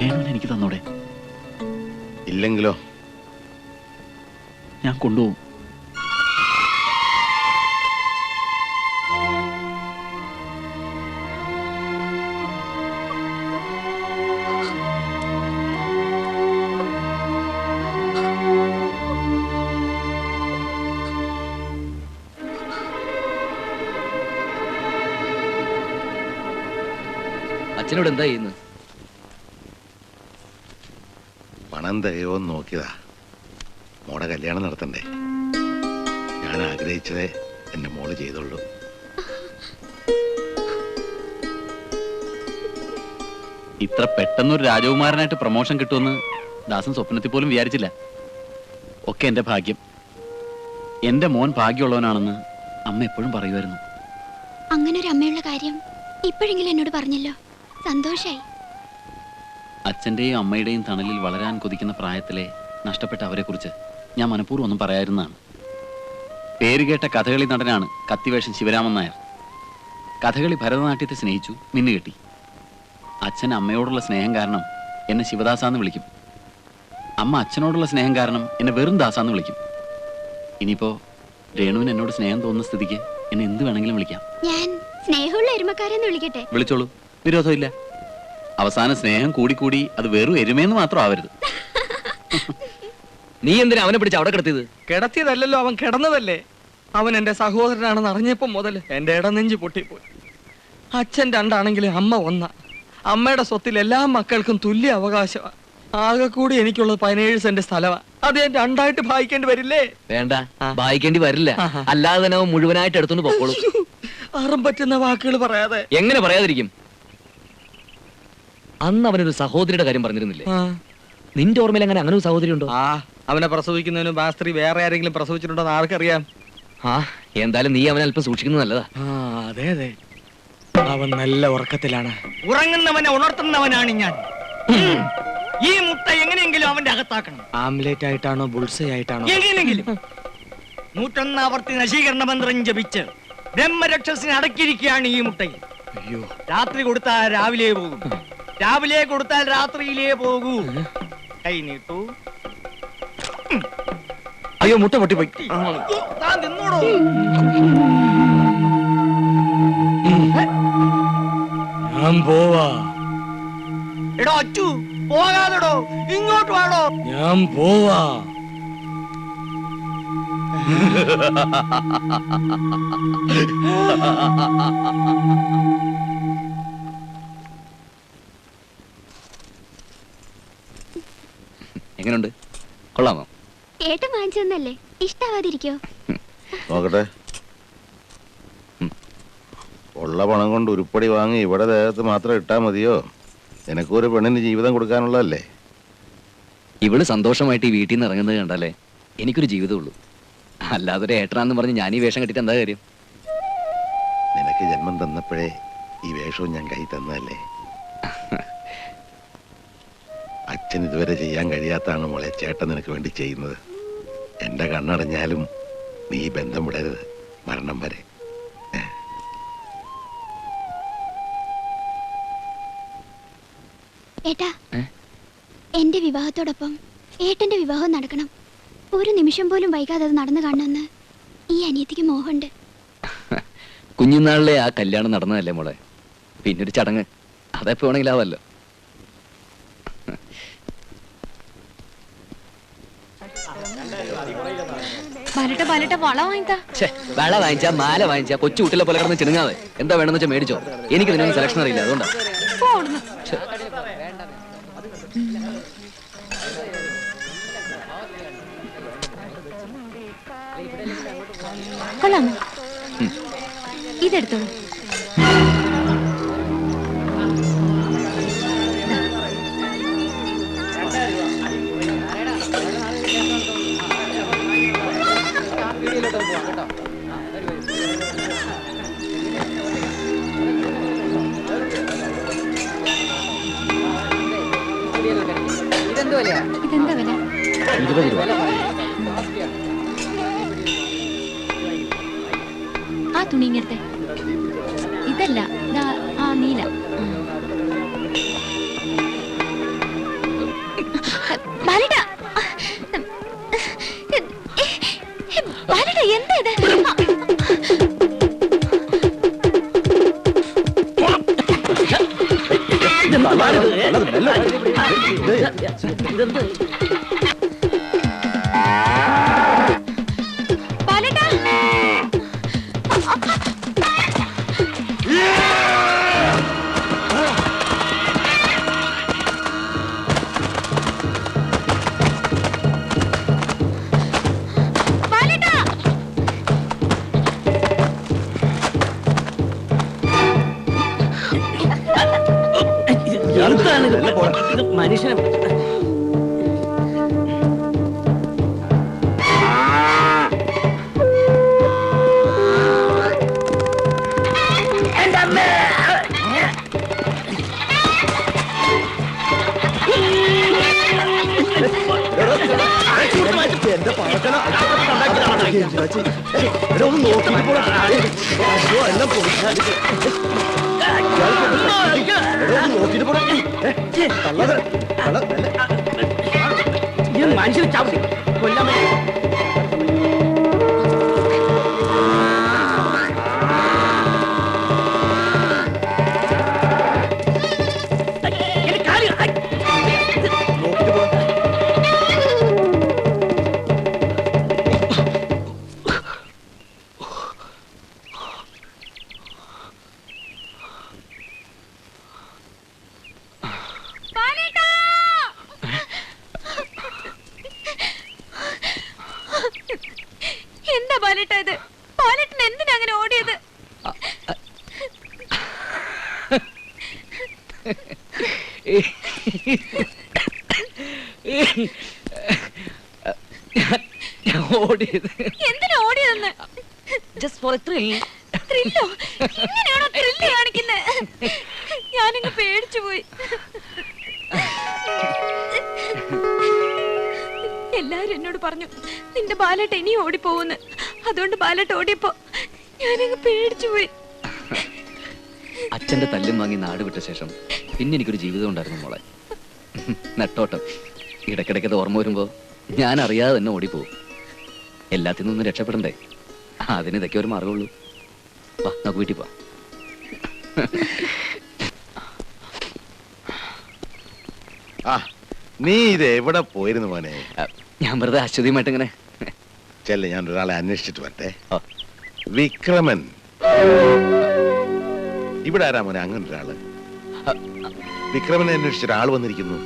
രേണുവിനെ എനിക്ക് തന്നോടെ? ഇല്ലെങ്കിലോ? ഞാൻ കൊണ്ടുപോകും. അച്ഛനോട് എന്താ ചെയ്യുന്നത്? പണം തികയോന്ന് നോക്കിയതാ. മോടെ കല്യാണം നടത്തണ്ടേ? ഞാൻ ആഗ്രഹിച്ചതേ എന്റെ മോള് ചെയ്തുള്ളൂ. ഇത്ര പെട്ടെന്നൊരു രാജകുമാരനായിട്ട് പ്രൊമോഷൻ കിട്ടുമെന്ന് ദാസൻ സ്വപ്നത്തിൽ പോലും വിചാരിച്ചില്ല. ഒക്കെ എന്റെ ഭാഗ്യം. എന്റെ മോൻ ഭാഗ്യമുള്ളവനാണെന്ന് അമ്മ എപ്പോഴും പറയുമായിരുന്നു. അങ്ങനെ ഒരു അമ്മയുള്ള കാര്യം ഇപ്പോഴെങ്കിലും എന്നോട് പറഞ്ഞല്ലോ. സന്തോഷായി. അച്ഛന്റെയും അമ്മയുടെയും തണലിൽ വളരാൻ കൊതിക്കുന്ന പ്രായത്തിലെ നഷ്ടപ്പെട്ട അവരെ കുറിച്ച് ഞാൻ മനഃപൂർവ്വം ഒന്നും പറയാതിരുന്നതാണ്. പേരുകേട്ട കഥകളി നടനാണ് കത്തിവേഷൻ ശിവരാമൻ നായർ. കഥകളി ഭരതനാട്യത്തെ സ്നേഹിച്ചു, മിന്നുകെട്ടി. അച്ഛൻ അമ്മയോടുള്ള സ്നേഹം കാരണം എന്നെ ശിവദാസാന്ന് വിളിക്കും. അമ്മ അച്ഛനോടുള്ള സ്നേഹം കാരണം എന്നെ വെറും ദാസാന്ന് വിളിക്കും. ഇനിയിപ്പോ രേണുവിന് എന്നോട് സ്നേഹം തോന്നുന്ന സ്ഥിതിക്ക് എന്നെ എന്ത് വേണമെങ്കിലും വിളിക്കാം. ഞാൻ സ്നേഹമുള്ള എരുമക്കാരെന്ന് വിളിക്കട്ടെ? വിളിച്ചോളൂ, വിരോധമില്ല. അവസാന സ്നേഹം കൂടി അത് വെറും എരുമേന്ന് മാത്രം ആവരുത്. നീ എന്തിനാ അവനെ പിടിച്ച് അവിടെ കിടത്തിയത്? കിടത്തിയതല്ലല്ലോ, അവൻ കിടന്നതല്ലേ. അവൻ എന്റെ സഹോദരനാണെന്ന് അറിഞ്ഞപ്പം മുതൽ എന്റെ ഇടനെഞ്ച് പൊട്ടിപ്പോയി. അച്ഛൻ രണ്ടാണെങ്കിലും അമ്മ ഒന്നാ. അമ്മയുടെ സ്വത്തിൽ എല്ലാ മക്കൾക്കും തുല്യ അവകാശമാണ്. ആകെ കൂടി എനിക്കുള്ളത് 17 സെന്റ് സ്ഥലമാണ്. അത് ഞാൻ രണ്ടായിട്ട് ഭാഗിക്കേണ്ടി വരില്ലേ? വേണ്ട, വായിക്കേണ്ടി വരില്ല. അല്ലാതെ തന്നെ അവൻ മുഴുവനായിട്ട് എടുത്തോണ്ട് പൊക്കോളൂ. അറും പറ്റുന്ന വാക്കുകൾ പറയാതെ. എങ്ങനെ പറയാതിരിക്കും? അന്ന് അവനൊരു സഹോദരിയുടെ കാര്യം പറഞ്ഞിരുന്നില്ലേ? നിന്റെ ഓർമ്മയിൽ അങ്ങനെ ഒരു സഹോദരി ഉണ്ടോ? അവനെ പ്രസവിക്കുന്നതിന് ആ സ്ത്രീ വേറെ ആരെങ്കിലും പ്രസവിച്ചിട്ടുണ്ടോ എന്ന് ആർക്കറിയാം. എന്തായാലും നീ അവനെ അല്പം സൂക്ഷിക്കുന്നത് നല്ലതാ. അതെ അതെ, അവൻ നല്ല ഉറക്കത്തിലാണ്. ഉറങ്ങുന്നവനെ ഉണർത്തുന്നവനാണ് ഞാൻ. ഈ മുട്ട എങ്ങനെയെങ്കിലും അവന്റെ അകത്താക്കണം. ആംലേറ്റ് ആയിട്ടാണോ ബുൾസൈ ആയിട്ടാണോ? എങ്ങനെയെങ്കിലും 101 ആവർത്തി നശീകരണ മന്ത്രം ജപിച്ച് ബ്രഹ്മരക്ഷസിനെ അടക്കിയിരിക്കുകയാണ് ഈ മുട്ടയിൽ. അയ്യോ, രാത്രി കൊടുത്താൽ രാവിലെ പോകും, രാവിലെ കൊടുത്താൽ രാത്രിയിലേ പോകൂ. കൈ നീട്ടു. അയ്യോ, മുട്ട പൊട്ടിപ്പോയി. താൻ തിന്നോടോ. ഞാൻ പോവാ. എടോ അച്ചു, പോകാതെടോ, ഇങ്ങോട്ട് വാടോ. ഞാൻ പോവാ. എങ്ങനെയുണ്ട്? കൊള്ളാമോ? ഏട്ടൻ വാങ്ങിച്ചതന്നല്ലേ, ഇഷ്ടാവാതിരിക്കോ? നോക്കട്ടെ. ഉള്ള പണം കൊണ്ട് ഉരുപ്പടി വാങ്ങി ഇവിടെ ദേഹത്ത് മാത്രം ഇട്ടാ മതിയോ? നിനക്കൊരു പെണ്ണിന് ജീവിതം കൊടുക്കാനുള്ളതല്ലേ? ഇവള് സന്തോഷമായിട്ട് ഈ വീട്ടിൽ നിന്ന് ഇറങ്ങുന്നത് കണ്ടല്ലേ എനിക്കൊരു ജീവിതമുള്ളൂ. അല്ലാതെ ഒരു ഏട്ടനാന്ന് പറഞ്ഞ് ഞാൻ ഈ വേഷം കെട്ടിട്ട് എന്താ കാര്യം? നിനക്ക് ജന്മം തന്നപ്പോഴേ ഈ വേഷവും ഞാൻ കൈ തന്നതല്ലേ. അച്ഛൻ ഇതുവരെ ചെയ്യാൻ കഴിയാത്താണ് മോളെ ചേട്ടൻ നിനക്ക് വേണ്ടി ചെയ്യുന്നത്. എന്റെ കണ്ണടഞ്ഞാലും നീ ബന്ധം വിടരുത്, മരണം വരെ. ഏട്ടാ, എന്റെ വിവാഹത്തോടൊപ്പം ഏട്ടന്റെ വിവാഹം നടക്കണം. ഒരു നിമിഷം പോലും വൈകാതെ അത് നടന്നു കാണണമെന്ന് ഈ അനിയത്തിക്ക് മോഹമുണ്ട്. കുഞ്ഞുനാളിലെ ആ കല്യാണം നടന്നതല്ലേ മോളെ, പിന്നൊരു ചടങ്ങ് അതെപ്പോ വേണമെങ്കിലാവല്ലോ. വള വാങ്ങിച്ചാ മാല വാങ്ങിച്ചാ കൊച്ചു കുട്ടികളെ പോലെ കിടന്ന് ചിണുങ്ങാതെ എന്താ വേണമെന്ന് വെച്ചാൽ മേടിച്ചോ. എനിക്ക് ഇതിനൊന്നും സെലക്ഷൻ അറിയില്ല, അതുകൊണ്ടാ. കൊള്ളാമോ? ഇതെടുത്തോളൂ. ഇതെന്താ വില? 20 രൂപ. ആ തുണി ഇങ്ങനത്തെ ഇതല്ല, ആ നീല. എന്താ ഇത്? മനുഷ്യനെ മനുഷ്യനെ ചാവത്തി കൊല്ലാൻ ഞാൻ ഓടിയത് എന്തിനാ ഓടിയതെന്ന്? Just for a thrill. ത്രില്ലോ? ഇങ്ങനെയാണോ ത്രില്ല് കാണിക്കുന്നത്? ഞാനിങ്ങ് പേടിച്ചു പോയി. എല്ലാരും എന്നോട് പറഞ്ഞു നിന്റെ ബാലേട്ട ഇനി ഓടിപ്പോവുന്ന്. അതുകൊണ്ട് ബാലേട്ട ഓടിയപ്പോ ഞാനങ്ങ് പേടിച്ചു പോയി. അച്ഛന്റെ തല്ലും വാങ്ങി നാട് വിട്ട ശേഷം പിന്നെ എനിക്കൊരു ജീവിതം ഉണ്ടായിരുന്നു മോളെ. നെട്ടോട്ടം. ഇടയ്ക്കിടയ്ക്കത് ഓർമ്മ വരുമ്പോ ഞാൻ അറിയാതെ തന്നെ ഓടിപ്പോവും. എല്ലാത്തിൽ നിന്നും രക്ഷപ്പെടണ്ടേ? അതിന് ഇതൊക്കെ ഒരു മാർഗമുള്ളൂ. വാ നമുക്ക് വീട്ടിൽ പോവാം. നീ ഇത് എവിടെ പോയിരുന്നു മോനെ? ഞാൻ വെറുതെ അശ്വതിയുമായിട്ട് ഇങ്ങനെ ചെല്ല, ഞാൻ ഒരാളെ അന്വേഷിച്ചിട്ട് വരട്ടെ. വിക്രമൻ ഇവിടെ ആരാ മോനെ? അങ്ങനെ ഒരാള് വിക്രമനെ അന്വേഷിച്ച ഒരാൾ വന്നിരിക്കുന്നു.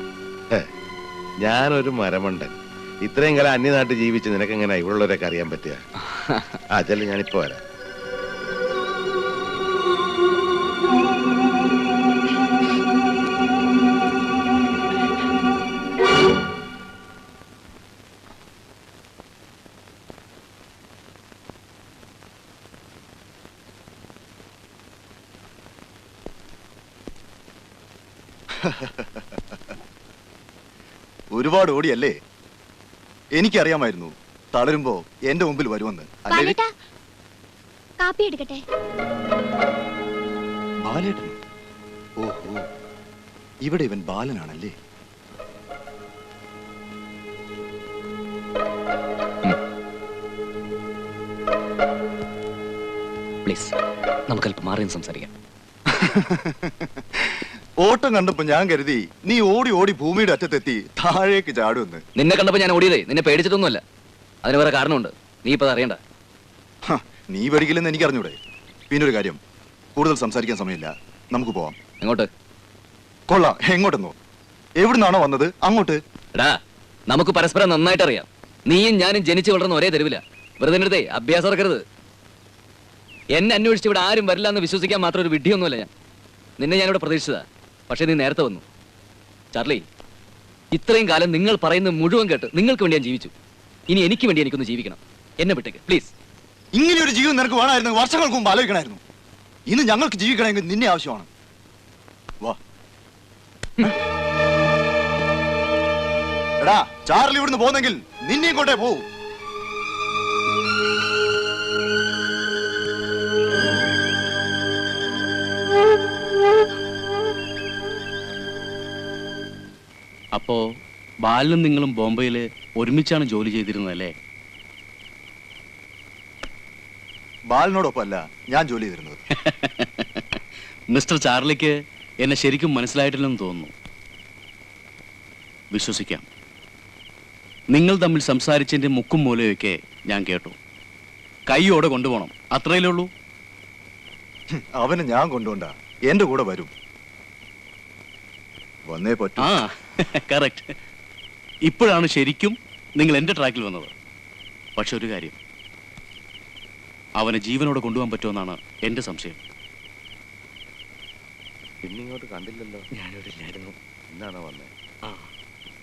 ഞാനൊരു മരമണ്ടൻ. ഇത്രയും കാലം അന്യനാട്ടിൽ ജീവിച്ച് നിനക്കെങ്ങനെ ഇവിടെയുള്ളവരൊക്കെ അറിയാൻ പറ്റുക? ചെല്ല, ഞാനിപ്പോ വരാം. ഒരുപാട് ഓടിയല്ലേ? എനിക്കറിയാമായിരുന്നു തളരുമ്പോ എന്റെ മുമ്പിൽ വരുമെന്ന്. കാപ്പി എടുക്കട്ടെ? ബാലേട്ടൻ? ഓഹോ, ഇവിടെ ഇവൻ ബാലനാണല്ലേ? പ്ലീസ് നമുക്ക് അല്പം മാറി സംസാരിക്കാം. ഓട്ടം കണ്ടപ്പോ ഞാൻ കരുതി നീ ഓടി ഓടി ഭൂമിയുടെ അറ്റത്തെത്തി താഴേക്ക് ചാടുമെന്ന്. നിന്നെ കണ്ടപ്പോ ഞാൻ ഓടിയതേ നിന്നെ പേടിച്ചിട്ടൊന്നുമല്ല. അതിന് വേറെ കാരണമുണ്ട്. നീ ഇപ്പൊ അറിയണ്ട. നീ പേടിക്കില്ലെന്ന് എനിക്ക് അറിഞ്ഞൂടെ? പിന്നൊരു കാര്യം, കൂടുതൽ സംസാരിക്കാൻ സമയമില്ല, നമുക്ക് പോവാം. എങ്ങോട്ട്? കൊള്ളാം. എങ്ങോട്ടെന്നോ? എവിടുന്നാണോ വന്നത് അങ്ങോട്ട്. എടാ, നമുക്ക് പരസ്പരം നന്നായിട്ട് അറിയാം. നീയും ഞാനും ജനിച്ചു വളർന്ന ഒരേ തെരുവില. വെറുതെ എടുത്തേ അഭ്യാസം ഇറക്കരുത്. എന്നെ അന്വേഷിച്ച് ഇവിടെ ആരും വരില്ല എന്ന് വിശ്വസിക്കാൻ മാത്രം ഒരു വിഡ്ഢിയൊന്നുമല്ല ഞാൻ. നിന്നെ ഞാനിവിടെ പ്രതീക്ഷിച്ചതാ. പക്ഷെ നീ നേരത്തെ വന്നു. ചാർലി, ഇത്രയും കാലം നിങ്ങൾ പറയുന്നത് മുഴുവൻ കേട്ട് നിങ്ങൾക്ക് വേണ്ടി ഞാൻ ജീവിച്ചു. ഇനി എനിക്ക് വേണ്ടി എനിക്കൊന്ന് ജീവിക്കണം. എന്നെ വിട്ടേക്ക് പ്ലീസ്. ഇങ്ങനെ ഒരു ജീവിതം നിനക്ക് വേണമായിരുന്നു വർഷങ്ങൾക്ക് മുമ്പ് ആലോചിക്കണമായിരുന്നു. ഇന്ന് ഞങ്ങൾക്ക് ജീവിക്കണമെങ്കിൽ നിന്നെ ആവശ്യമാണ്. വാ. എടാ, ചാർലി ഇവിടുന്ന് പോന്നെങ്കിൽ നിന്നെയും കൊണ്ടേ പോവും. അപ്പോ ബാലനും നിങ്ങളും ബോംബെയില് ഒരുമിച്ചാണ് ജോലി ചെയ്തിരുന്നതല്ലേ? ബാലനോടൊപ്പമല്ല ഞാൻ ജോലി ചെയ്തിരുന്നത്. മിസ്റ്റർ ചാർലിക്ക് എന്നെ ശരിക്കും മനസ്സിലായിട്ടില്ലെന്ന് തോന്നുന്നു. വിശ്വസിക്കാം. നിങ്ങൾ തമ്മിൽ സംസാരിച്ചതിന്റെ മുക്കും മൂലയൊക്കെ ഞാൻ കേട്ടു. കൈയോടെ കൊണ്ടുപോകണം, അത്രയല്ലേ ഉള്ളൂ. അവന് ഞാൻ കൊണ്ടുപോണ്ട, എന്റെ കൂടെ വരും. വന്നേ പറ്റൂ. കറക്റ്റ്. ഇപ്പോഴാണ് ശരിക്കും നിങ്ങൾ എന്റെ ട്രാക്കിൽ വന്നത്. പക്ഷെ ഒരു കാര്യം, അവനെ ജീവനോടെ കൊണ്ടുപോകാൻ പറ്റുമെന്നാണ് എന്റെ സംശയം. പിന്നിങ്ങോട്ട് കണ്ടില്ലല്ലോ. ഞാനിവിടെ ഇല്ലായിരുന്നു. ഇന്നാണോ വന്നേ?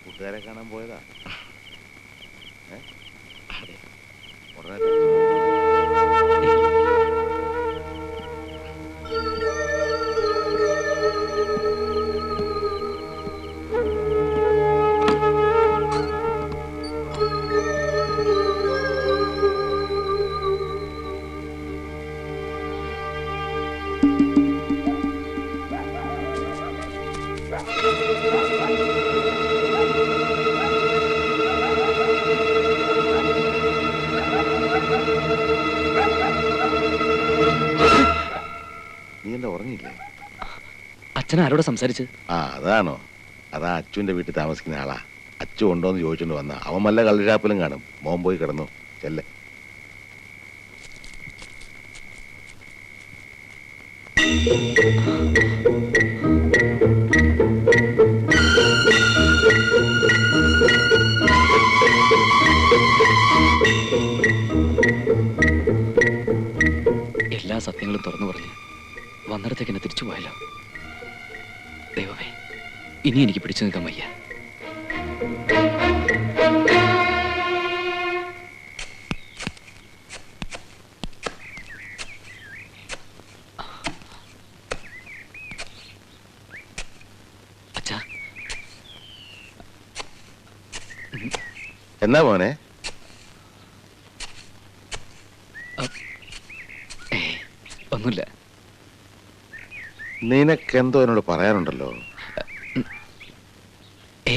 കൂട്ടുകാരെ കാണാൻ പോയതാ? ഉടനെ നീ എന്താ ഉറങ്ങിയില്ലേ? അച്ഛൻ ആരോട് സംസാരിച്ച്? അതാണോ? അതാ അച്ചുവിന്റെ വീട്ടിൽ താമസിക്കുന്ന ആളാ. അച്ചു ഉണ്ടോന്ന് ചോദിച്ചോണ്ട് വന്ന. അവൻ വല്ല കള്ളുഷാപ്പിലും കാണും. മോൻ പോയി കിടന്നു. ചെല്ലേ. എല്ലാ സത്യങ്ങളും തുറന്നു പറഞ്ഞ് വന്നിടത്തേക്ക് എന്നെ തിരിച്ചു പോയല്ലോ. ദൈവമേ, ഇനി എനിക്ക് പിടിച്ചു നിൽക്കാൻ വയ്യ. എന്നാ മോനെ? ഒന്നുമില്ല. നിനക്കെന്തോ എന്നോട് പറയാനുണ്ടല്ലോ?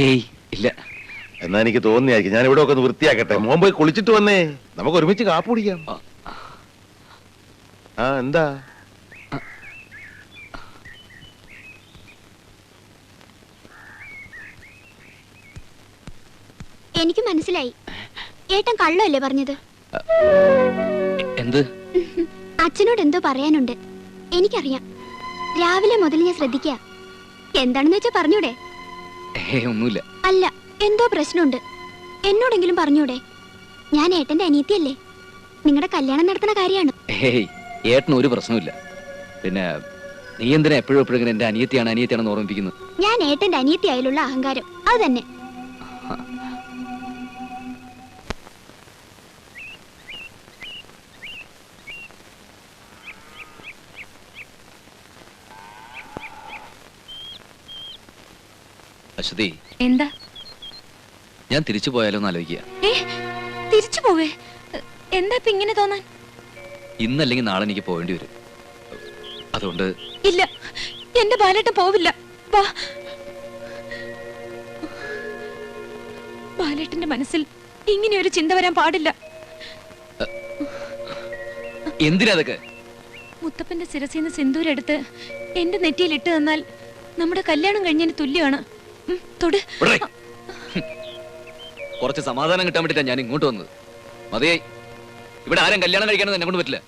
ഏയ് ഇല്ല. എന്നാ എനിക്ക് തോന്നിയായിരിക്കും. ഞാൻ ഇവിടെ ഒക്കെ ഒന്ന് വൃത്തിയാക്കട്ടെ. മോൻ പോയി കുളിച്ചിട്ട് വന്നേ, നമുക്ക് ഒരുമിച്ച് കാപ്പ് കുടിക്കാം. ആ എന്താ? എനിക്ക് മനസ്സിലായി. ഏട്ടൻ കള്ളല്ലേ പറഞ്ഞത്? എന്ത്? അച്ഛനോട് എന്തോ പറയാനുണ്ട്. എനിക്കറിയാം. രാവിലെ മുതൽ ഞാൻ ശ്രദ്ധിക്കുക. എന്താണെന്ന് വെച്ചാ പറഞ്ഞൂടെ? ഒന്നുമില്ല. അല്ല, എന്തോ പ്രശ്നമുണ്ട്. എന്നോടെങ്കിലും പറഞ്ഞൂടെ? ഞാൻ ഏട്ടന്റെ അനിയത്തിയല്ലേ? നിങ്ങളുടെ കല്യാണം നടത്തുന്ന കാര്യമാണ്. ഏയ് ഏട്ടന് ഒരു പ്രശ്നമില്ല. പിന്നെ നീ എന്തിനാ എപ്പോഴും എപ്പോഴും എന്റെ അനിയത്തിയാണെന്ന് ഓർമ്മിപ്പിക്കുന്നു? ഞാൻ ഏട്ടന്റെ അനിയത്തി ആയാലുള്ള അഹങ്കാരം അത് തന്നെ. അശ്വതി, എന്താ? ഞാൻ തിരിച്ചു പോയാലോ എന്ന് ആലോചിക്കുക. തിരിച്ചു പോവേ? എന്താ ഇപ്പൊ ഇങ്ങനെ തോന്നാൻ? ഇന്നല്ലെങ്കിൽ നാളെ എനിക്ക് പോവേണ്ടി വരും. അതുകൊണ്ട് ഇല്ല, എന്റെ ബാലേട്ടൻ പോവില്ല. ബാലേട്ടന്റെ മനസ്സിൽ ഇങ്ങനെ ഒരു ചിന്ത വരാൻ പാടില്ല. എന്തിനാ അതൊക്കെ? മുത്തപ്പന്റെ ശിരസിന്ന് സിന്ദൂരെടുത്ത് എന്റെ നെറ്റിയിൽ ഇട്ട് തന്നാൽ നമ്മുടെ കല്യാണം കഴിഞ്ഞതിന് തുല്യമാണ്. തൊട്. കുറച്ച് സമാധാനം കിട്ടാൻ വേണ്ടിട്ടാ ഞാൻ ഇങ്ങോട്ട് വന്നത്. മതിയായി. ഇവിടെ ആരും കല്യാണം കഴിക്കാനൊന്നും എന്നെ കൊണ്ട് പറ്റില്ല.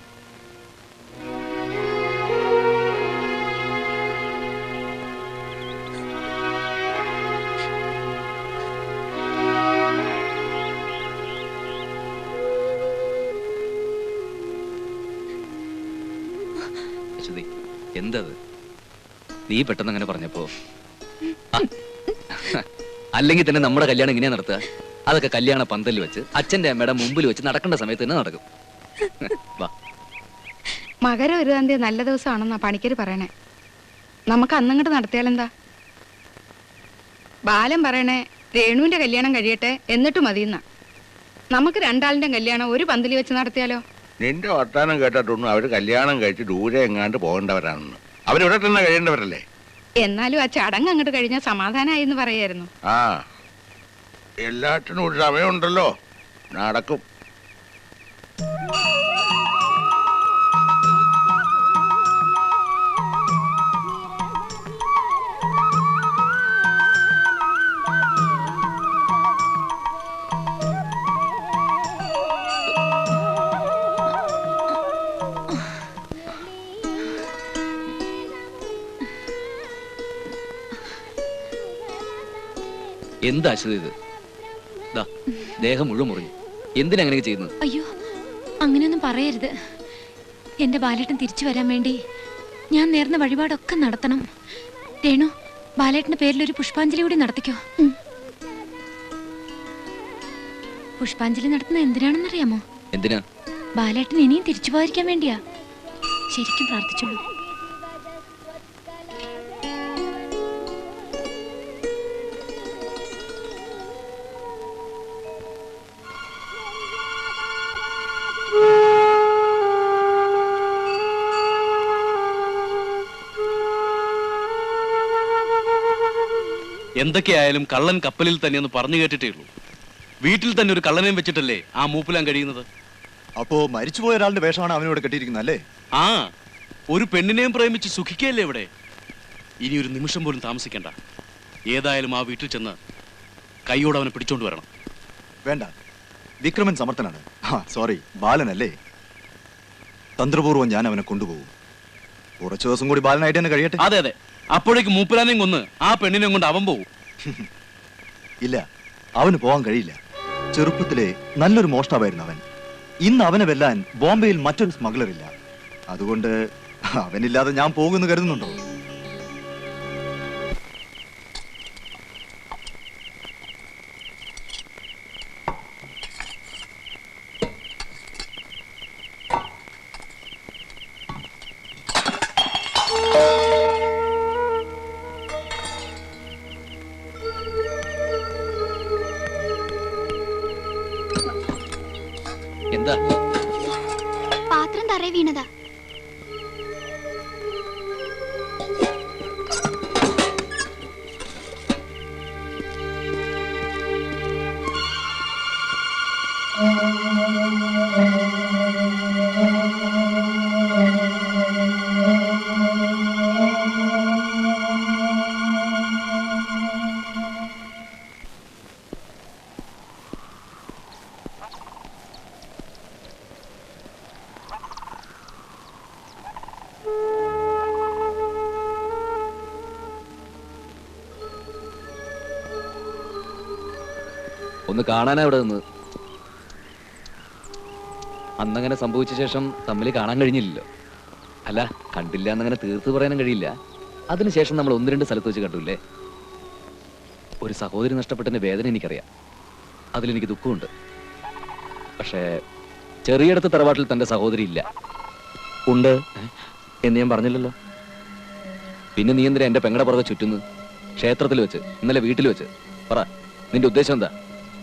എന്തത്? നീ പെട്ടെന്ന് അങ്ങനെ പറഞ്ഞപ്പോ, അല്ലെങ്കിൽ തന്നെ നമ്മുടെ കല്യാണം എങ്ങനെയാ നടത്തുക? അതൊക്കെ കല്യാണ പന്തലിൽ വെച്ച് അച്ഛന്റെ അമ്മയുടെ മുമ്പിൽ വെച്ച് നടക്കേണ്ട സമയത്ത് തന്നെ നടക്കും. മകരം 1 തീയതി നല്ല ദിവസമാണെന്നാ പണിക്കര് പറയണേ. നമുക്ക് അന്നങ്ങോട്ട് നടത്തിയാലെന്താ? ബാലൻ പറയണേ രേണുവിന്റെ കല്യാണം കഴിയട്ടെ എന്നിട്ട് മതിയെന്നാ. നമുക്ക് രണ്ടാളിന്റെ കല്യാണം ഒരു പന്തലിൽ വെച്ച് നടത്തിയാലോ? നിന്റെ വർത്താനം കേട്ടിട്ടൊന്നും അവര് കല്യാണം കഴിച്ച് ദൂരെ എങ്ങാണ്ട് പോകേണ്ടവരാണെന്ന്. അവരിവിടെ തന്നെ കഴിയേണ്ടവരല്ലേ? എന്നാലും ആ ചടങ്ങ് അങ്ങോട്ട് കഴിഞ്ഞാൽ സമാധാനമായി എന്ന് പറയായിരുന്നു. ആ, എല്ലാറ്റിനും ഒരു സമയമുണ്ടല്ലോ, നടക്കും. എന്താ അശ്വതി ഇത്? ദേഹം മുഴുവൻ മുറിഞ്ഞു. എന്തിനാ അങ്ങനെ ചെയ്യുന്നത്? അയ്യോ, അങ്ങനെയൊന്നും പറയരുത്. എന്റെ ബാലേട്ടൻ തിരിച്ചു വരാൻ വേണ്ടി ഞാൻ നേർന്ന വഴിപാടൊക്കെ നടത്തണം. രേണു, ബാലേട്ടന്റെ പേരിൽ ഒരു പുഷ്പാഞ്ജലി കൂടി നടത്തിക്കോ. പുഷ്പാഞ്ജലി നടത്തുന്ന എന്തിനാണെന്നറിയാമോ? എന്തിനാ? ബാലേട്ടൻ ഇനിയും തിരിച്ചു പോയിരിക്കാൻ വേണ്ടിയാ. ശരിക്കും പ്രാർത്ഥിച്ചോളൂ. എന്തൊക്കെയായാലും കള്ളൻ കപ്പലിൽ തന്നെയെന്ന് പറഞ്ഞു കേട്ടിട്ടേ ഉള്ളൂ. വീട്ടിൽ തന്നെ ഒരു കള്ളനെയും വെച്ചിട്ടല്ലേ ആ മൂപ്പിലാൻ കഴിയുന്നത്? അപ്പോ മരിച്ചുപോയ ഒരാളുടെ വേഷമാണ് അവനോട് കെട്ടിയിരിക്കുന്നത് അല്ലേ? ആ, ഒരു പെണ്ണിനെയും പ്രേമിച്ച് സുഖിക്കല്ലേ ഇവിടെ. ഇനി ഒരു നിമിഷം പോലും താമസിക്കണ്ട. ഏതായാലും ആ വീട്ടിൽ ചെന്ന് കൈയോടെ അവനെ പിടിച്ചോണ്ട് വരണം. വേണ്ട, വിക്രമൻ സമർത്ഥനാണ്. സോറി, ബാലനല്ലേ. തന്ത്രപൂർവ്വം ഞാൻ അവനെ കൊണ്ടുപോകും. കുറച്ചു ദിവസം കൂടി ബാലനായിട്ട് തന്നെ കഴിയട്ടെ. അതെ അതെ, അപ്പോഴേക്ക് മൂപ്പിലാനെയും കൊന്ന് ആ പെണ്ണിനെയും കൊണ്ട് അവൻ പോകും. ഇല്ല, അവന് പോകാൻ കഴിയില്ല. ചെറുപ്പത്തിലെ നല്ലൊരു മോഷ്ടാവായിരുന്നു അവൻ. ഇന്ന് അവനെ വെല്ലാൻ ബോംബെയിൽ മറ്റൊരു സ്മഗ്ലർ ഇല്ല. അതുകൊണ്ട് അവനില്ലാതെ ഞാൻ പോകുമെന്ന് കരുതുന്നുണ്ടോ? എന്താ? പാത്രം തറയെ വീണതാ. ഒന്ന് കാണാനാ ഇവിടെ നിന്ന്. അന്നങ്ങനെ സംഭവിച്ച ശേഷം തമ്മിൽ കാണാൻ കഴിഞ്ഞില്ലല്ലോ. അല്ല, കണ്ടില്ല എന്നങ്ങനെ തീർത്ത് പറയാനും കഴിയില്ല. അതിനുശേഷം നമ്മൾ ഒന്ന് രണ്ട് സ്ഥലത്ത് വെച്ച് കണ്ടില്ലേ. ഒരു സഹോദരി നഷ്ടപ്പെട്ടതിന്റെ വേദന എനിക്കറിയാം, അതിലെനിക്ക് ദുഃഖമുണ്ട്. പക്ഷേ ചെറിയടത്ത് തറവാട്ടിൽ തന്റെ സഹോദരി ഇല്ല. ഉണ്ട് എന്ന് ഞാൻ പറഞ്ഞില്ലല്ലോ. പിന്നെ നീ എന്തിനാ എന്റെ പെങ്ങടെ പുറകെ ചുറ്റുന്നു? ക്ഷേത്രത്തിൽ വെച്ച്, ഇന്നലെ വീട്ടിൽ വെച്ച്. പറ, നിന്റെ ഉദ്ദേശം എന്താ?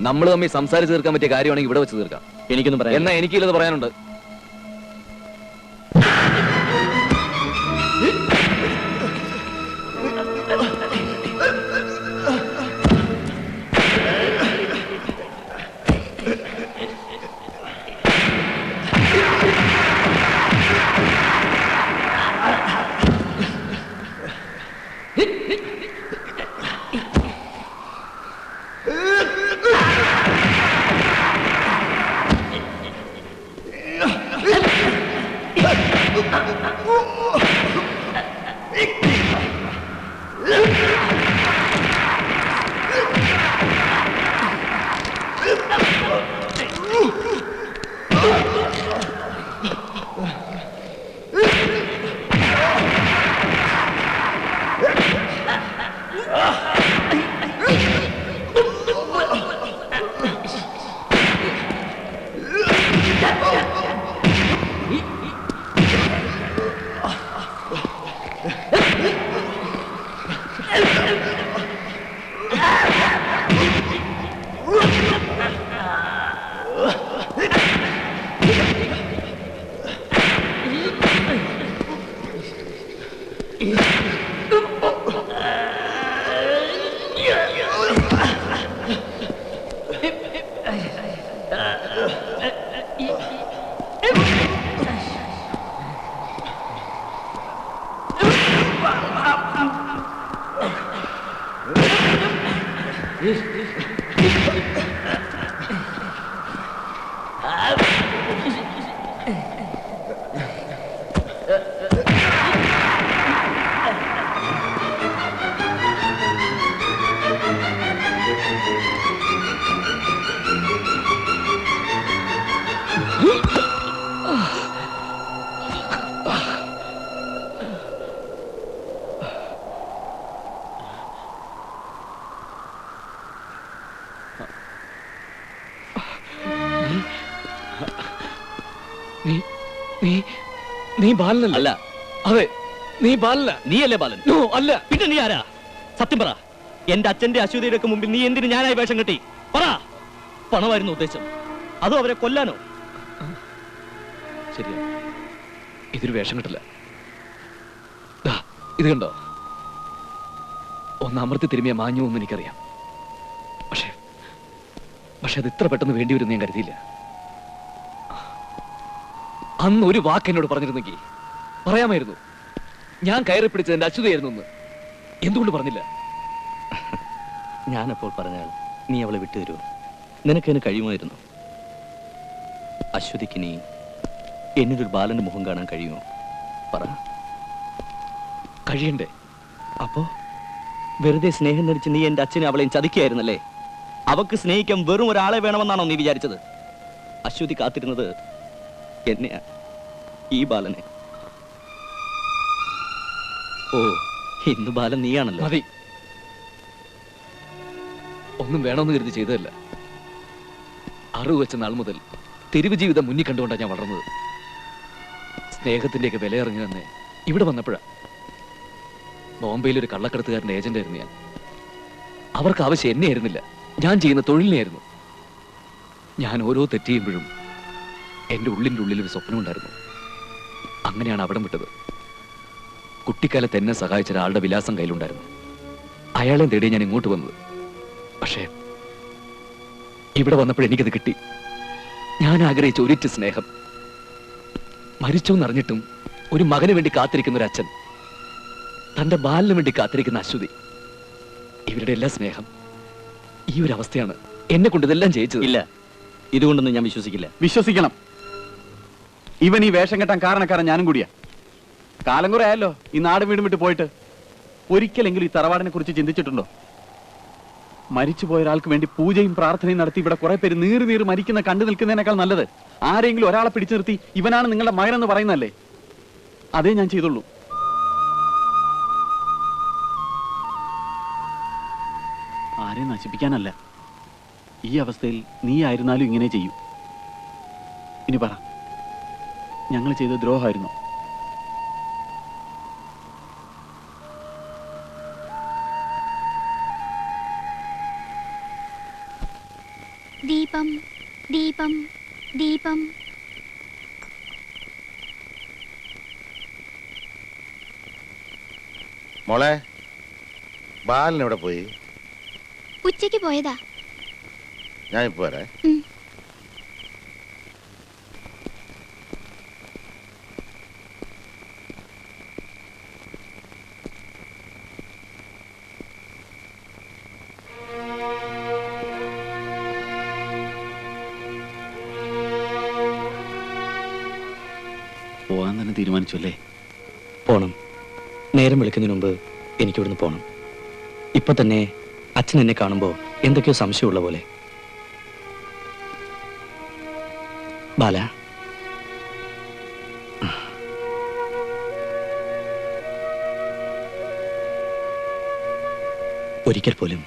നമ്മൾ തമ്മിൽ സംസാരിച്ച് തീർക്കാൻ പറ്റിയ കാര്യമാണെങ്കിൽ ഇവിടെ വെച്ച് തീർക്കാം. എനിക്കൊന്നും പറയാം. എന്നാ എനിക്കില്ലത് പറയാനുണ്ട്. നീ ബാലനല്ല. അല്ല. അതെ, നീ ബാലന. നീയല്ലേ ബാലൻ? നോ, അല്ല. പിന്നെ നീ ആരാ? സത്യം പറ. എന്റെ അച്ഛന്റെ അശ്വതിയുടെ ഒക്കെ മുമ്പിൽ നീ എന്തിനു ഞാനായി വേഷം കെട്ടി? പറ. പണമായിരുന്നു ഉദ്ദേശം, അതോ അവരെ കൊല്ലാനോ? ശരിയാ, ഇതൊരു വേഷം കിട്ടില്ല. ഇത് കണ്ടോ? ഒന്ന് അമർത്തി തിരുമിയ മാഞ്ഞു എന്ന് എനിക്കറിയാം. പക്ഷെ അത് ഇത്ര പെട്ടെന്ന് വേണ്ടി വരുമെന്ന് ഞാൻ കരുതിയില്ല. അന്ന് ഒരു വാക്ക് എന്നോട് പറഞ്ഞിരുന്നെങ്കിൽ പറയാമായിരുന്നു. ഞാൻ കയറി പിടിച്ചത് എന്റെ അച്യുതയായിരുന്നു എന്ന്. എന്തുകൊണ്ട് പറഞ്ഞില്ല? ഞാനപ്പോൾ പറഞ്ഞാൽ നീ അവളെ വിട്ടുതരുമോ? നിനക്കതിന് കഴിയുമായിരുന്നു. അശ്വതിക്ക് നീ എന്നിലൊരു ബാലന്റെ മുഖം കാണാൻ കഴിയുമോ? പറ. കഴിയണ്ടേ? അപ്പോ വെറുതെ സ്നേഹം നടിച്ച് നീ എന്റെ അച്ഛനെ അവളെയും ചതിക്കായിരുന്നല്ലേ? അവക്ക് സ്നേഹിക്കാൻ വെറും ഒരാളെ വേണമെന്നാണോ നീ വിചാരിച്ചത്? അശ്വതി കാത്തിരുന്നത് എന്നെയാ, ഈ ബാലനെ. ഓ, ഇന്ന് ബാലൻ നീയാണല്ലോ. മതി. ഒന്നും വേണമെന്ന് കരുതി ചെയ്തതല്ല. അറിവ് വെച്ച നാൾ മുതൽ തെരുവ് ജീവിതം മുന്നിൽ കണ്ടുകൊണ്ടാണ് ഞാൻ വളർന്നത്. സ്നേഹത്തിന്റെയൊക്കെ വില ഇറങ്ങി തന്നെ ഇവിടെ വന്നപ്പോഴാ. ബോംബെയിൽ ഒരു കള്ളക്കടത്തുകാരൻ്റെ ഏജന്റായിരുന്നു ഞാൻ. അവർക്ക് ആവശ്യം എന്നെ ആയിരുന്നില്ല, ഞാൻ ചെയ്യുന്ന തൊഴിലിനെയായിരുന്നു. ഞാൻ ഓരോ തെറ്റ് ചെയ്യുമ്പോഴും എൻ്റെ ഉള്ളിൻ്റെ ഉള്ളിൽ ഒരു സ്വപ്നമുണ്ടായിരുന്നു. അങ്ങനെയാണ് അവിടം വിട്ടത്. കുട്ടിക്കാലത്ത് എന്നെ സഹായിച്ച ഒരാളുടെ വിലാസം കയ്യിലുണ്ടായിരുന്നു. അയാളെ തേടി ഞാൻ ഇങ്ങോട്ട് വന്നത്. പക്ഷേ ഇവിടെ വന്നപ്പോൾ എനിക്കത് കിട്ടി. ഞാൻ ആഗ്രഹിച്ച ഒരിറ്റ് സ്നേഹം. മരിച്ചോന്നറിഞ്ഞിട്ടും ഒരു മകന് വേണ്ടി കാത്തിരിക്കുന്ന ഒരു അച്ഛൻ, തന്റെ ബാലിന് വേണ്ടി കാത്തിരിക്കുന്ന അശ്വതി, ഇവരുടെ എല്ലാ സ്നേഹം ഈ ഒരു അവസ്ഥയാണ് എന്നെ കൊണ്ട് ഇതെല്ലാം ചെയ്യിച്ചത്. ഇല്ല, ഇതുകൊണ്ടൊന്നും ഞാൻ വിശ്വസിക്കില്ല. വിശ്വസിക്കണം. ഇവൻ ഈ വേഷം കെട്ടാൻ കാരണക്കാരൻ ഞാനും കൂടിയാ. കാലം കുറെ ആയല്ലോ ഈ നാടും വീടും വിട്ട് പോയിട്ട്. ഒരിക്കലെങ്കിലും ഈ തറവാടിനെ കുറിച്ച് ചിന്തിച്ചിട്ടുണ്ടോ? മരിച്ചുപോയ ഒരാൾക്ക് വേണ്ടി പൂജയും പ്രാർത്ഥനയും നടത്തി ഇവിടെ കുറെ പേര് നീറി നീറി മരിക്കുന്ന കണ്ടു നിൽക്കുന്നതിനേക്കാൾ നല്ലത് ആരെങ്കിലും ഒരാളെ പിടിച്ചു നിർത്തി ഇവനാണ് നിങ്ങളുടെ മകനെന്ന് പറയുന്നല്ലേ. അതേ ഞാൻ ചെയ്തുള്ളൂ. ആരെ നശിപ്പിക്കാനല്ല. ഈ അവസ്ഥയിൽ നീ ആയിരുന്നാലും ഇങ്ങനെ ചെയ്യൂ. ഇനി പറ, ഞങ്ങൾ ചെയ്ത ദ്രോഹമായിരുന്നു? ദീപം ദീപം ദീപം. മോളെ, ബാലൻ എവിടെ പോയി? ഉച്ചയ്ക്ക് പോയതാ. ഞാൻ ഇപ്പൊ വരാം. പോകാൻ തന്നെ തീരുമാനിച്ചു അല്ലേ? പോണം. നേരം വിളിക്കുന്നതിന് മുമ്പ് എനിക്കിവിടുന്ന് പോണം. ഇപ്പൊ തന്നെ അച്ഛൻ എന്നെ കാണുമ്പോൾ എന്തൊക്കെയോ സംശയമുള്ള പോലെ. ബാല, ഒരിക്കൽ പോലും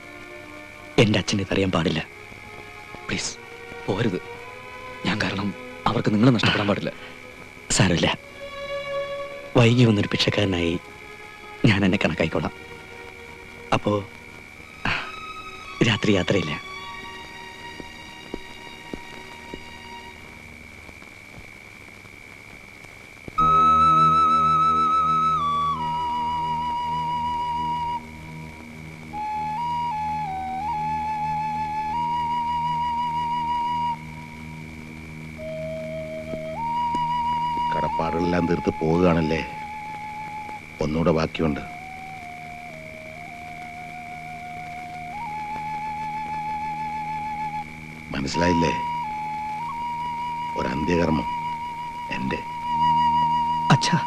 എന്റെ അച്ഛനെ ഇതറിയാൻ പാടില്ല. പ്ലീസ് പോരുത്. ഞാൻ കാരണം അവർക്ക് നിങ്ങളെ നഷ്ടപ്പെടാൻ പാടില്ല. സാരമില്ല, വൈകി വന്നൊരു ഭിക്ഷക്കാരനായി ഞാൻ എന്നെ കണക്കായിക്കോളാം. അപ്പോ രാത്രി യാത്രയില്ല. കടപ്പാടുകളെല്ലാം തീർത്ത് പോവുകയാണല്ലേ. ഒന്നുകൂടെ ബാക്കിയുണ്ട്. മനസ്സിലായില്ലേ? ഒരു അന്ത്യകർമ്മം എന്റെ. അച്ഛാ,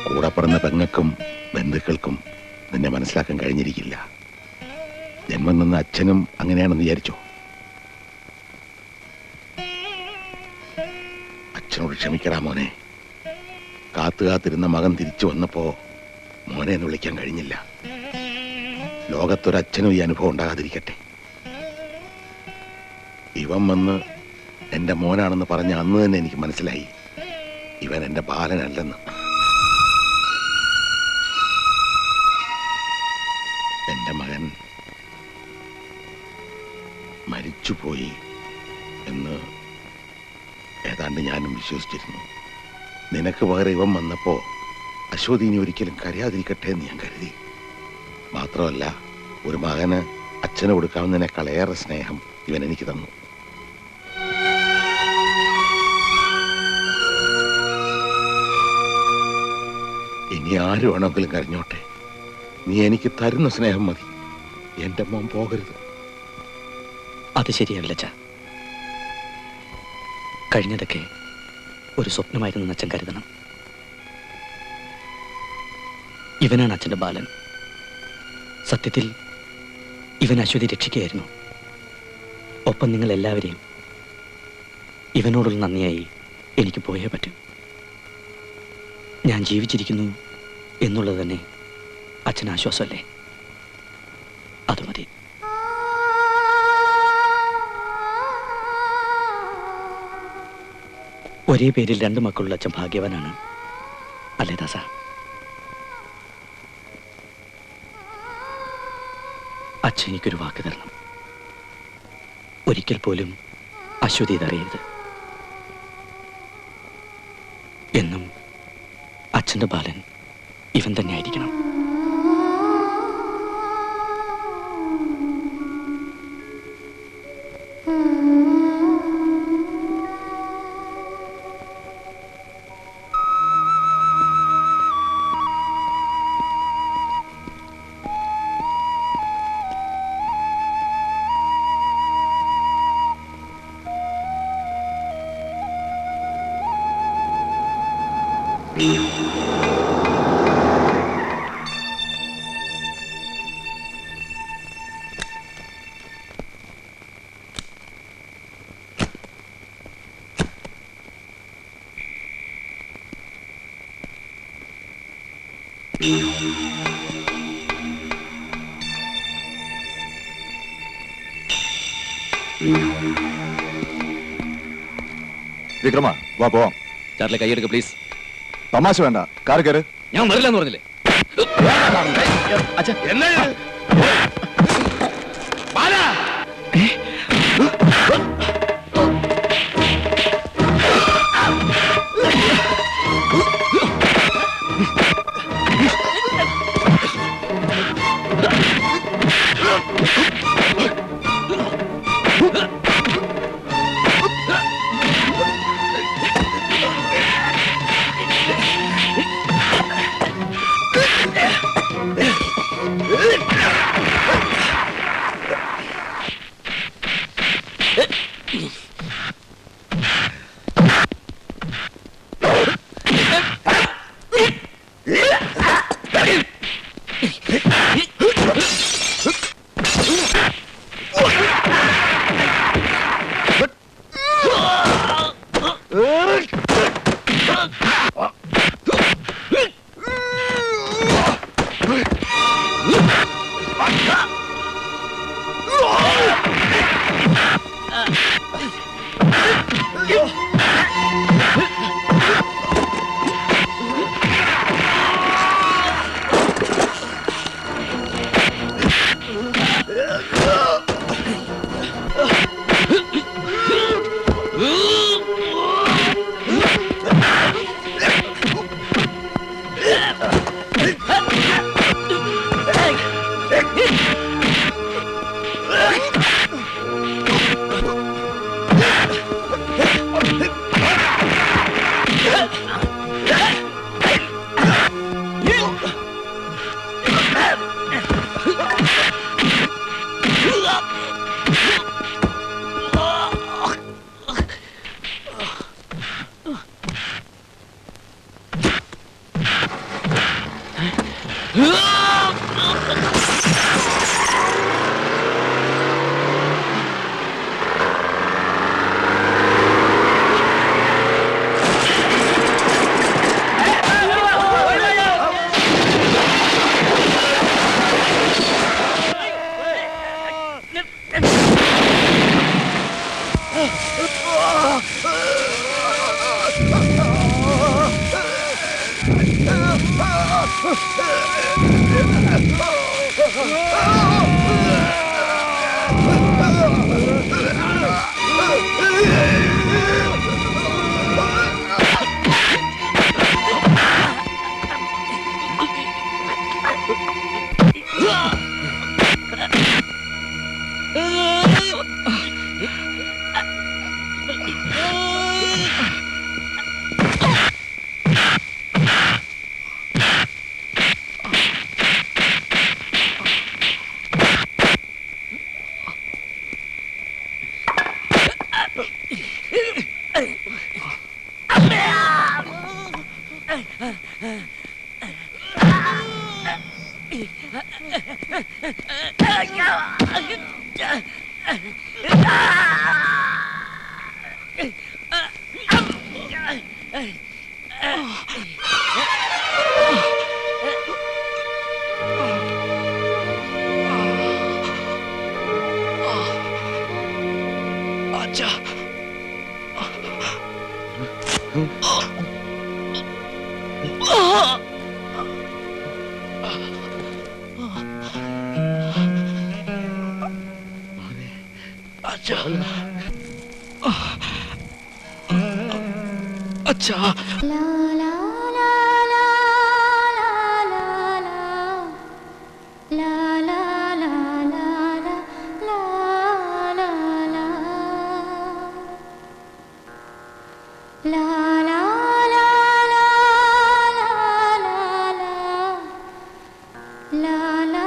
കൂടെ പറഞ്ഞ പെങ്ങൾക്കും ബന്ധുക്കൾക്കും നിന്നെ മനസ്സിലാക്കാൻ കഴിഞ്ഞിരിക്കില്ല. ജന്മം നിന്ന അച്ഛനും അങ്ങനെയാണെന്ന് വിചാരിച്ചോ? അച്ഛനോട് ക്ഷമിക്കടാ മോനെ. കാത്തുകാത്തിരുന്ന മകൻ തിരിച്ചു വന്നപ്പോ മോനെ എന്ന് വിളിക്കാൻ കഴിഞ്ഞില്ല. ലോകത്തൊരച്ഛനും ഈ അനുഭവം ഉണ്ടാകാതിരിക്കട്ടെ. ഇവൻ വന്ന് എന്റെ മോനാണെന്ന് പറഞ്ഞ അന്ന് തന്നെ എനിക്ക് മനസ്സിലായി ഇവൻ എന്റെ ബാലനല്ലെന്ന്. എന്റെ മകൻ മരിച്ചുപോയി എന്ന് ഏതാണ്ട് ഞാനും വിശ്വസിച്ചിരുന്നു. നിനക്ക് പകരം ഇവൻ വന്നപ്പോ അശ്വതി ഇനി ഒരിക്കലും കരയാതിരിക്കട്ടെ എന്ന് ഞാൻ കരുതി. മാത്രമല്ല, ഒരു മകന് അച്ഛന് കൊടുക്കാവുന്നതിനേക്കാൾ ഏറെ സ്നേഹം ഇവൻ എനിക്ക് തന്നു. ഇനി ആര് വേണമെങ്കിലും കരഞ്ഞോട്ടെ, നീ എനിക്ക് തരുന്ന സ്നേഹം മതി. എന്റെ മോൻ പോകരുത്. അത് ശരിയാവില്ല അച്ഛാ. കഴിഞ്ഞതൊക്കെ ഒരു സ്വപ്നമായിരുന്നു അച്ഛൻ കരുതണം. ഇവനാണ് അച്ഛൻ്റെ ബാലൻ. സത്യത്തിൽ ഇവൻ അശ്വതി രക്ഷിക്കുകയായിരുന്നു. ഒപ്പം നിങ്ങൾ എല്ലാവരെയും. ഇവനോടുള്ള നന്ദിയായി എനിക്ക് പോയേ പറ്റൂ. ഞാൻ ജീവിച്ചിരിക്കുന്നു എന്നുള്ളത് തന്നെ അച്ഛന് ആശ്വാസമല്ലേ? അത് മതി. ഒരേ പേരിൽ 2 മക്കളുള്ള അച്ഛൻ ഭാഗ്യവാനാണ് അല്ലേ ദാസ? അച്ഛൻ എനിക്കൊരു വാക്ക് തരണം. ഒരിക്കൽ പോലും അശ്വതി ഇതറിയരുത്. എന്നും അച്ഛൻ്റെ ബാലൻ ഇവൻ തന്നെ ആയിരിക്കണം. വിക്രമ വാ പോവാം. ചാർലി കൈയെടുക്ക പ്ലീസ്. തമാശ വേണ്ട, കാർ കയറ്. ഞാൻ വരില്ല എന്ന് പറഞ്ഞില്ലേ? അച്ഛാ la la